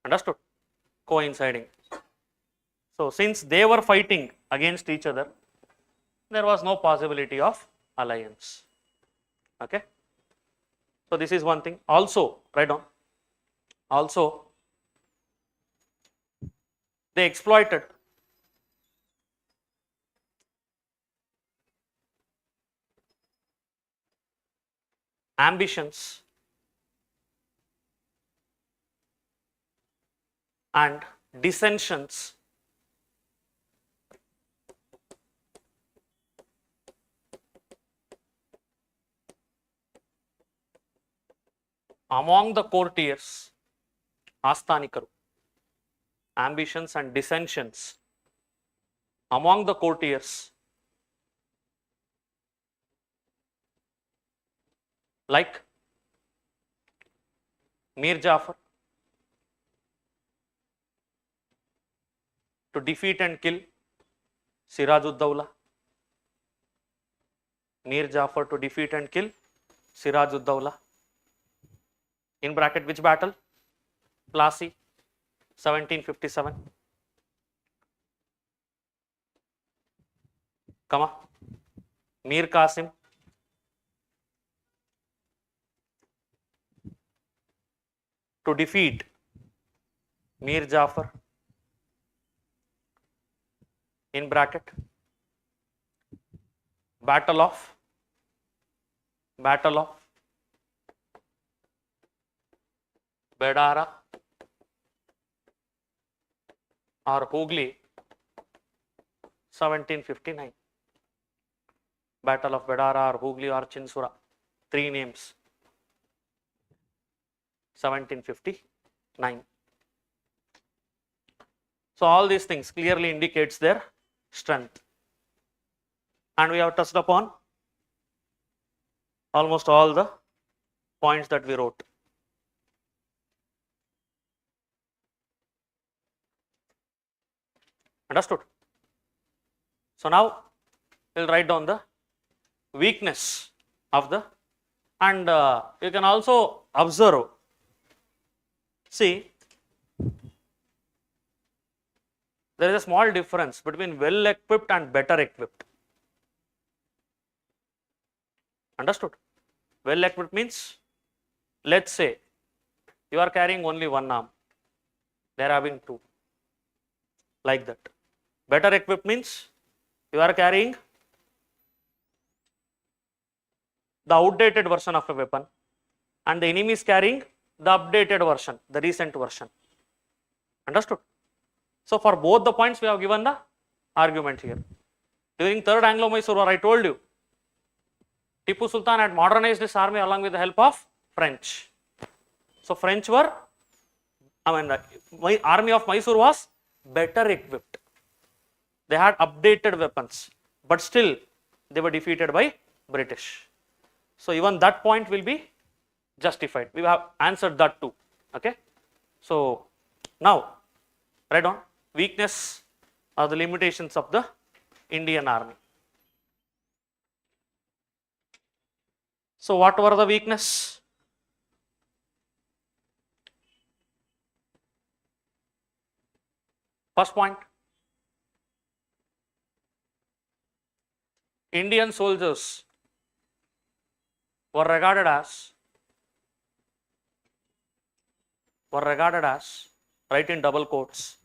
Understood? Coinciding. So since they were fighting against each other, there was no possibility of alliance. Okay? So this is one thing. Also, write down. Also, they exploited ambitions and dissensions among the courtiers, Asthanikaru. Ambitions and dissensions among the courtiers, like Mir Jafar, to defeat and kill Siraj-ud-Dawla. Mir Jafar to defeat and kill Siraj-ud-Dawla. In bracket, which battle? Plassey, 1757. Comma. Mir Qasim to defeat Mir Jafar, in bracket, Battle of Bedara or Hooghly, 1759. Battle of Bedara or Hooghly or Chinsura, 3 names, 1759. So all these things clearly indicates their strength, and we have touched upon almost all the points that we wrote. Understood? So now we'll write down the weakness of the, and you can also observe, see, there is a small difference between well equipped and better equipped. Understood? Well equipped means, let's say you are carrying only one arm, they are having 2, like that. Better equipped means you are carrying the outdated version of a weapon and the enemy is carrying the updated version, the recent version. Understood? So for both the points we have given the argument here. During third Anglo-Mysore war, I told you, Tipu Sultan had modernized his army along with the help of French. So French were, my army of Mysore was better equipped. They had updated weapons, but still they were defeated by British. So even that point will be justified. We have answered that too. Okay. So now write down weakness or the limitations of the Indian army. So what were the weakness? First point, Indian soldiers were regarded as, write in double quotes,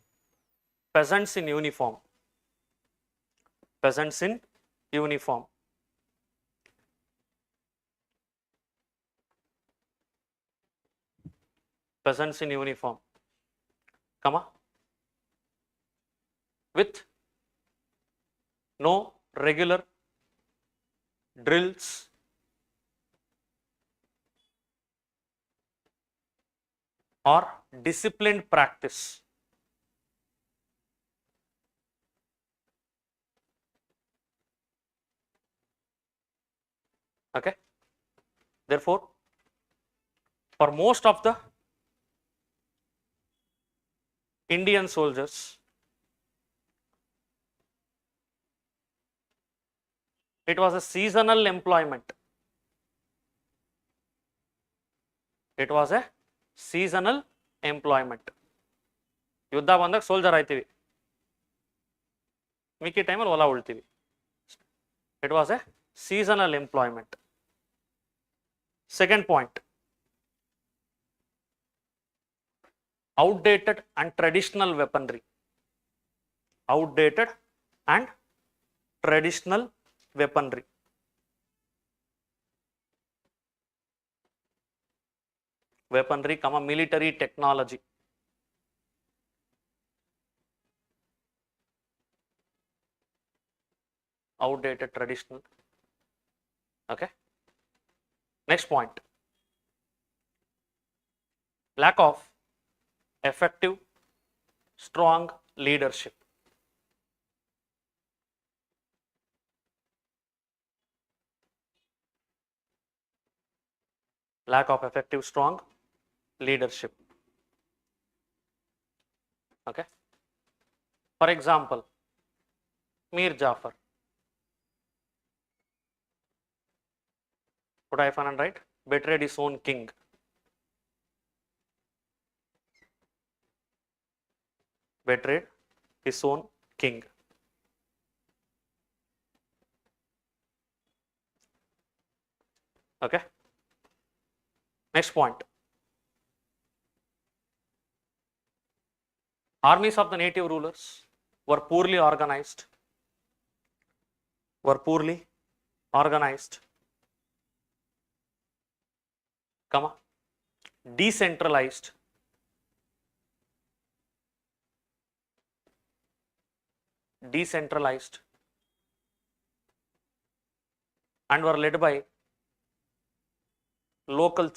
peasants in uniform. Peasants in uniform. peasants in uniform, comma, with no regular drills or disciplined practice. Okay. Therefore, for most of the Indian soldiers, it was a seasonal employment. It was a seasonal employment. ಯುದ್ಧ ಬಂದಾಗ soldier ಆಯ್ತೀವಿ, ಮಿಕ್ಕಿ ಟೈಮಲ್ಲಿ ಹೊಲ ಉಳ್ತೀವಿ. It was a seasonal employment. Second point, outdated and traditional weaponry. Outdated and traditional weaponry. Weaponry, comma, military technology. Outdated, traditional. Okay. Next point, lack of effective, strong leadership. Lack of effective, strong leadership. Okay. For example, Mir Jafar. Put hyphen and write, betrayed his own king. Betrayed his own king. Okay. Next point, armies of the native rulers were poorly organized. Comma, decentralized, and were led by local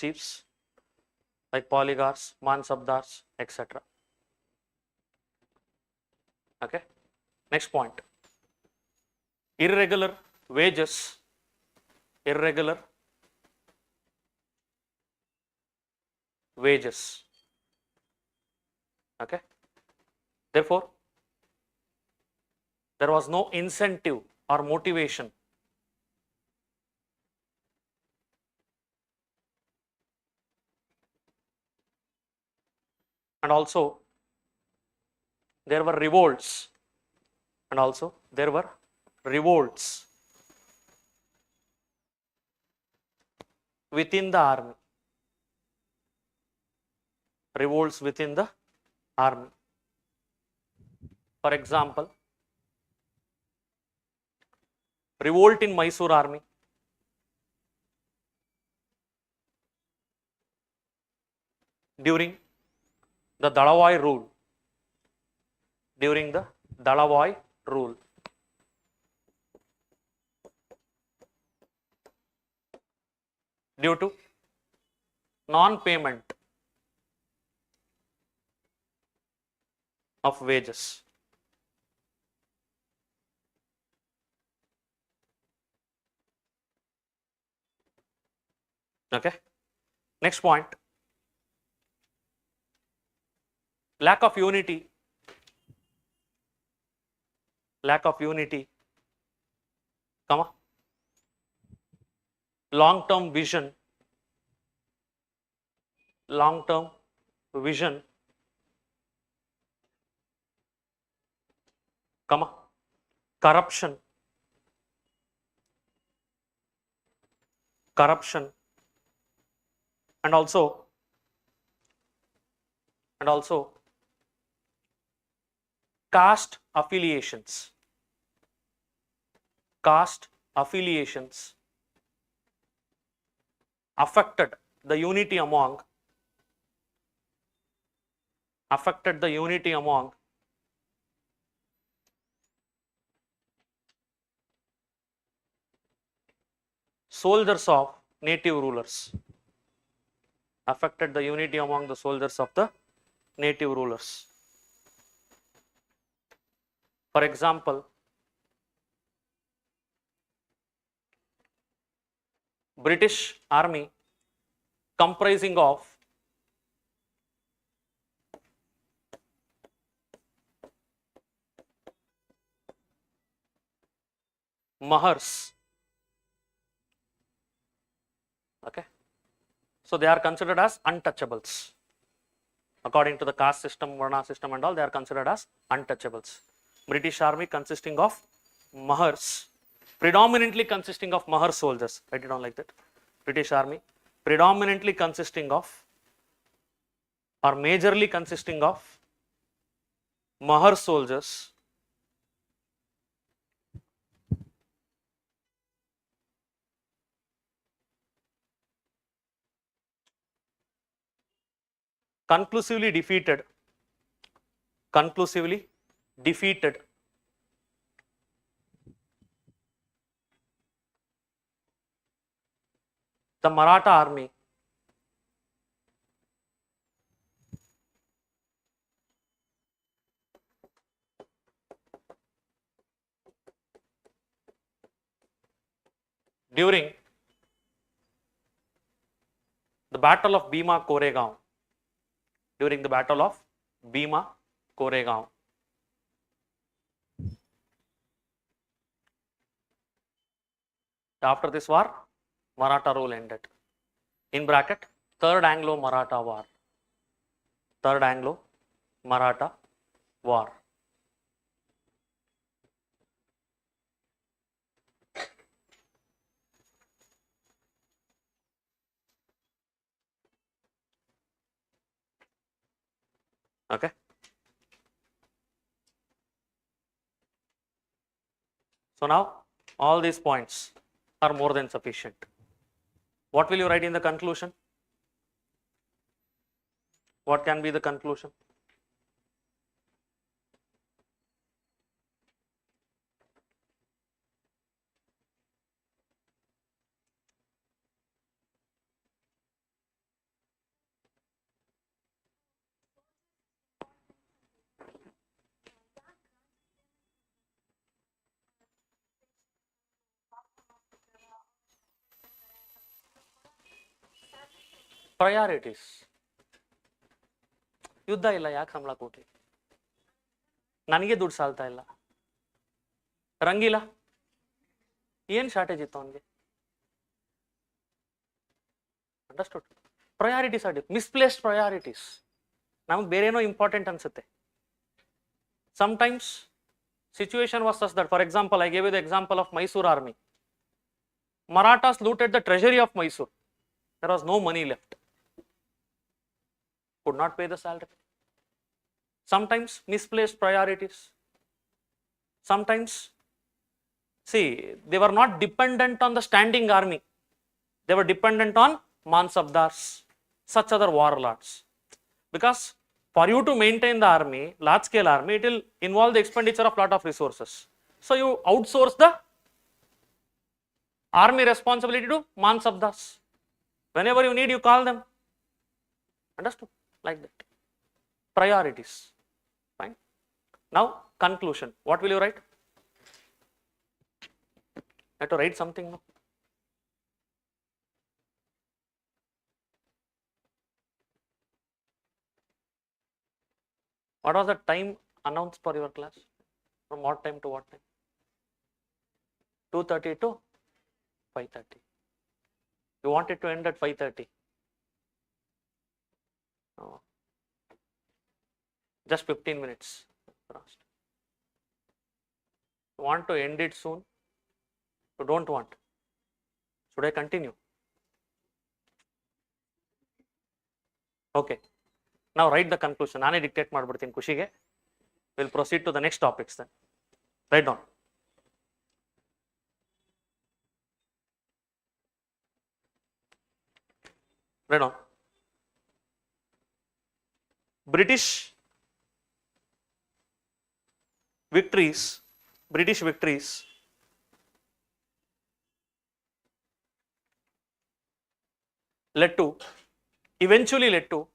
chiefs, like polygars, mansabdars, etc. Okay. Next point, irregular wages, okay. Therefore, there was no incentive or motivation and also there were revolts within the army. For example, revolt in Mysore army, during the Dalawai rule. Due to non-payment of wages. Okay. Next point, lack of unity, comma, long-term vision, comma, corruption, corruption, and also caste affiliations. Caste affiliations affected the unity among soldiers of native rulers. Affected the unity among the soldiers of the native rulers. For example, British army comprising of Mahars. Okay. So they are considered as untouchables. According to the caste system, Varna system and all, they are considered as untouchables. British army consisting of Mahars, predominantly consisting of Mahar soldiers. Write it down like that. British army predominantly consisting of or majorly consisting of Mahar soldiers conclusively defeated the Maratha army during the battle of Bhima Koregaon. During the battle of Bhima Koregaon. After this war, Maratha rule ended. In bracket, Third Anglo-Maratha War. Third Anglo-Maratha War. Okay. So now all these points are more than sufficient. What will you write in the conclusion? What can be the conclusion? Priorities. ಯುದ್ಧ ಇಲ್ಲ, ಯಾಕೆ ಸಂಬಳ ಕೊಟ್ಲಿ? ನನಗೆ ದುಡ್ಡು ಸಾಲ್ತಾ ಇಲ್ಲ. ರಂಗಿಲ್ಲ, ಏನ್ shortage ಇತ್ತು ಅವನಿಗೆ? Understood? Priorities are misplaced priorities. ನಮಗೆ ಬೇರೇನೋ ಇಂಪಾರ್ಟೆಂಟ್ ಅನ್ಸುತ್ತೆ. Sometimes situation was such that, for example, I gave you the example of Mysore army. Marathas looted the treasury of Mysore. There was no money left. Could not pay the salary. Sometimes misplaced priorities. Sometimes, see, they were not dependent on the standing army. They were dependent on Mansabdars, such other warlords. Because for you to maintain the army, large scale army, it will involve the expenditure of lot of resources. So you outsource the army responsibility to Mansabdars. Whenever you need, you call them. Understood? Like that. Priorities. Fine. Now conclusion. What will you write? You have to write something now. What was the time announced for your class? From what time to what time? 2:30 to 5:30. You wanted to end at 5:30. Oh. Just 15 minutes. You want to end it soon? You don't want. Should I continue? Okay. Now write the conclusion. Nane dictate ಮಾಡ್ಬಿಡ್ತೀನಿ ಖುಷಿಗೆ. We'll proceed to the next topics then. Write down. Write down. British victories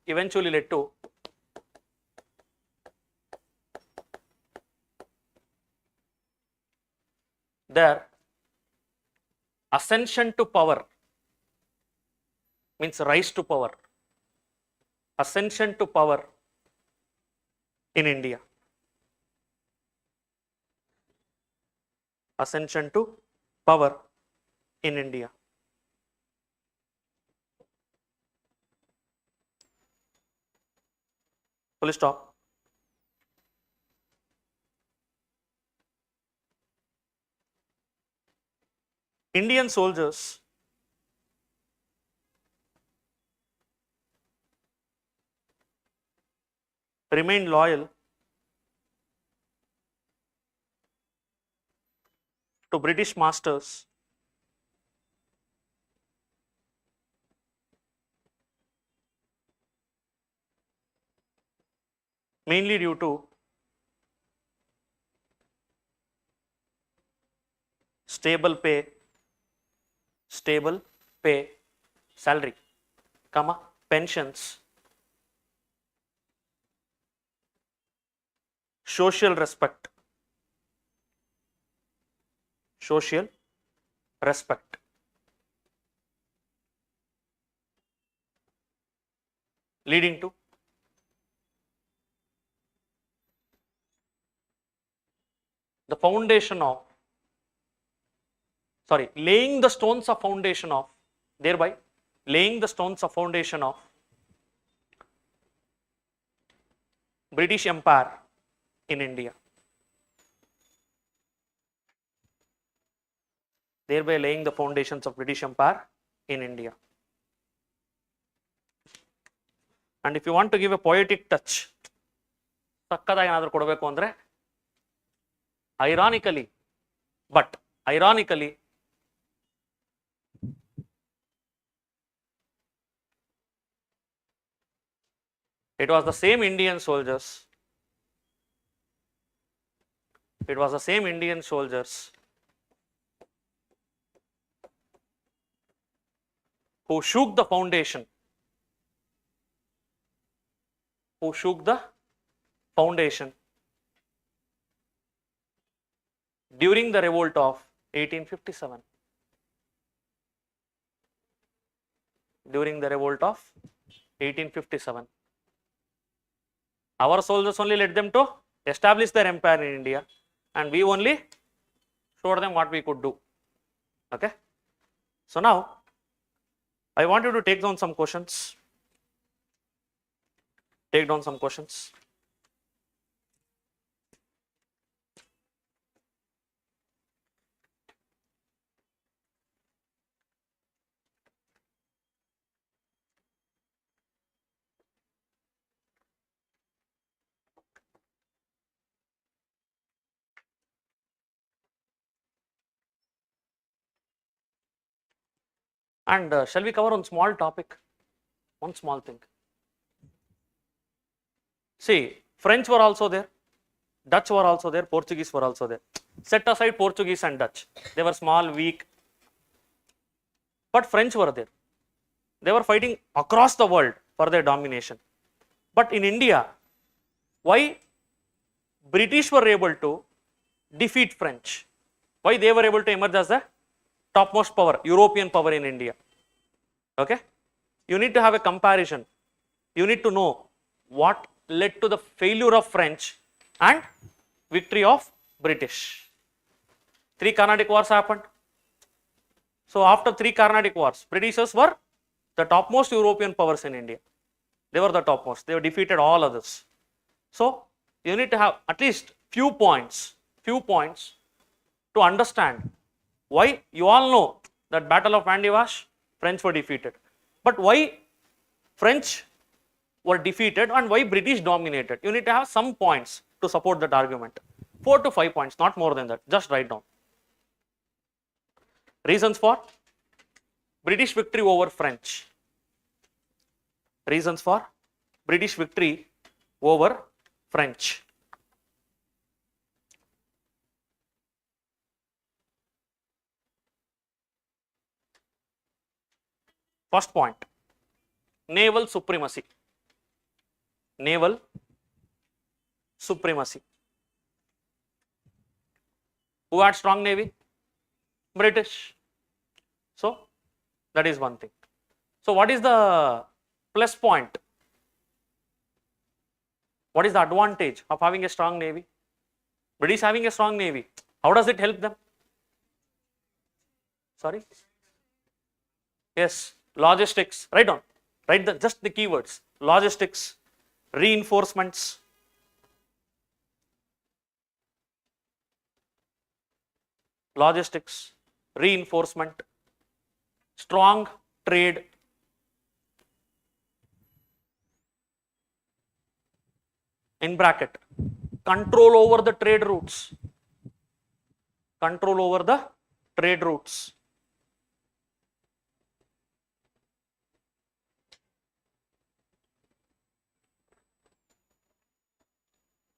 eventually led to their ascension to power, means rise to power, ascension to power in India. Ascension to power in India. Full stop. Indian soldiers remained loyal to British masters mainly due to stable pay, salary, pensions, social respect, leading to the foundation of, laying the stones of foundation of, thereby laying the stones of foundation of British Empire in India. Thereby laying the foundations of British Empire in India. And if you want to give a poetic touch, ಸಕ್ಕದಾಗಿ ಏನಾದರೂ ಕೊಡಬೇಕು ಅಂದರೆ ironically, it was the same Indian soldiers who shook the foundation during the revolt of 1857. During the revolt of 1857. Our soldiers only led them to establish their empire in India, and we only showed them what we could do. Okay. So now, I want you to take down some questions. And shall we cover one small topic? One small thing. See, French were also there, Dutch were also there, Portuguese were also there. Set aside Portuguese and Dutch. They were small, weak. But French were there. They were fighting across the world for their domination. But in India, why British were able to defeat French? Why they were able to emerge as the topmost power, European power in India? Okay? You need to have a comparison. You need to know what led to the failure of French and victory of British. 3 Carnatic Wars happened. So after 3 Carnatic Wars, Britishers were the topmost European powers in India. They were the topmost. They were defeated all others. So you need to have at least few points to understand why. You all know that Battle of Vandivash, French were defeated. But why French were defeated and why British dominated. You need to have some points to support that argument. 4 to 5 points, not more than that. Just write down. Reasons for British victory over French. Reasons for British victory over French. First point, naval supremacy. Naval supremacy. Who had strong navy? British. So that is one thing. So what is the plus point? What is the advantage of having a strong navy? British having a strong navy. How does it help them? Sorry? Yes, logistics. Write down. Write just the keywords. Logistics, reinforcements, logistics, reinforcement, strong trade, in bracket, control over the trade routes, control over the trade routes.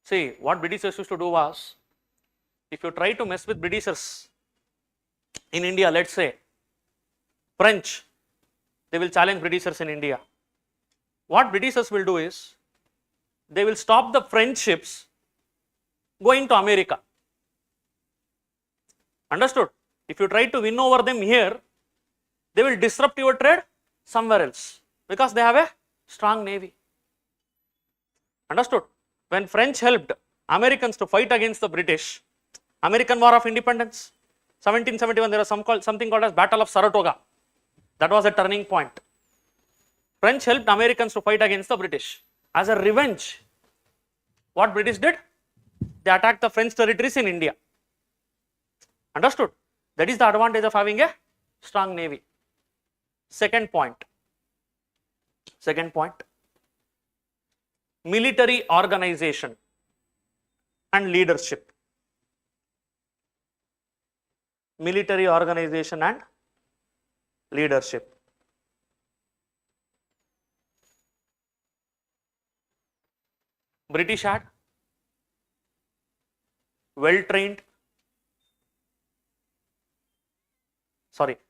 See, what Britishers used to do was, if you try to mess with Britishers in India, let's say, French, they will challenge Britishers in India. What Britishers will do is, they will stop the French ships going to America. Understood? If you try to win over them here, they will disrupt your trade somewhere else because they have a strong navy. Understood? When French helped Americans to fight against the British, American War of Independence, 1771, there was something called as Battle of Saratoga. That was a turning point. French helped Americans to fight against the British. As a revenge, what British did? They attacked the French territories in India. Understood? That is the advantage of having a strong navy. Second point. Second point. Military organization and leadership. Military organization and leadership. British had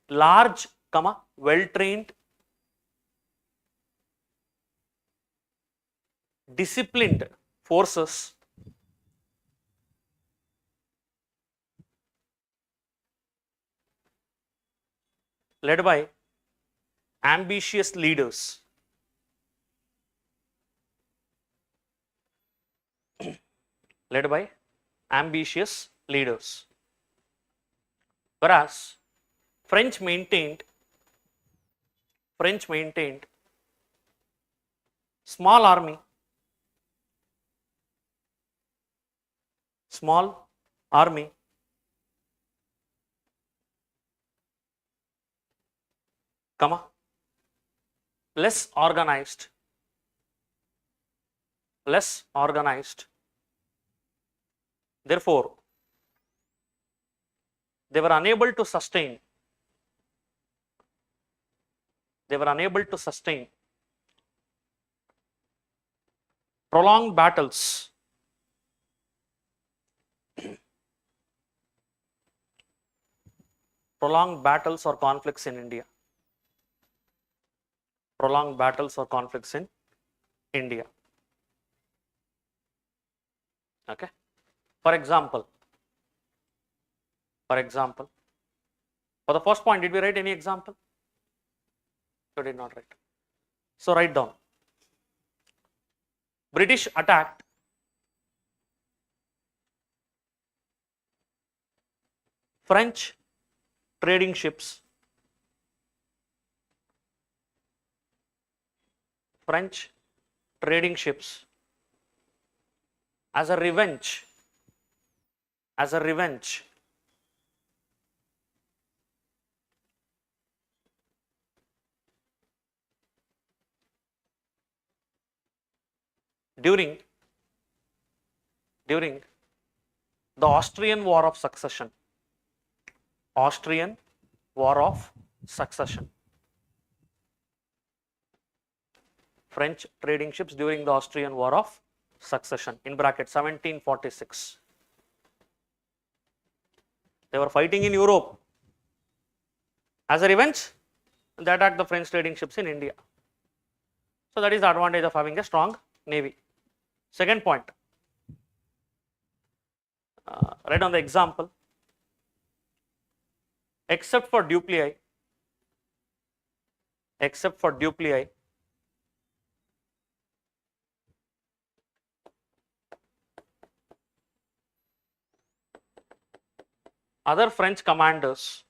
large, well-trained, disciplined forces led by ambitious leaders. Led by ambitious leaders. Whereas French maintained small army, less organized, therefore they were unable to sustain prolonged battles or conflicts in India. Okay. For example, for the first point, did we write any example? You did not write. So write down. British attacked French trading ships. As a revenge. during the Austrian War of Succession. Austrian War of Succession. French trading ships during the Austrian War of Succession, in bracket 1746. They were fighting in Europe. As a revenge, they attacked the French trading ships in India. So that is the advantage of having a strong navy. Second point, write on the example. Except for duplei, other French commanders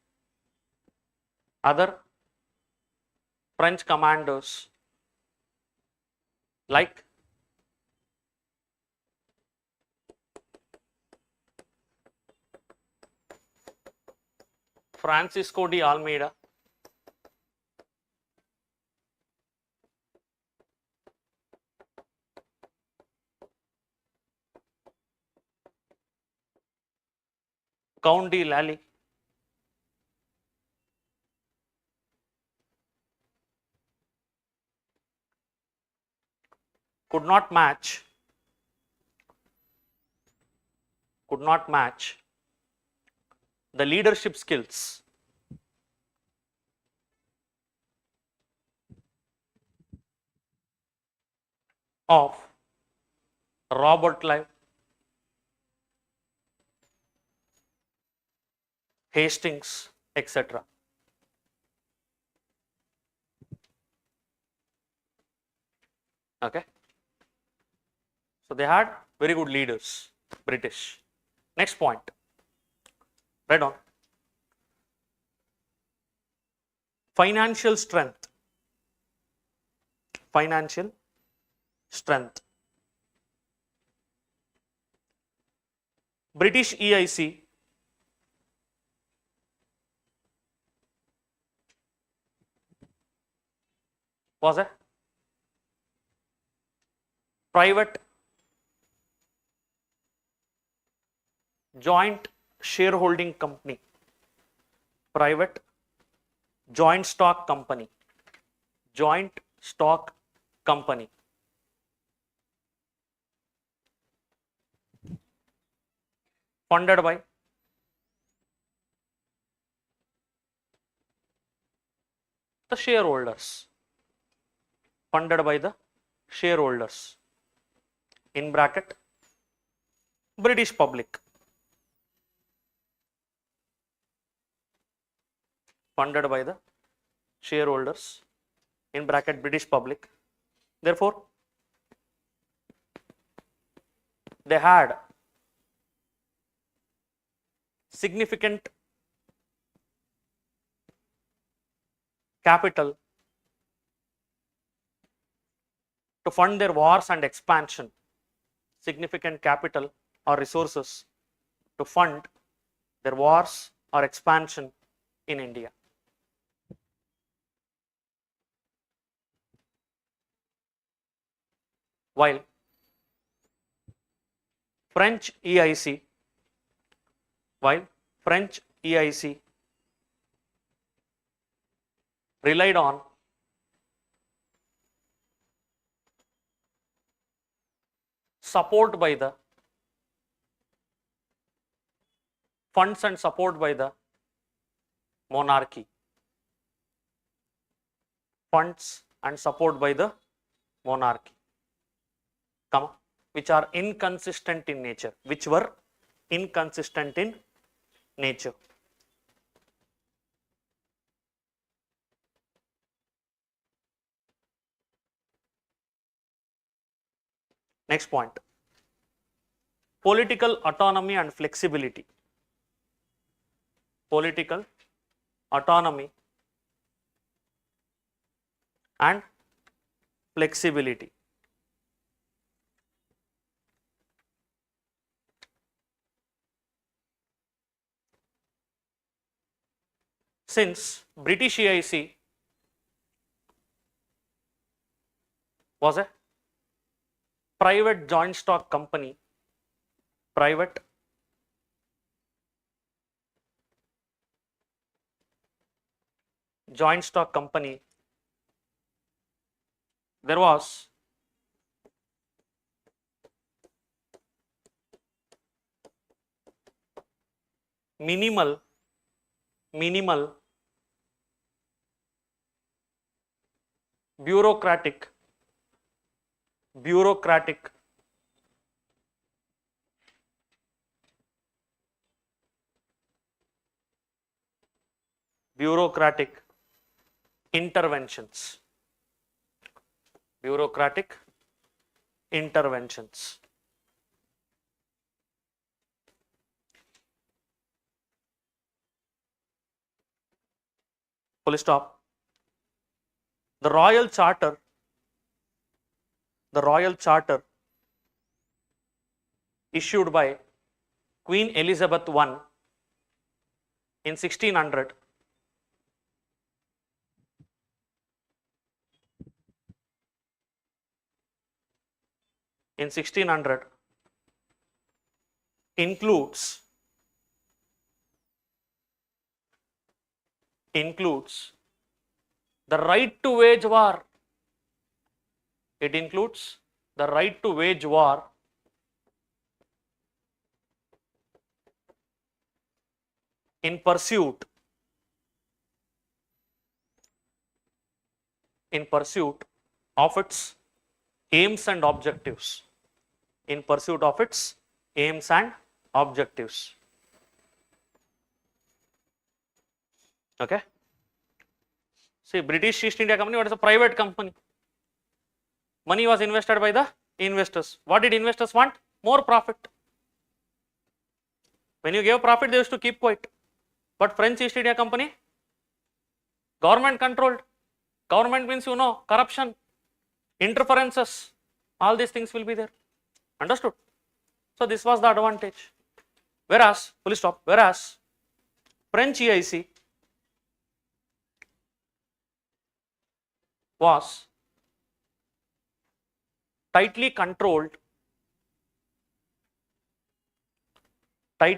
like Francisco de Almeida, Count de Lally, could not match the leadership skills of Robert Clive, Hastings, etc. Okay. So they had very good leaders, British. Next point, write on. Financial strength. British EIC was a private joint shareholding company, private joint stock company, funded by the shareholders, in bracket British public, funded by the shareholders, in bracket British public. Therefore, they had significant capital to fund their wars and expansion, significant capital or resources to fund their wars or expansion in India. While French EIC relied on support by the funds and support by the monarchy, which are inconsistent in nature, Next point, political autonomy and flexibility. Since British EIC was a private joint stock company, private joint stock company, there was minimal bureaucratic interventions, bureaucratic interventions. Full stop. The Royal Charter issued by Queen Elizabeth I in 1600 includes the right to wage war. It includes the right to wage war in pursuit of its aims and objectives. In pursuit of its aims and objectives. Okay. See, British East India Company, what is a private company? Money was invested by the investors. What did investors want? More profit. When you gave profit, they used to keep quiet. But French East India Company, government controlled. Government means, corruption, interferences, all these things will be there. Understood? So this was the advantage. Whereas, full stop, whereas French EIC was tightly controlled by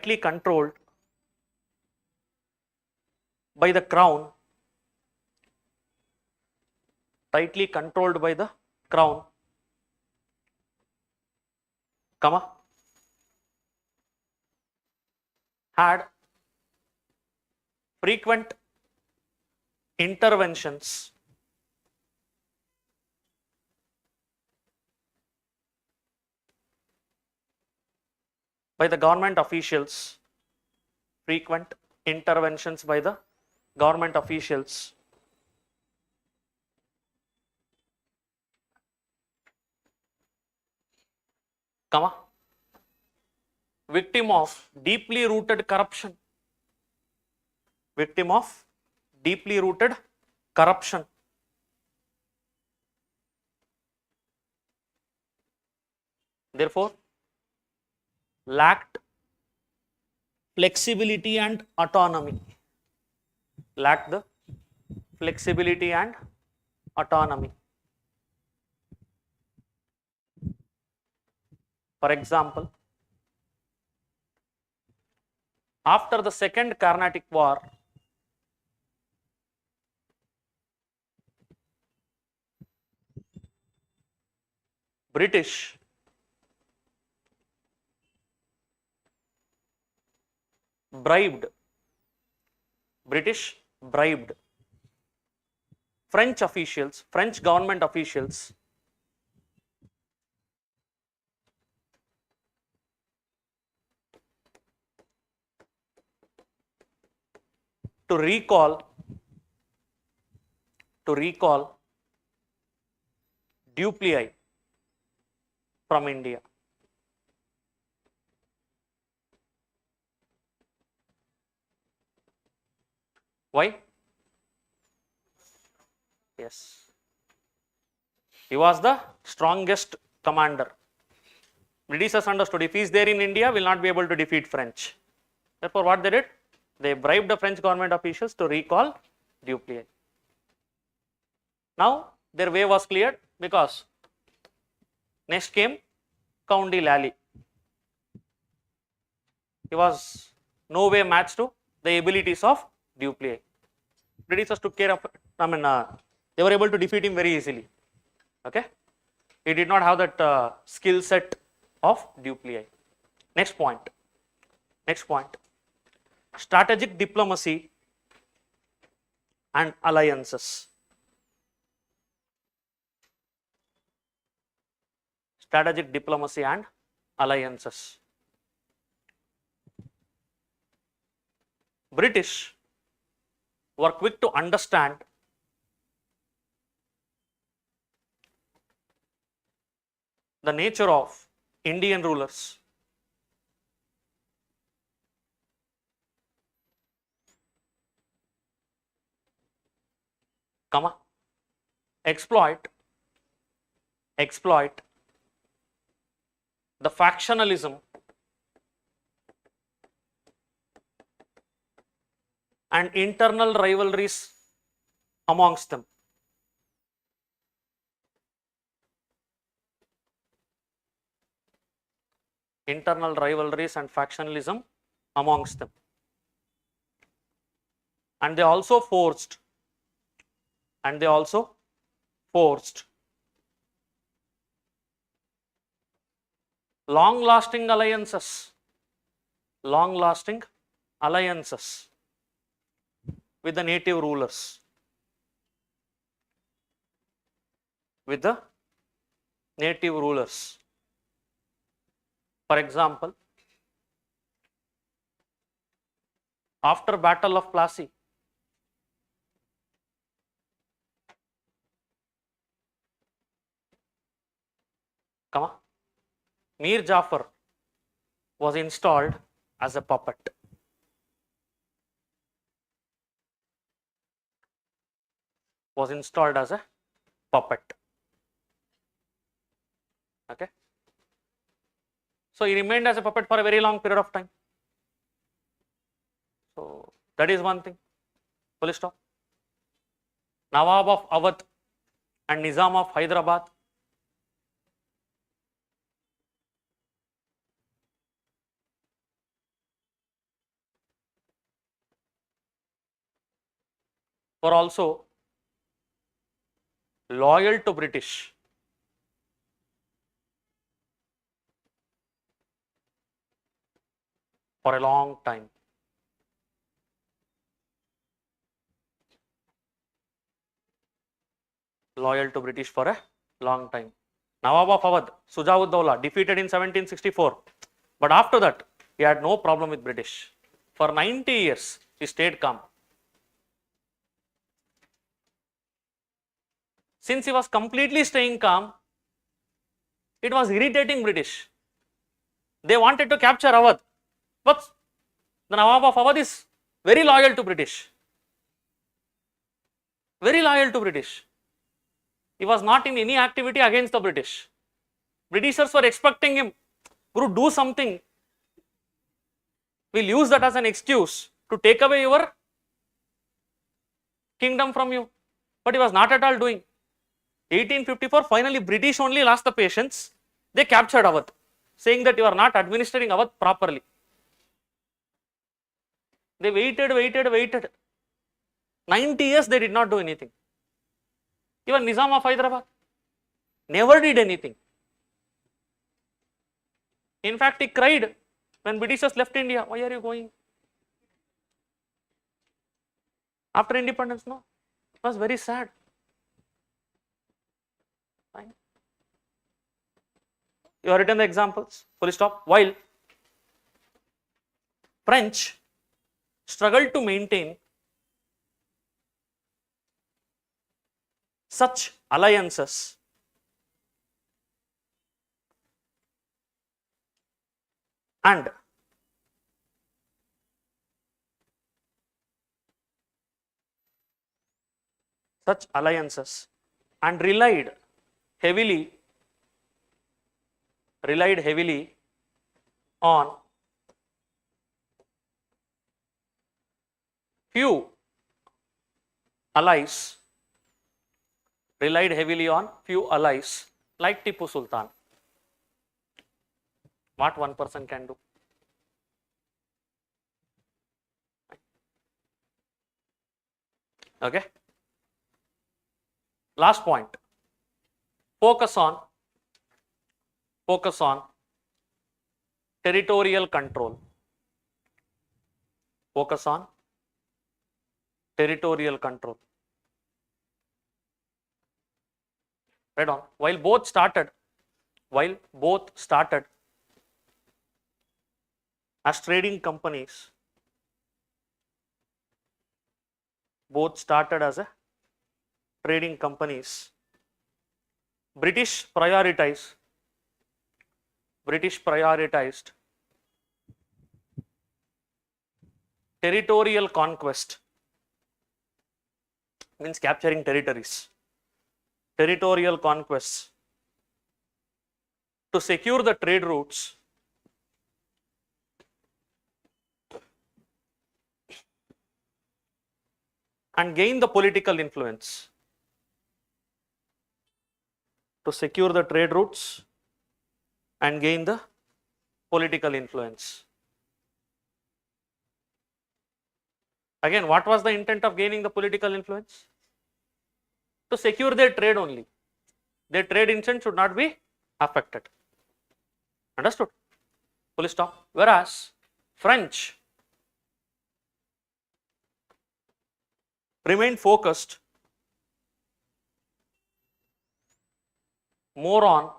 the crown, had frequent interventions by the government officials, victim of deeply rooted corruption. Therefore, lacked flexibility and autonomy. For example, after the Second Carnatic War, British bribed French government officials to recall dupliei from India. Why? Yes. He was the strongest commander. Britishers understood if he is there in India, we will not be able to defeat French. Therefore, what they did? They bribed the French government officials to recall dupliei. Now, their way was cleared because next came Count Lally. He was no way matched to the abilities of Dupleix. Britishers took care of it. They were able to defeat him very easily. Okay, he did not have that skill set of Dupleix. Next point. Next point. Strategic diplomacy and alliances. Strategic diplomacy and alliances. British were quick to understand the nature of Indian rulers. Exploit the factionalism and internal rivalries amongst them. Internal rivalries and factionalism amongst them. And they also forced long-lasting alliances with the native rulers. For example, after Battle of Plassey, Mir Jafar was installed as a puppet. Okay. So he remained as a puppet for a very long period of time. So that is one thing. Full stop. Nawab of Awadh and Nizam of Hyderabad were also loyal to British. For a long time. Loyal to British for a long time. Nawab of Awadh, Sujauddaulah, defeated in 1764. But after that, he had no problem with British. For 90 years, he stayed calm. Since he was completely staying calm, it was irritating British. They wanted to capture Awadh. But the Nawab of Awadh is very loyal to British. Very loyal to British. He was not in any activity against the British. Britishers were expecting him, Guru, do something. We'll use that as an excuse to take away your kingdom from you. But he was not at all doing. 1854, finally British only lost the patience. They captured Awadh, saying that you are not administering Awadh properly. They waited. 90 years they did not do anything. Even Nizam of Hyderabad never did anything. In fact, he cried when Britishers left India. Why are you going? After independence, no. It was very sad. Fine. You have written the examples. Full stop. While French struggled to maintain such alliances and relied heavily on few allies, like Tipu Sultan. What one person can do. Okay. Last point. Focus on territorial control. Focus on territorial control. Right on. While both started as trading companies, both started as a trading companies. British prioritized territorial conquest, means capturing territories, territorial conquests, to secure the trade routes and gain the political influence. To secure the trade routes and gain the political influence. Again, what was the intent of gaining the political influence? To secure their trade only. Their trade intent should not be affected. Understood? Full stop. Whereas French remained focused more on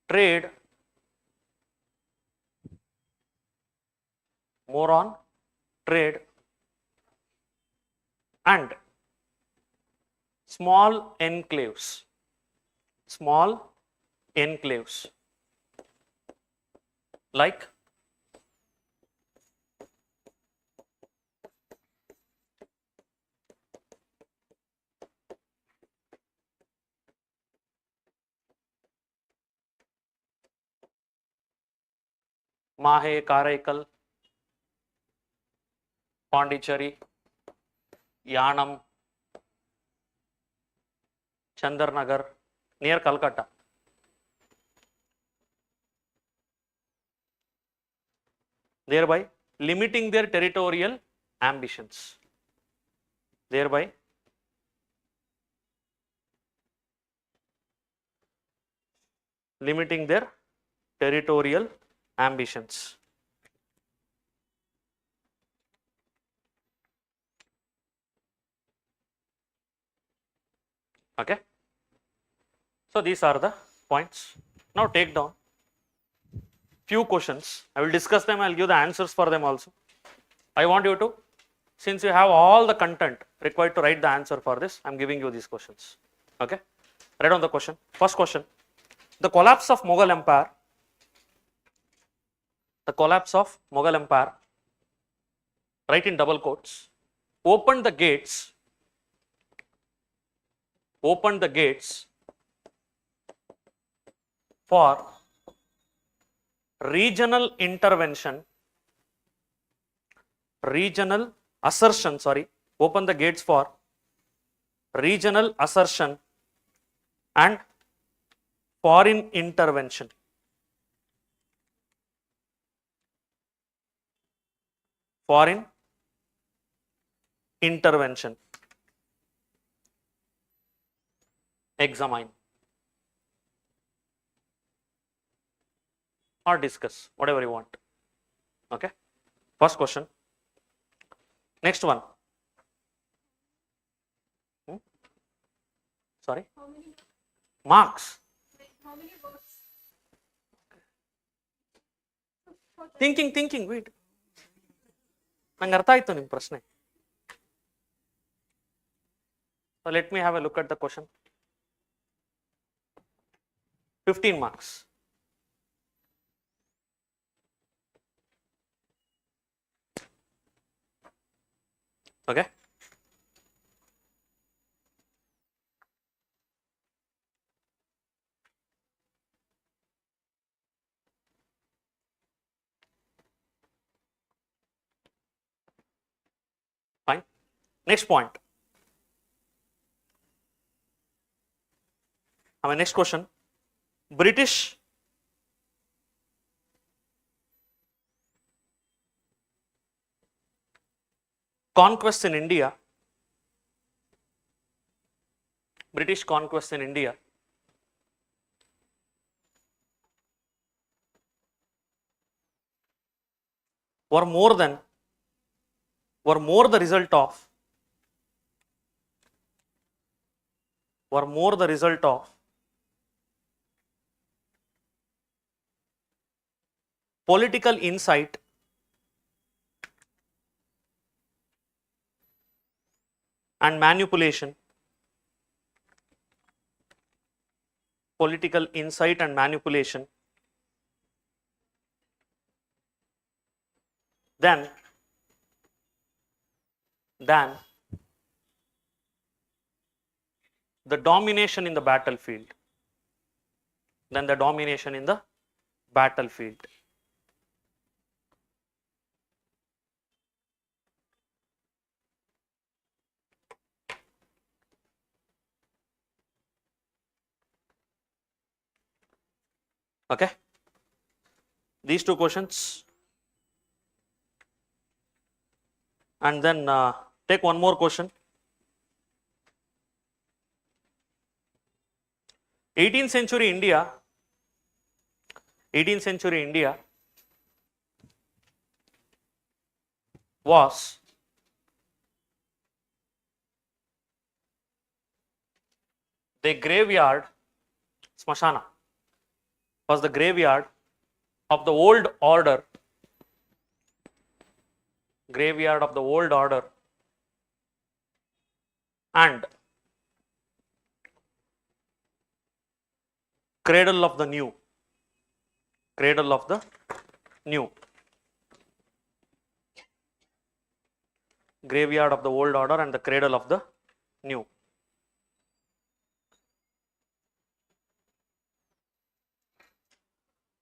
trade, and small enclaves, like Mahe, Karaikal, Pondicherry, Yanam, Chandarnagar, near Calcutta. Thereby limiting their territorial ambitions. Thereby limiting their territorial ambitions. Okay. So these are the points. Now take down few questions. I will discuss them. I will give the answers for them also. I want you to, since you have all the content required to write the answer for this, I am giving you these questions. Okay. Write down the question. First question. The collapse of Mughal Empire. Write in double quotes. Opened the gates for regional intervention, open the gates for regional assertion and foreign intervention. Examine or discuss, whatever you want. Okay. First question. Next one. Sorry. How many, Marks. how many words? Thinking, wait. ನಂಗೆ ಅರ್ಥ ಆಯ್ತು ನಿಮ್ಮ ಪ್ರಶ್ನೆ. So let me have a look at the question. 15 marks. Okay. Fine. Next point. Next question. British conquests in India, British conquests in India, were more the result of political insight and manipulation, political insight and manipulation, than the domination in the battlefield, Okay, these two questions, and then take one more question. 18th century India was the graveyard, Smashana, was the graveyard of the old order, and cradle of the new. Graveyard of the old order and the cradle of the new.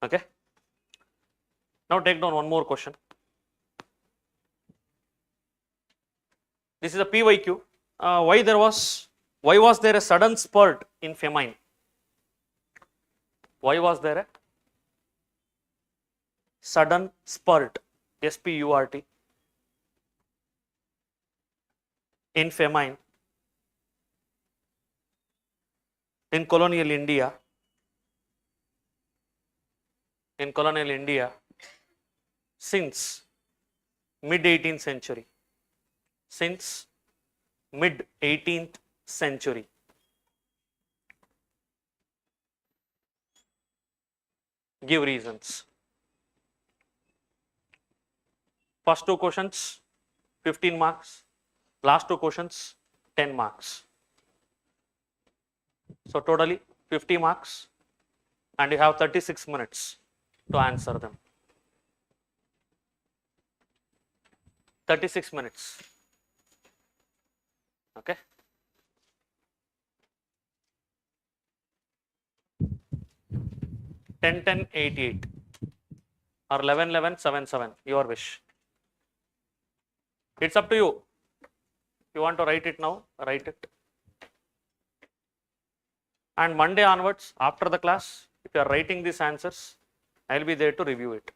Okay. Now take down one more question. This is a PYQ. Why was there a sudden spurt in famine? Why was there a sudden spurt, SPURT, in famine in colonial India since mid 18th century? Give reasons. First two questions 15 marks, last two questions 10 marks. So totally 50 marks, and you have 36 minutes to answer them. 36 minutes. Okay. Ten 88 or 11 your wish. It's up to you. If you want to write it now, write it. And Monday onwards, after the class, if you are writing these answers, I will be there to review it.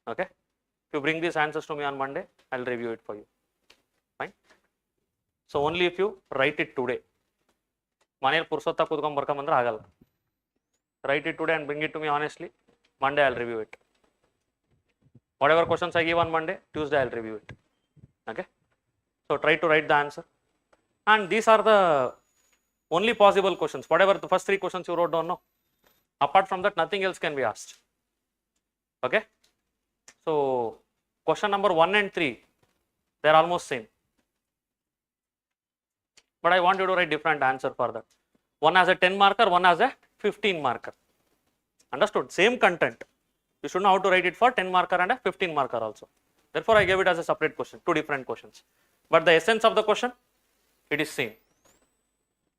Okay. If you bring these answers to me on Monday, I will review it for you. Fine. So only if you write it today. Manel Pursotta Kudukam Barkamandra Agala. Write it today and bring it to me honestly. Monday I will review it. Whatever questions I give on Monday, Tuesday I will review it. Okay. So try to write the answer. And these are the only possible questions. Whatever the first three questions you wrote down, no. Apart from that, nothing else can be asked. Okay. So question number 1 and 3, they are almost same. But I want you to write different answer for that. One has a 10 marker, one has a 15 marker. Understood? Same content. You should know how to write it for 10 marker and a 15 marker also. Therefore, I gave it as a separate question, two different questions. But the essence of the question, it is same.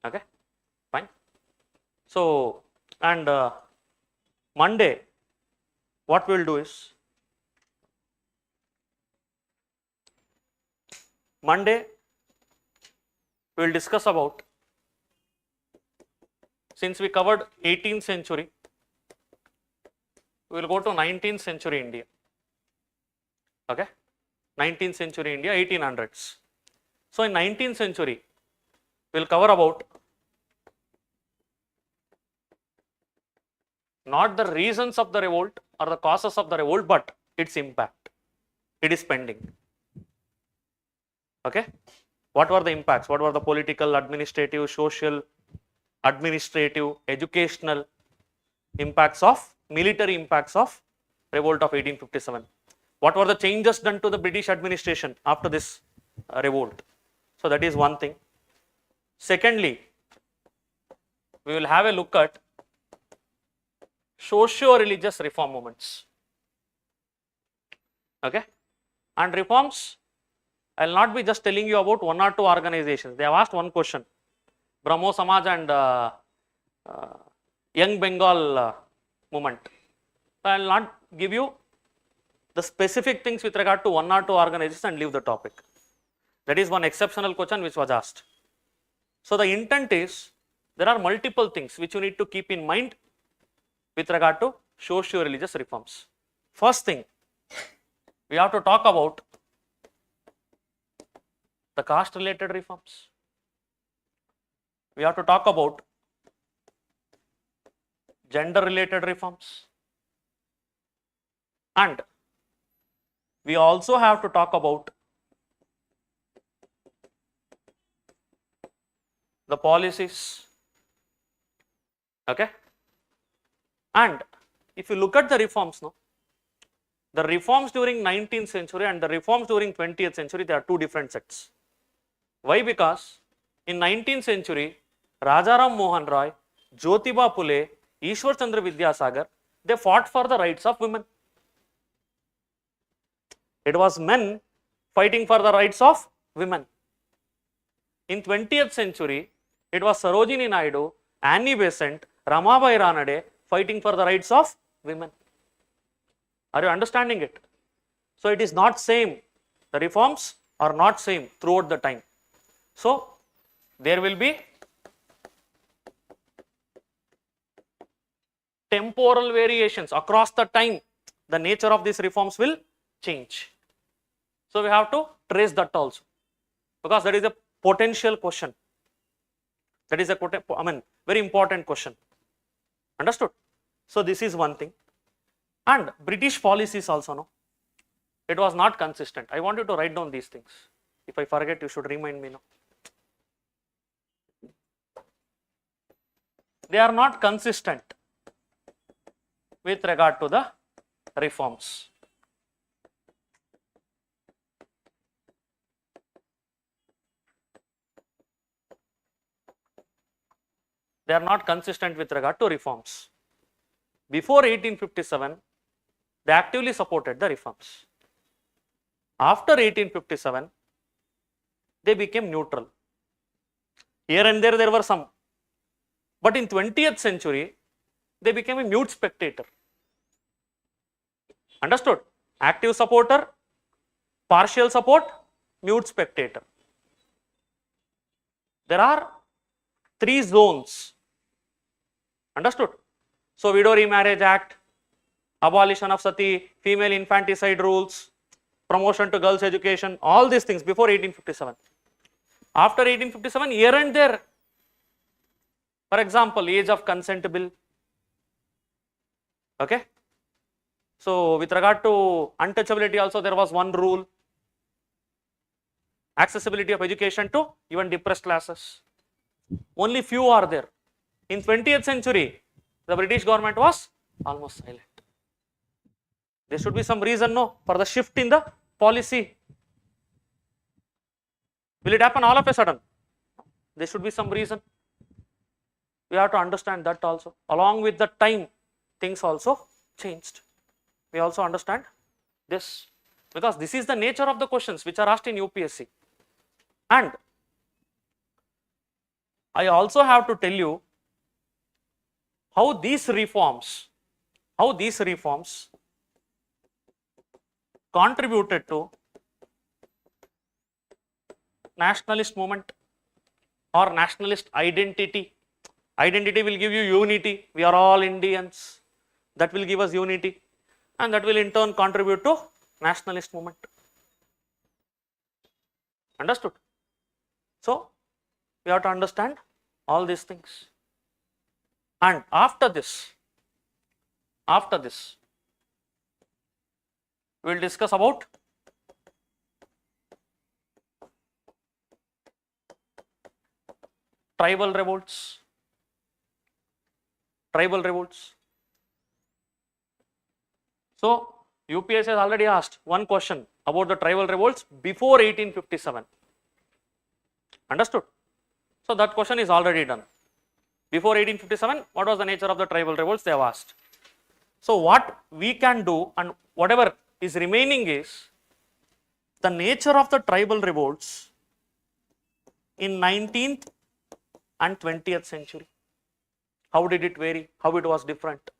Okay, fine. So, and Monday, what we will do is, Monday, we will discuss about, since we covered 18th century, we will go to 19th century India. Okay, 19th century India, 1800s. So in 19th century, we'll cover about not the reasons of the revolt or the causes of the revolt, but its impact. It is pending. Okay. What were the impacts? What were the political, administrative, social, administrative, educational impacts of, military impacts of revolt of 1857? What were the changes done to the British administration after this revolt? So that is one thing. Secondly, we will have a look at socio-religious reform movements. Okay. And reforms, I will not be just telling you about one or two organizations. They have asked one question. Brahmo Samaj and Young Bengal movement. So I will not give you the specific things with regard to one or two organizations and leave the topic. That is one exceptional question which was asked. So the intent is, there are multiple things which you need to keep in mind with regard to socio-religious reforms. First thing, we have to talk about the caste related reforms. We have to talk about gender related reforms. And we also have to talk about the policies. Okay. And if you look at the reforms now, the reforms during 19th century and the reforms during 20th century, there are two different sets. Why? Because in 19th century, Rajaram Mohan Roy, Jyotiba Phule, Ishwar Chandra Vidyasagar, they fought for the rights of women. It was men fighting for the rights of women. In 20th century, it was Sarojini Naidu, Annie Besant, Ramabai Ranade fighting for the rights of women. Are you understanding it? So it is not same. The reforms are not same throughout the time. So there will be temporal variations across the time. The nature of these reforms will change. So we have to trace that also, because that is a potential question. That is a very important question. Understood? So this is one thing. And British policies also, no, it was not consistent. I want you to write down these things. If I forget, you should remind me now. They are not consistent with regard to the reforms. They are not consistent with regard to reforms. Before 1857, they actively supported the reforms. After 1857, they became neutral. Here and there were some. But in 20th century, they became a mute spectator. Understood? Active supporter, partial support, mute spectator. There are three zones. Understood? So Widow Remarriage Act, abolition of sati, female infanticide rules, promotion to girls' education, all these things before 1857. After 1857, here and there, for example, age of consent bill. Okay. So with regard to untouchability also, there was one rule. Accessibility of education to even depressed classes. Only few are there. In 20th century, the British government was almost silent. There should be some reason, no, for the shift in the policy. Will it happen all of a sudden? There should be some reason. We have to understand that also. Along with the time, things also changed. We also understand this, because this is the nature of the questions which are asked in UPSC. And I also have to tell you how these reforms contributed to nationalist movement or nationalist identity. Identity will give you unity. We are all Indians. That will give us unity, and that will in turn contribute to nationalist movement. Understood? So we have to understand all these things. And after this, we will discuss about tribal revolts. So UPSC has already asked one question about the tribal revolts before 1857. Understood? So that question is already done. Before 1857, what was the nature of the tribal revolts? They have asked. So what we can do, and whatever is remaining, is the nature of the tribal revolts in 19th and 20th century. How did it vary? How it was different?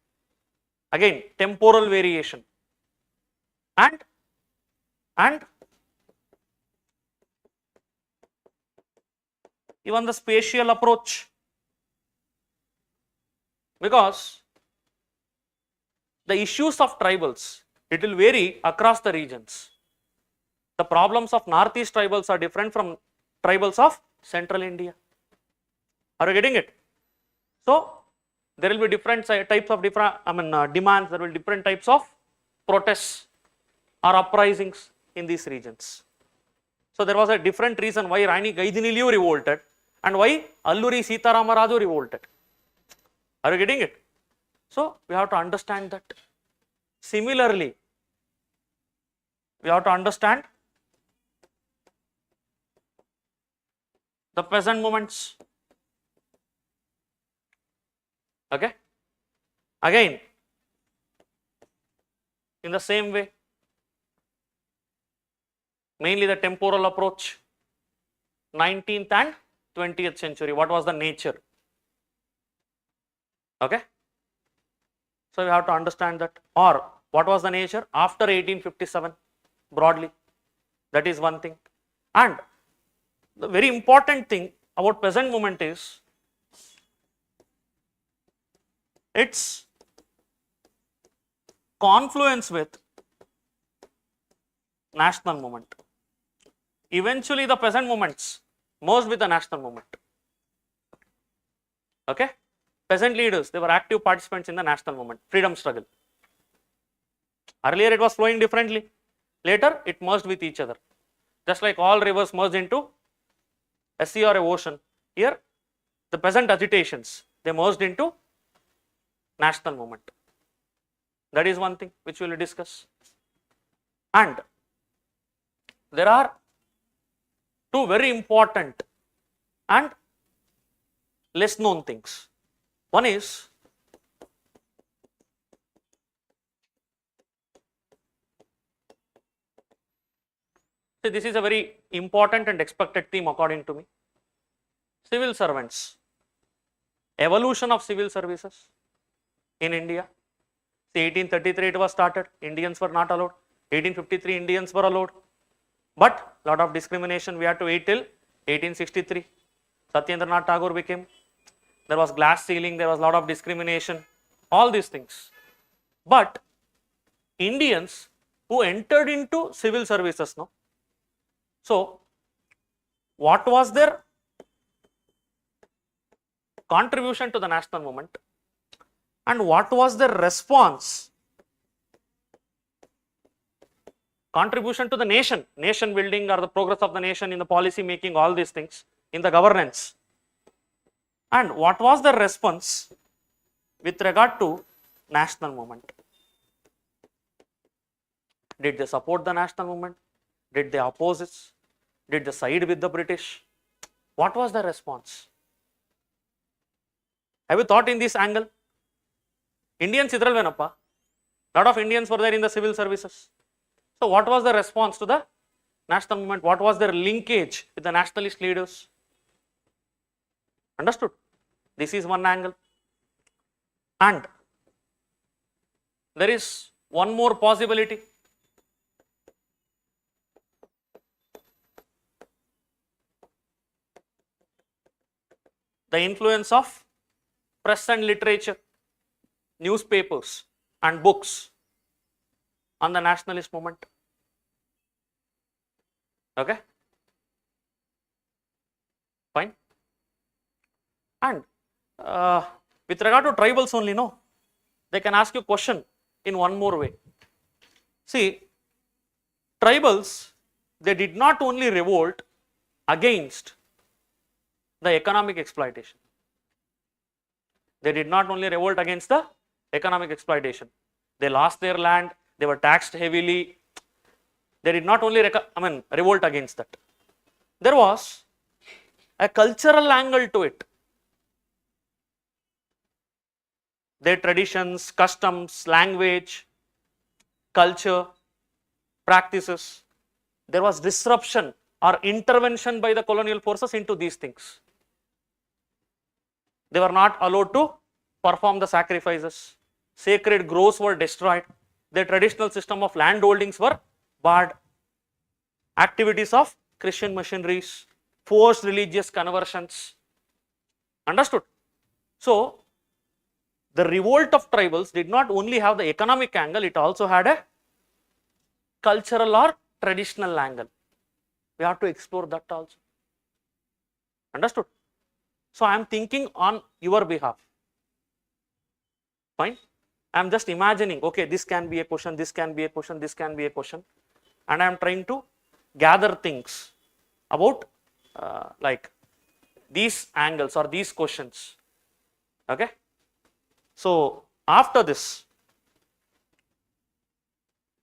Again, temporal variation and even the spatial approach, because the issues of tribals, it will vary across the regions. The problems of northeast tribals are different from tribals of central India. Are you getting it? So there will be different types of demands. There will be different types of protests or uprisings in these regions. So there was a different reason why Rani Gaidiniliu revolted and why Alluri Sitaramaraju revolted. Are you getting it? So we have to understand that. Similarly, we have to understand the peasant movements. Okay? Again, in the same way, mainly the temporal approach, 19th and 20th century, what was the nature? Okay? So we have to understand that. Or what was the nature after 1857 broadly? That is one thing. And the very important thing about peasant movement is its confluence with national movement. Eventually the peasant movements merged with the national movement. Okay? Peasant leaders, they were active participants in the national movement, freedom struggle. Earlier it was flowing differently. Later it merged with each other. Just like all rivers merged into a sea or a ocean. Here the peasant agitations, they merged into national movement. That is one thing which we will discuss. And there are two very important and less known things. One is this is a very important and expected theme according to me. Civil servants, evolution of civil services in India. 1833 it was started, Indians were not allowed. 1853 Indians were allowed. But lot of discrimination, we had to wait till 1863. Satyendranath Tagore became. There was glass ceiling, there was a lot of discrimination, all these things. But Indians who entered into civil services, no? So what was their contribution to the national movement and what was their response, contribution to the nation building or the progress of the nation in the policy making, all these things, in the governance, and what was the response with regard to national movement? Did they support the national movement? Did they oppose it? Did they side with the British? What was the response? Have you thought in this angle? Indians idralvenappa. Lot of Indians were there in the civil services. So what was the response to the national movement? What was their linkage with the nationalist leaders? Understood? This is one angle. And there is one more possibility. The influence of press and literature, newspapers and books on the nationalist movement. Okay? And with regard to tribals only, no, they can ask you question in one more way. See, tribals, they did not only revolt against the economic exploitation. They did not only revolt against the economic exploitation. They lost their land, they were taxed heavily. They did not only revolt against that. There was a cultural angle to it. Their traditions, customs, language, culture, practices, there was disruption or intervention by the colonial forces into these things. They were not allowed to perform the sacrifices. Sacred groves were destroyed. Their traditional system of land holdings were barred. Activities of Christian missionaries, forced religious conversions. Understood? So, the revolt of tribals did not only have the economic angle, it also had a cultural or traditional angle. We have to explore that also. Understood? So, I am thinking on your behalf. Fine? I am just imagining, okay, this can be a question, this can be a question, this can be a question, and I am trying to gather things about like these angles or these questions. Okay? So, after this,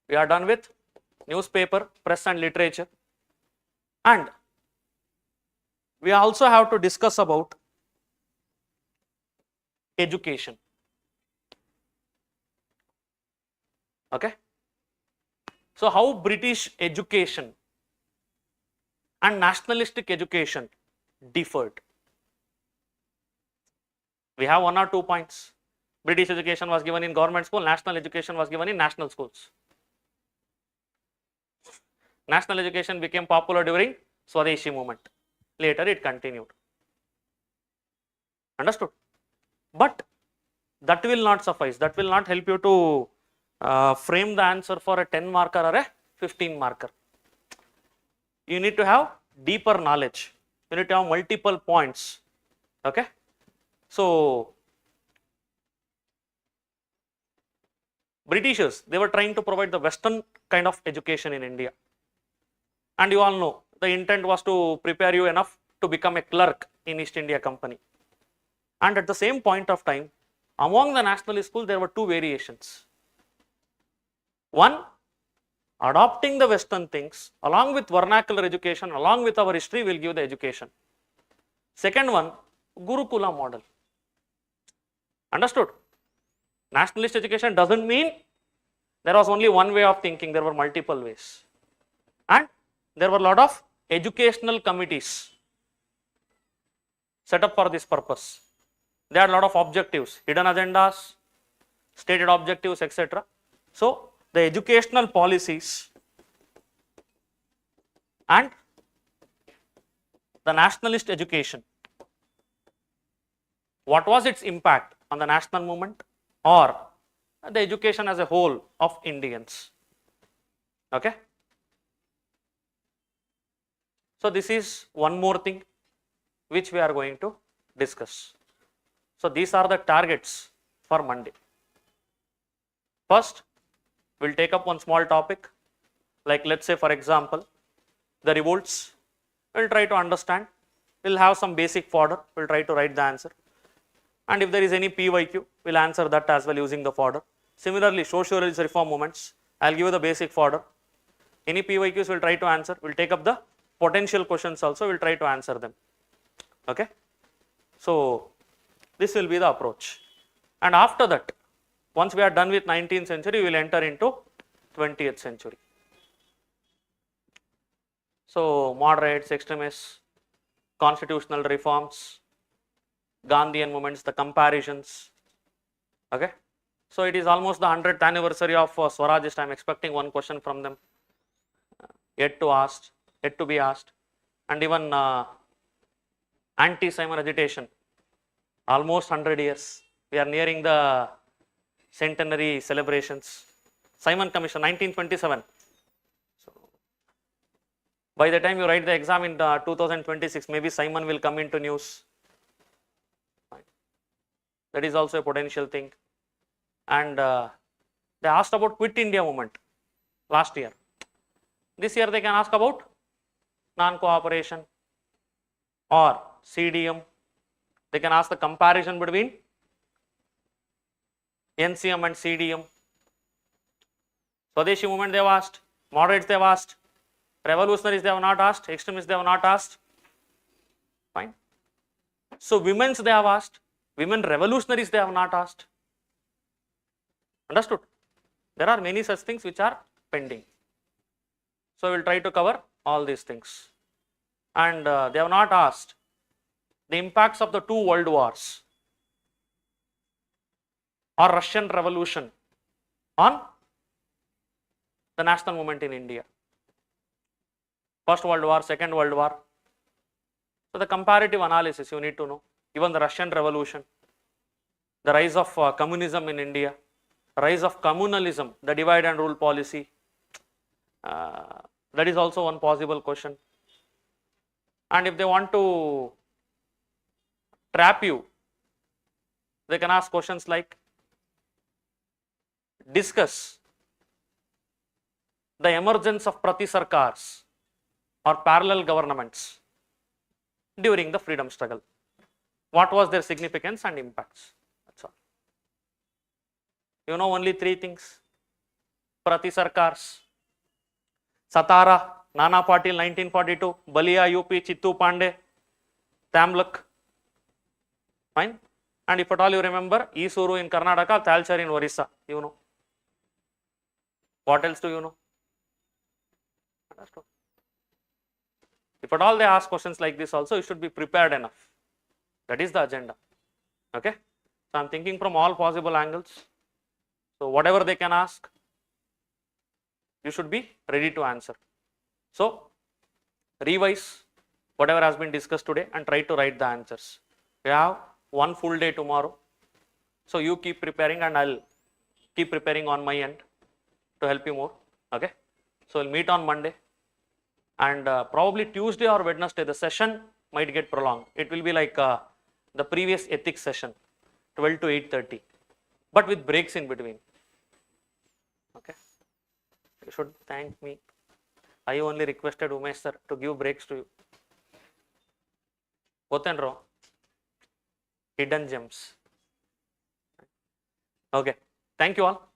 we are done with newspaper, press and literature, and we also have to discuss about education. Okay? So, how British education and nationalistic education differed. We have 1 or 2 points. British education was given in government school, national education was given in national schools. National education became popular during Swadeshi movement. Later it continued. Understood? But that will not suffice. That will not help you to frame the answer for a 10 marker or a 15 marker. You need to have deeper knowledge. You need to have multiple points. Okay? So, Britishers, they were trying to provide the Western kind of education in India. And you all know, the intent was to prepare you enough to become a clerk in East India Company. And at the same point of time, among the nationalist schools, there were 2 variations. One, adopting the Western things, along with vernacular education, along with our history, will give the education. Second one, Gurukula model. Understood? Nationalist education doesn't mean there was only one way of thinking, there were multiple ways. And there were a lot of educational committees set up for this purpose. They had a lot of objectives, hidden agendas, stated objectives, etc. So, the educational policies and the nationalist education, what was its impact on the national movement or the education as a whole of Indians? Okay? So, this is one more thing which we are going to discuss. So, these are the targets for Monday. First, we will take up one small topic, like let's say for example, the revolts. We will try to understand, we will have some basic fodder, we will try to write the answer. And if there is any PYQ, we will answer that as well using the fodder. Similarly, socio-religious reform movements, I will give you the basic fodder. Any PYQs we will try to answer, we will take up the potential questions also, we will try to answer them. Okay? So, this will be the approach. And after that, once we are done with 19th century, we will enter into 20th century. So, moderates, extremists, constitutional reforms, Gandhian movements, the comparisons. Okay? So, it is almost the 100th anniversary of Swarajist. I am expecting one question from them. Yet to be asked. And even anti-Simon agitation, almost 100 years. We are nearing the centenary celebrations. Simon Commission, 1927. So, by the time you write the exam in 2026, maybe Simon will come into news. That is also a potential thing. And they asked about Quit India movement last year. This year they can ask about non-cooperation or CDM. They can ask the comparison between NCM and CDM. Swadeshi movement they have asked, moderates they have asked, revolutionaries they have not asked, extremists they have not asked. Fine. So women's they have asked, women revolutionaries they have not asked. Understood? There are many such things which are pending. So we will try to cover all these things. And they have not asked the impacts of the two world wars or Russian Revolution on the national movement in India. First World War, Second World War. So the comparative analysis you need to know. Even the Russian Revolution, the rise of communism in India, rise of communalism, the divide and rule policy. That is also one possible question. And if they want to trap you, they can ask questions like, discuss the emergence of Prati Sarkars or parallel governments during the freedom struggle. What was their significance and impacts? That's all. You know only three things. Prati Sarkars, Satara, Nana Patil 1942, Balia UP, Chittu Pandey, Tamluk. Fine. And if at all you remember, Isuru in Karnataka, Talcher in Orissa. You know. What else do you know? If at all they ask questions like this also, you should be prepared enough. That is the agenda. Okay. So I am thinking from all possible angles. So whatever they can ask, you should be ready to answer. So revise whatever has been discussed today and try to write the answers. We have one full day tomorrow. So you keep preparing and I'll keep preparing on my end to help you more. Okay. So we'll meet on Monday. And probably Tuesday or Wednesday, the session might get prolonged. It will be like the previous ethics session, 12 to 8:30, but with breaks in between. Okay. You should thank me. I only requested Umesh sir to give breaks to you. Gotenro. Hidden gems. Okay. Thank you all.